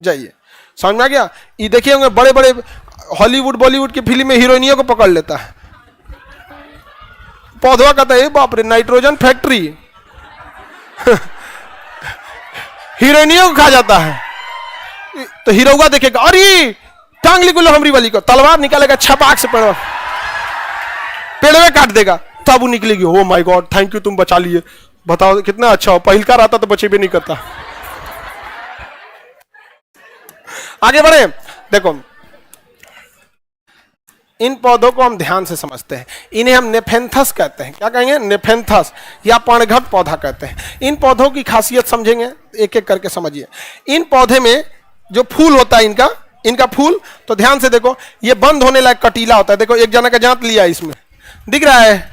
जाइए। समझ में आ गया? ये देखिए होंगे बड़े बड़े हॉलीवुड बॉलीवुड की फिल्म में हीरोइनियों को पकड़ लेता है, पौधवा कहता है बाप रे नाइट्रोजन फैक्ट्री हीरोइनियों को खा जाता है। तो हीरोगा देखेगा, अरे टांग ली गुल्लो हमरी वाली को, तलवार निकालेगा, छपाक से पेड़वे काट देगा, तब वो निकलेगी, oh my God thank you तुम बचा लिए, बताओ कितना अच्छा हो, पहिलका रहता तो बचे भी नहीं करता। आगे बढ़े, देखो इन पौधों को हम ध्यान से समझते हैं। इन्हें हम नेफेंथस कहते हैं। क्या कहेंगे? नेफेंथस या पर्णघट पौधा कहते हैं। इन पौधों की खासियत समझेंगे, एक एक करके समझिए। इन पौधे में जो फूल होता है इनका फूल, तो ध्यान से देखो, ये बंद होने लायक कटीला होता है। देखो एक जना का जांत लिया इसमें, दिख रहा है,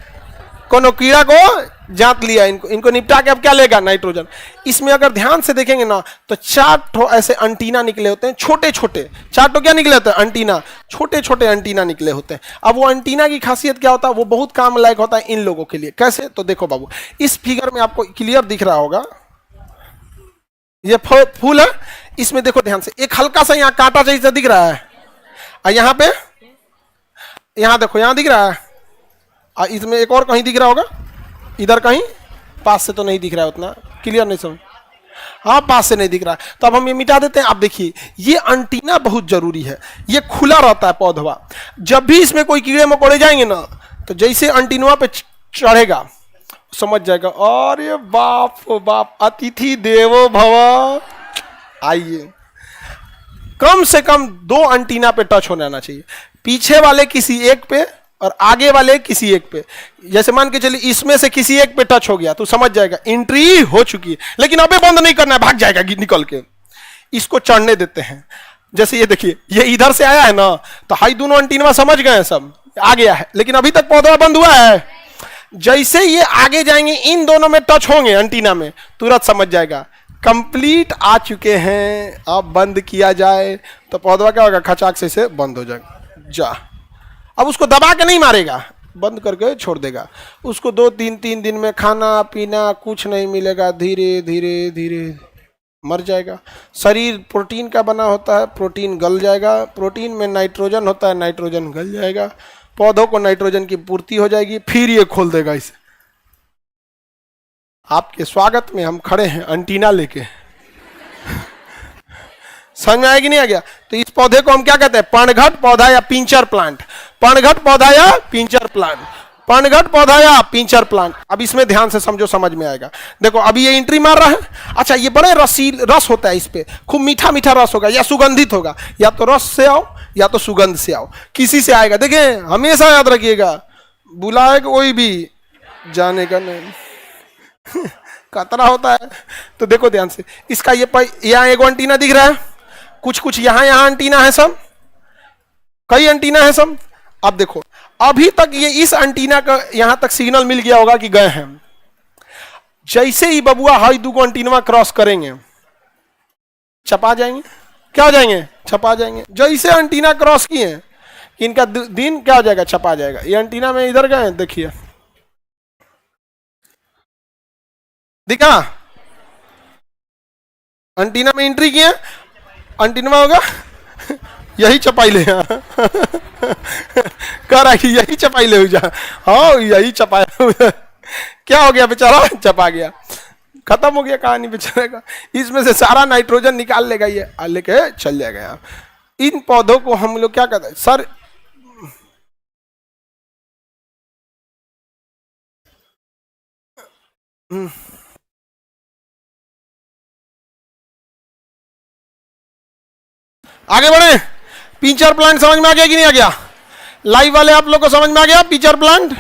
कोनो कीड़ा को जांत लिया, इनको निपटा के अब क्या लेगा? नाइट्रोजन। इसमें अगर ध्यान से देखेंगे ना तो 4 ठो ऐसे अंटीना निकले होते हैं, छोटे छोटे, 4 ठो क्या निकले होते हैं? अंटीना, छोटे छोटे अंटीना निकले होते हैं। अब वो अंटीना की खासियत क्या होता है? वो बहुत काम लायक होता है इन लोगों के लिए। कैसे? तो देखो बाबू, इस फिगर में आपको क्लियर दिख रहा होगा, ये फूल है, इसमें देखो ध्यान से, एक हल्का सा यहाँ कांटा जैसा दिख रहा है, और यहाँ पे, यहाँ देखो, यहाँ दिख रहा है, और इसमें एक और कहीं दिख रहा होगा, इधर कहीं, पास से तो नहीं दिख रहा है उतना क्लियर, नहीं समझ, हाँ पास से नहीं दिख रहा है, तो अब हम ये मिटा देते हैं। आप देखिए ये अंटीना बहुत जरूरी है, ये खुला रहता है पौधवा। जब भी इसमें कोई कीड़े मकोड़े जाएंगे ना, तो जैसे अंटीनवा पे चढ़ेगा, समझ जाएगा अरे बाप ओ बाप, अतिथि देवो भव। आइए, कम से कम 2 अंटीना पे टच होने आना चाहिए, पीछे वाले किसी एक पे और आगे वाले किसी एक पे। जैसे मान के चलिए इसमें से किसी एक पे टच हो गया तो समझ जाएगा एंट्री हो चुकी है, लेकिन अबे बंद नहीं करना है, भाग जाएगा निकल के। इसको चढ़ने देते हैं। जैसे ये देखिए, ये इधर से आया है ना, तो हाई दोनों अंटीना समझ गए हैं, सब आ गया है, लेकिन अभी तक पौधा बंद हुआ है। जैसे ये आगे जाएंगे, इन दोनों में टच होंगे अंटीना में, तुरंत समझ जाएगा कंप्लीट आ चुके हैं, अब बंद किया जाए। तो पौधा क्या होगा? खचाक से बंद हो जाएगा। जा, अब उसको दबा के नहीं मारेगा, बंद करके छोड़ देगा। उसको 2-3 दिन में खाना पीना कुछ नहीं मिलेगा, धीरे धीरे धीरे मर जाएगा। शरीर प्रोटीन का बना होता है, प्रोटीन गल जाएगा, प्रोटीन में नाइट्रोजन होता है, नाइट्रोजन गल जाएगा, पौधों को नाइट्रोजन की पूर्ति हो जाएगी, फिर ये खोल देगा इसे। आपके स्वागत में हम खड़े हैं एंटीना लेके। समझ में आएगी नहीं आ गया? तो इस पौधे को हम क्या कहते हैं? पर्णघट पौधा या पिंचर प्लांट। पर्णघट पौधा या पिंचर प्लांट, पर्णघट पौधा या पिंचर प्लांट। अब इसमें ध्यान से समझो, समझ में आएगा। देखो अभी ये एंट्री मार रहा है। अच्छा, ये बड़े रस होता है, इस पे खूब मीठा मीठा रस होगा या सुगंधित होगा। या तो रस से आओ या तो सुगंध से आओ, किसी से आएगा। देखें, हमेशा याद रखिएगा, बुलाए कोई भी जाने का नहीं। खतरा होता है। तो देखो ध्यान से, इसका ये यहाँ एगो एंटीना दिख रहा है, कुछ कुछ यहाँ एंटीना है, सब कई एंटीना है सब। अब देखो, अभी तक ये इस एंटीना का यहां तक सिग्नल मिल गया होगा कि गए हैं। जैसे ही बबुआ हाई दू को एंटीना क्रॉस करेंगे, छपा जाएंगे। क्या हो जाएंगे? छपा जाएंगे। जैसे एंटीना क्रॉस किए, इनका दिन क्या हो जाएगा? छपा जाएगा। ये एंटीना में इधर गए, देखिए दिखा, एंटीना में एंट्री किए, एंटीना होगा यही चपाई ले कह रहा कि यही चपाई ले जा। हाँ, यही चपाया। क्या हो गया बेचारा? चपा गया, खत्म हो गया कहानी बेचारे का। इसमें से सारा नाइट्रोजन निकाल लेगा, ये लेके चल जाएगा। इन पौधों को हम लोग क्या कहते हैं सर? आगे बढ़े। पिंचर प्लांट समझ में आ गया कि नहीं आ गया? लाइव वाले आप लोग को समझ में आ गया पिंचर प्लांट?